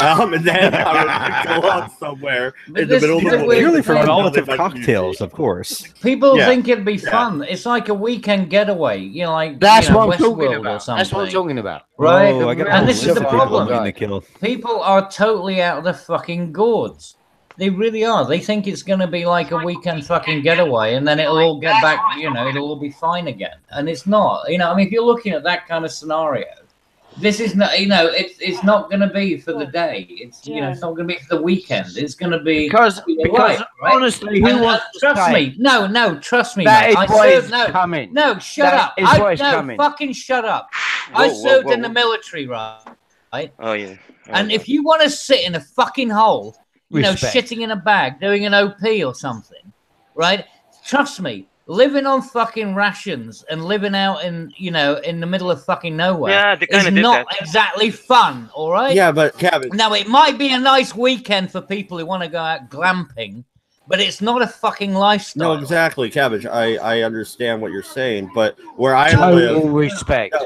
And then I would go out somewhere in the middle of the woods. Purely for relative cocktails, of course. People think it'd be fun. It's like a weekend getaway, you know, like That's what I'm Westworld talking or about. something. That's what I'm talking about. Right? Oh, I got And this is the problem. Kill. People are totally out of their fucking gourds. They really are. They think it's going to be like a weekend fucking getaway, and then it'll all get back, you know, it'll all be fine again. And it's not. You know, I mean, if you're looking at that kind of scenario, this is not, you know, it's not going to be for the day. It's, you know, it's not going to be for the weekend. It's going to be because honestly, who wants to trust stay? me? No, trust me. That mate. is what is coming. No, shut That up. is what is coming. Fucking shut up. I served in the military, right? Oh yeah. And if you want to sit in a fucking hole, you know, Respect. shitting in a bag, doing an OP or something, right? Trust me, living on fucking rations and living out in, you know, in the middle of fucking nowhere is not exactly fun, all right? Yeah, but Kevin. Now, it might be a nice weekend for people who want to go out glamping, but it's not a fucking lifestyle. No, exactly, Cabbage. I understand what you're saying, but where I Total live, respect.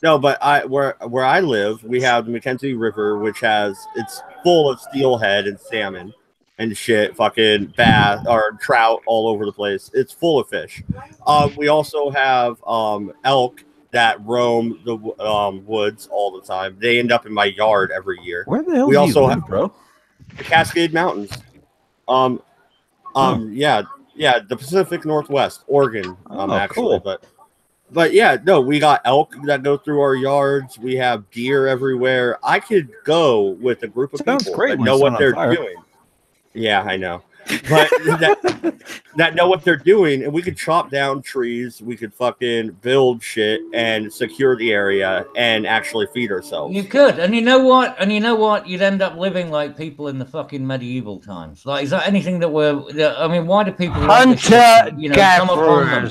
No, but where I live, we have the Mackenzie River, which it's full of steelhead and salmon and shit, fucking bass or trout all over the place. It's full of fish. We also have elk that roam the woods all the time. They end up in my yard every year. Where the hell we do also you have live, bro? the Cascade Mountains. Yeah, the Pacific Northwest, Oregon, actually, cool. But yeah, no, we got elk that go through our yards. We have deer everywhere. I could go with a group of people that know what they're doing. Yeah, I know. But that know what they're doing, and we could chop down trees. We could fucking build shit and secure the area and actually feed ourselves. You could, and you know what? You'd end up living like people in the fucking medieval times. Like, is that anything that I mean, why do people hunter come upon them?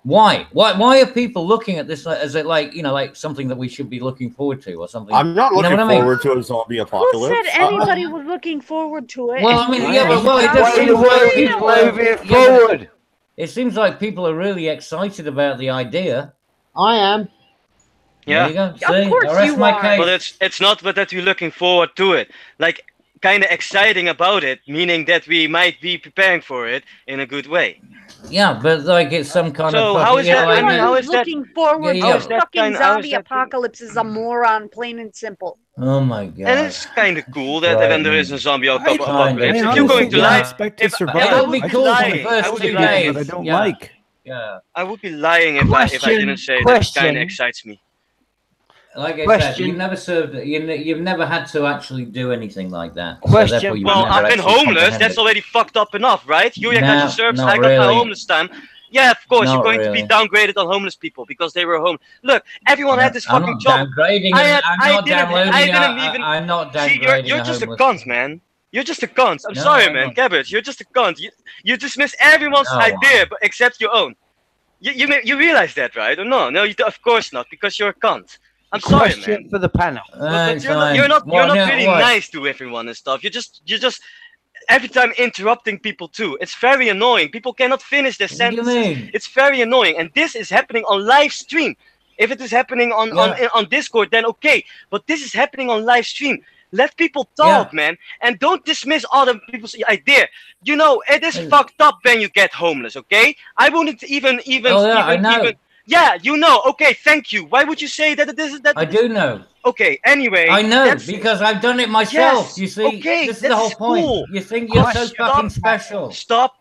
Why? Why are people looking at this as like, you know, like something that we should be looking forward to or something? I'm not looking forward to a zombie apocalypse. Who said anybody was looking forward to it? Well, I mean, yeah, but it just seems like people are forward. It seems like people are really excited about the idea. I am. Yeah. There you go. Of See? course you my are. case. But it's not that we're looking forward to it. Like, kind of exciting about it, meaning that we might be preparing for it in a good way. Yeah, but like it's some kind of. So how is that? I mean, how is that? Looking forward to How is that fucking how is zombie that- apocalypse is a moron, plain and simple. Oh my god! And it's kind of cool that when there is a zombie apocalypse. I If you're going to lie, expect to if survive. It would be I cool just for the like- first I would 2 be lying, days. but I don't yeah. like. Yeah. I would be lying if I didn't say that kind of excites me. Like I said, Question. you've never served. You've never had to actually do anything like that. Question. therefore you Well, never I've been actually homeless. comprehend That's it. already fucked up enough, right? You got your service. not I got my really. homeless time. Yeah, of course, you're Not going to be really. downgraded on homeless people because they were home. Look, everyone had this I'm fucking not job. downgrading. I didn't even. I'm not See, downgrading you're a just a homeless. cunt, man. You're just a cunt. I'm No, sorry, I'm man. not. Cabbage, you're just a cunt. You dismiss everyone's No, idea but except your own. You realize that, right? Or no? No, of course not, because you're a cunt. I'm sorry, man. Question for the panel. But you're not really nice to everyone and stuff. You're just every time interrupting people too. It's very annoying. People cannot finish their sentences. What do you mean? It's very annoying, and this is happening on live stream. If it is happening on Discord, then okay. But this is happening on live stream. Let people talk, man, and don't dismiss other people's idea. You know, it is fucked up when you get homeless. Okay, I wouldn't even. I know. Yeah, you know. Okay, thank you. Why would you say that it is that? I do know. Okay, anyway. I know because I've done it myself. Yes, You see, okay, this is the whole point. cool. You think you're so fucking special. Stop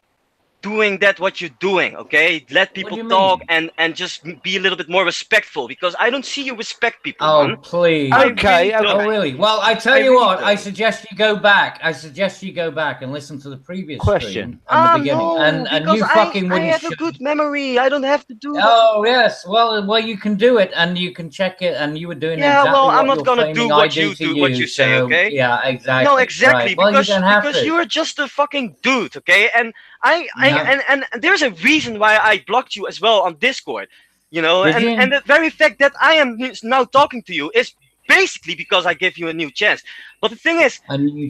doing that what you're doing, okay? Let people talk and just be a little bit more respectful, because I don't see you respect people. Oh, man. please. Okay. Oh, really? Well, I tell you what, I suggest you go back. I suggest you go back and listen to the previous stream in the beginning. No, and you fucking I wouldn't. have a good memory. I don't have to do that. Oh, yes. Well, you can do it and you can check it, and you were doing exactly well, what I'm not you're gonna do claiming what I do you to do, what you say, so, okay? Yeah, exactly. No, exactly, Right. Well, because you don't have to. you're just a fucking dude, okay? And and there's a reason why I blocked you as well on Discord, you know, and the very fact that I am now talking to you is basically because I give you a new chance. But the thing is,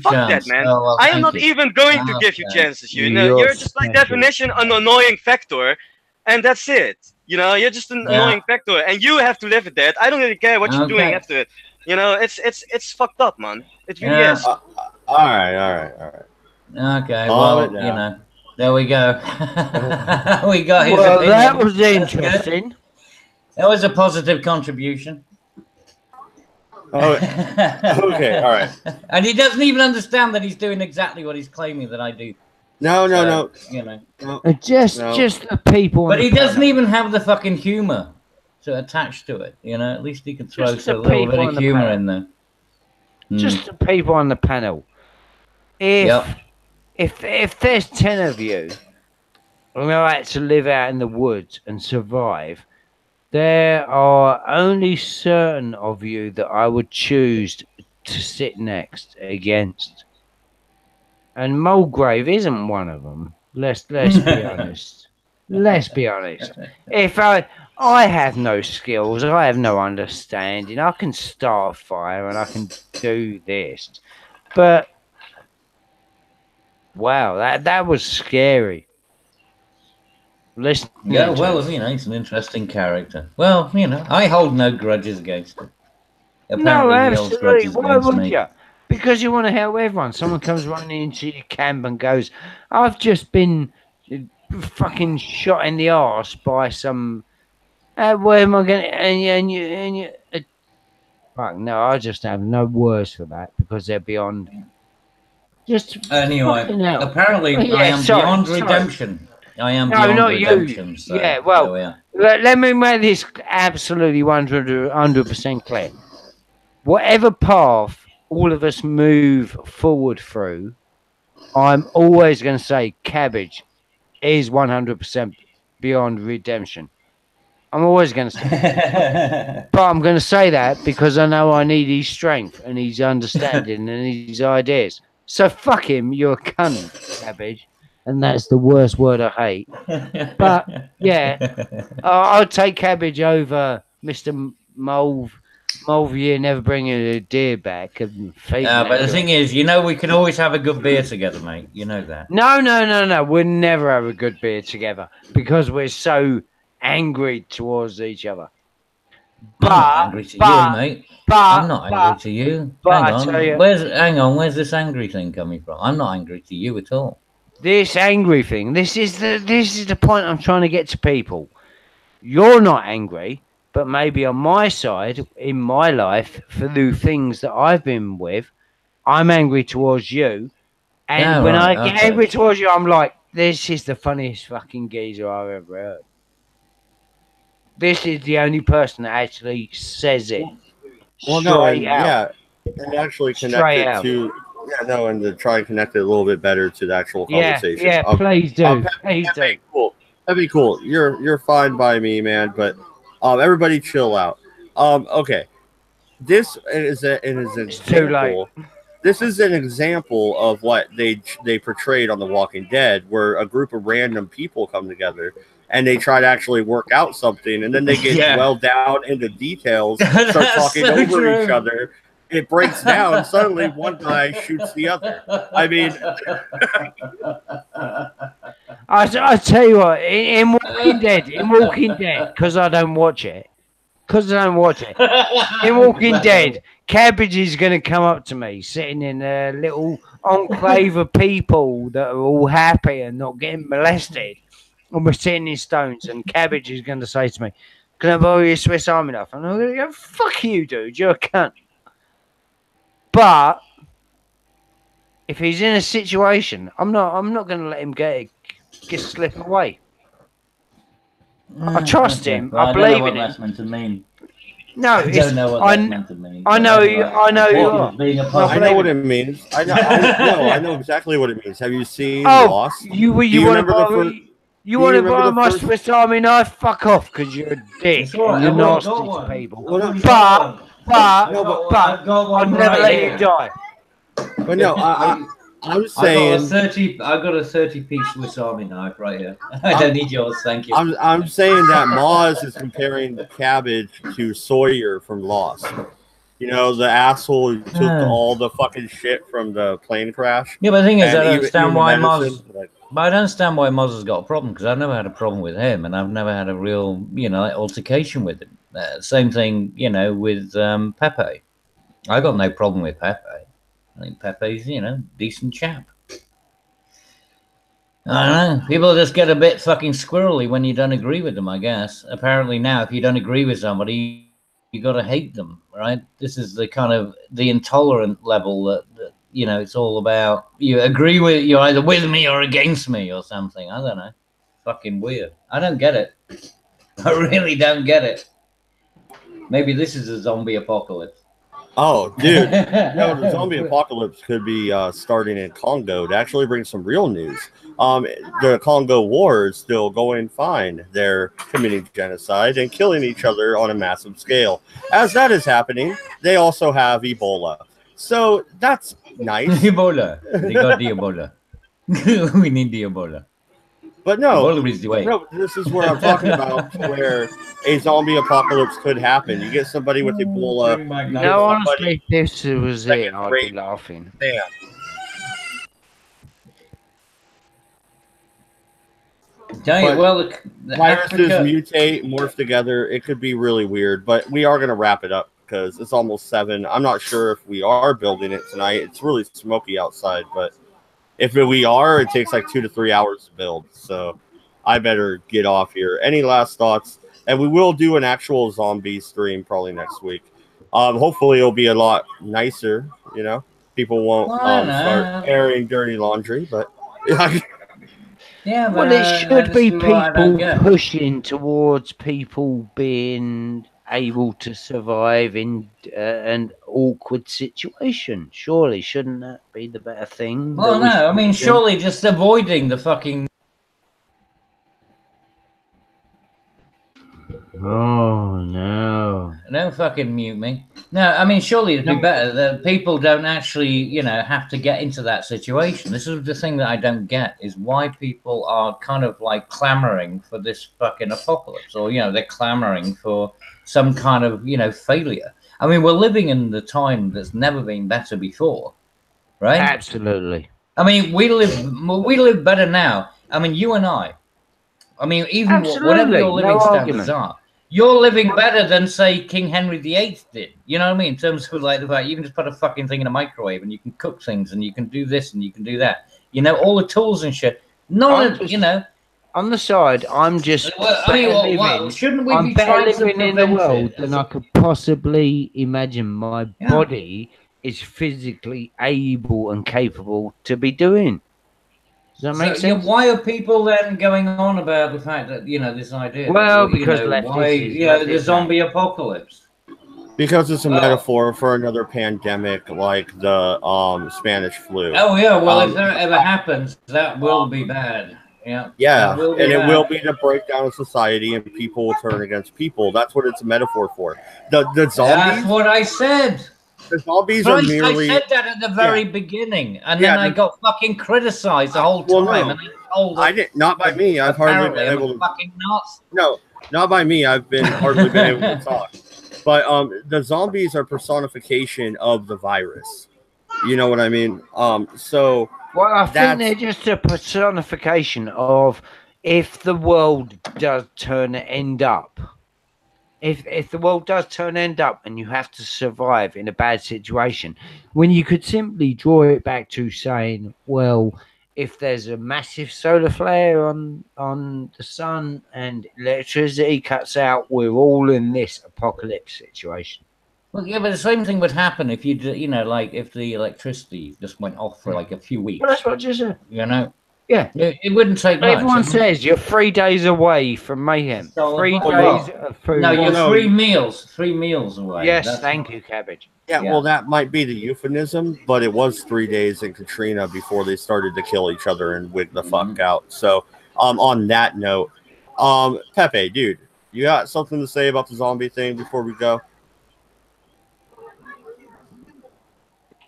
fuck that, man. Oh, well, I am not thank you. even going to give you chances. You know, You're you're just like definition an annoying factor, and that's it. You know, you're just an annoying factor, and you have to live with that. I don't really care what you're doing after it. You know, it's fucked up, man. It really is. All right. Okay, well, you know, there we go. We got his opinion. That was interesting. That was a positive contribution. Oh, okay, all right. And he doesn't even understand that he's doing exactly what he's claiming that I do. No. You know. Just the people. But he doesn't even have the fucking humor to attach to it. You know, at least he can throw a little bit of humor in there. Just the people on the panel. If there's 10 of you who had to live out in the woods and survive, there are only certain of you that I would choose to sit next against. And Mulgrave isn't one of them. Let's be honest. Let's be honest. If I have no skills, I have no understanding. I can start a fire and I can do this. But wow, that was scary. Listen. Yeah, well, you know, he's an interesting character. Well, you know, I hold no grudges against him. No, absolutely. Why would you? Because you want to help everyone. Someone comes running into your camp and goes, "I've just been fucking shot in the arse by some." Where am I going? And you. Fuck no! I just have no words for that because they're beyond. Just anyway. Apparently, I am beyond redemption. I am beyond redemption. You. So yeah, well, let me make this absolutely 100% clear. Whatever path all of us move forward through, I'm always going to say Cabbage is 100% beyond redemption. I'm always going to say that. But I'm going to say that because I know I need his strength and his understanding and his ideas. So fuck him, you're a cunt, Cabbage. And that's the worst word I hate. But, yeah, I'll take Cabbage over Mr. Mulvier never bringing a deer back. But the thing is, you know, we can always have a good beer together, mate. You know that. No. We'll never have a good beer together because we're so angry towards each other. I'm not angry to you, mate. I'm not angry to you. Hang on, where's this angry thing coming from? I'm not angry to you at all. This angry thing, this is the point I'm trying to get to people. You're not angry, but maybe on my side, in my life, for the things that I've been with, I'm angry towards you. And when I get angry towards you, I'm like, this is the funniest fucking geezer I've ever heard. This is the only person that actually says it. Well, and actually connect it to... and to try and connect it a little bit better to the actual conversation. Yeah, please do. Cool. That'd be cool. You're fine by me, man. But everybody chill out. Okay. This is an example. This is an example of what they portrayed on The Walking Dead, where a group of random people come together and they try to actually work out something, and then they get well down into details, start talking so over each other. It breaks down. Suddenly, one guy shoots the other. I mean, I tell you what, in Walking Dead, because I don't watch it. In Walking Dead, Cabbage is going to come up to me, sitting in a little enclave of people that are all happy and not getting molested. And we're sitting in Stones, and Cabbage is going to say to me, "Can I borrow your Swiss Army knife?" And I'm going to go, "Fuck you, dude, you're a cunt." But if he's in a situation, I'm not going to let him get slip away. I trust him. I believe in him. That's meant to mean. No, I don't know what that's meant to mean. I know you. I know you are. I know what it means. I know exactly what it means. Have you seen Lost? You want to borrow my Swiss Army knife? Fuck off, because you're a dick. And you're nasty to people. But I'll never let you die. But no, I'm saying I got a 30-piece Swiss Army knife right here. I don't need yours, thank you. I'm saying that Moz is comparing Cabbage to Sawyer from Lost. You know, the asshole who took all the fucking shit from the plane crash. Yeah, but the thing is, I don't understand why Moz. But I don't understand why Moz has got a problem, because I've never had a problem with him, and I've never had a real, altercation with him. Same thing, with Pepe. I got no problem with Pepe. I think Pepe's, decent chap. I don't know. People just get a bit fucking squirrely when you don't agree with them, I guess. Apparently now, if you don't agree with somebody, you got to hate them, right? This is the kind of the intolerant level that it's all about. You're either with me or against me or something. I don't know. Fucking weird. I don't get it. I really don't get it. Maybe this is a zombie apocalypse. Oh, dude. The zombie apocalypse could be starting in Congo to actually bring some real news. The Congo war is still going fine. They're committing genocide and killing each other on a massive scale. As that is happening, they also have Ebola. So that's nice. Ebola. They got the Ebola. We need the Ebola. But no, Ebola is the way. No, this is where I'm talking about, where a zombie apocalypse could happen. You get somebody with Ebola. No, honestly, if this was it, I'd be laughing. Yeah. The viruses mutate, morph together. It could be really weird, but we are going to wrap it up because it's almost 7. I'm not sure if we are building it tonight. It's really smoky outside, but if we are, it takes like 2 to 3 hours to build. So I better get off here. Any last thoughts? And we will do an actual zombie stream probably next week. Hopefully it'll be a lot nicer. People won't start airing dirty laundry, but yeah. Well, it should be people pushing towards people being able to survive in an awkward situation. Surely, shouldn't that be the better thing? Well, no, I mean, surely just avoiding the fucking. Oh no! Don't fucking mute me. No, I mean, surely it'd be better that people don't actually, have to get into that situation. This is the thing that I don't get, is why people are kind of like clamoring for this fucking apocalypse, or they're clamoring for some kind of failure. I mean, we're living in the time that's never been better before, right? Absolutely. I mean, we live better now. I mean, you and I mean, even whatever your living standards are, you're living better than, say, King Henry VIII did. You know what I mean? In terms of like the fact you can just put a fucking thing in a microwave and you can cook things and you can do this and you can do that. All the tools and shit. On the side, I'm just shouldn't we I'm be better trying living in a world than I could possibly imagine my body is physically able and capable to be doing. Does that make sense? Why are people then going on about the fact that this idea? Well, because the zombie apocalypse. Because it's a metaphor for another pandemic like the Spanish flu. Oh yeah, well if that ever happens, that will be bad. Yeah, and it will be the breakdown of society, and people will turn against people. That's what it's a metaphor for. The zombies. That's what I said. The zombies are merely. I said that at the very beginning, and then I got fucking criticized the whole time. No, and I didn't. Not by me. I've hardly been able to. Fucking nuts. No, not by me. I've been hardly been able to talk. But the zombies are personification of the virus. You know what I mean? So. Well, I think they're just a personification of if the world does end up. If the world does end up and you have to survive in a bad situation, when you could simply draw it back to saying, well, if there's a massive solar flare on the sun and electricity cuts out, we're all in this apocalypse situation. Well, yeah, but the same thing would happen if like if the electricity just went off for like a few weeks. Well, that's what I just said. Yeah, it wouldn't take much. Everyone says you're 3 days away from mayhem. So 3 days of food. No, you're 3 meals away. Yes, thank you, Cabbage. Yeah, well, that might be the euphemism, but it was 3 days in Katrina before they started to kill each other and wig the fuck out. So, on that note, Pepe, dude, you got something to say about the zombie thing before we go?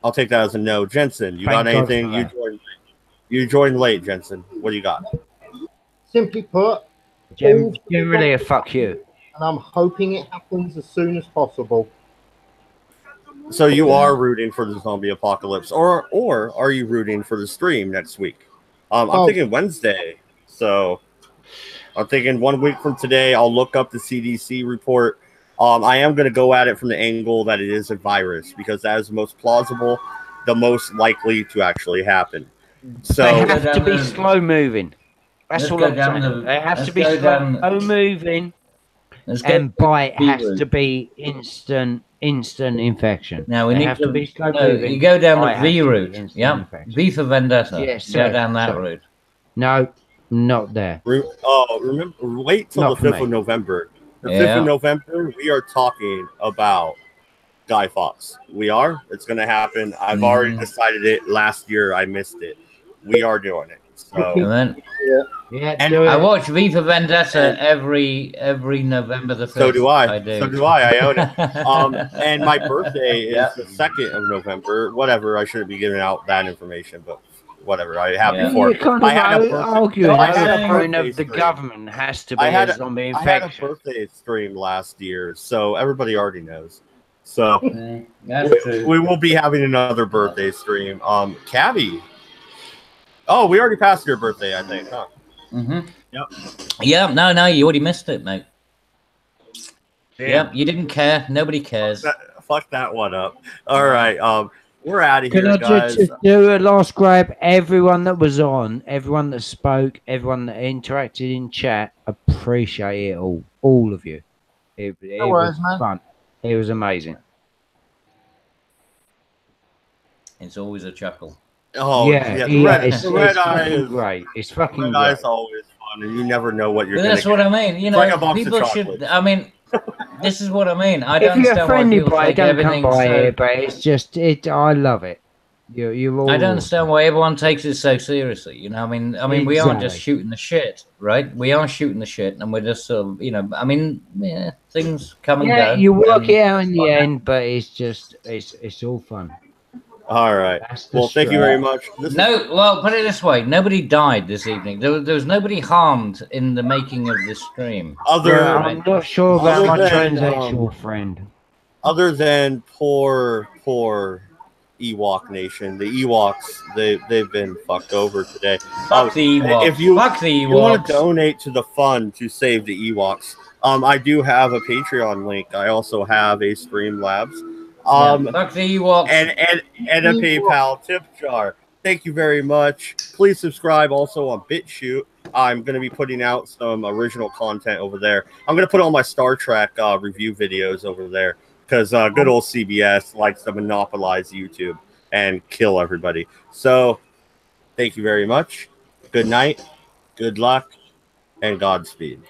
I'll take that as a no. Jensen, you got anything? You joined late, Jensen. What do you got? Simply put, generally a fuck you. And I'm hoping it happens as soon as possible. So you are rooting for the zombie apocalypse, or are you rooting for the stream next week? I'm thinking Wednesday. So I'm thinking 1 week from today, I'll look up the CDC report. I am going to go at it from the angle that it is a virus, because that is the most plausible, the most likely to actually happen. So they have to be slow moving. That's all I'm saying. They have to be slow moving, and bite has to be instant infection. Now we need to be slow moving. You go down the V route. Yeah, V for Vendetta. Yes, go down that route. No, not there. Remember, wait till the 5th of November. The 5th of November, we are talking about Guy Fawkes. We are. It's going to happen. I've already decided it. Last year, I missed it. We are doing it. So, and I watch V for Vendetta every November the 5th. So do I. So do I. I own it. And my birthday is the 2nd of November. Whatever. I shouldn't be giving out that information, but whatever. I have before. I had a arguing of the government has to be a zombie infection. I had a birthday stream last year, so everybody already knows. So we will be having another birthday stream. Cabby. Oh, we already passed your birthday, I think, huh? Yep. Yeah, no, you already missed it, mate. Damn. Yep, you didn't care. Nobody cares. Fuck that one up. All right, we're out of here, guys. Can I just do a last grab? Everyone that was on, everyone that spoke, everyone that interacted in chat, appreciate it all of you. It was fun. It was amazing. It's always a chuckle. Oh yeah, it's great. It's fucking great. Redeye's always fun, and you never know what you're going to get. That's what I mean. You know, like a box people of should. I mean, this is what I mean. I don't if you're understand friendly, why people don't come by here. But it's just I love it. You all. I don't understand why everyone takes it so seriously. You know, I mean, we aren't just shooting the shit, right? We are shooting the shit, and we're just sort of, I mean, things come and go. Yeah, you work it out in the end, but it's just it's all fun. All right. Well, thank you very much. Well, put it this way: nobody died this evening. There was nobody harmed in the making of this stream. I'm not sure about my transsexual friend. Other than poor Ewok Nation, the Ewoks, they've been fucked over today. Fuck the Ewoks. If you want to donate to the fund to save the Ewoks, I do have a Patreon link. I also have a Streamlabs. Fuck the Ewoks. And a PayPal tip jar. Thank you very much. Please subscribe also on BitChute. I'm going to be putting out some original content over there. I'm going to put all my Star Trek review videos over there because good old CBS likes to monopolize YouTube and kill everybody. So thank you very much. Good night, good luck, and Godspeed.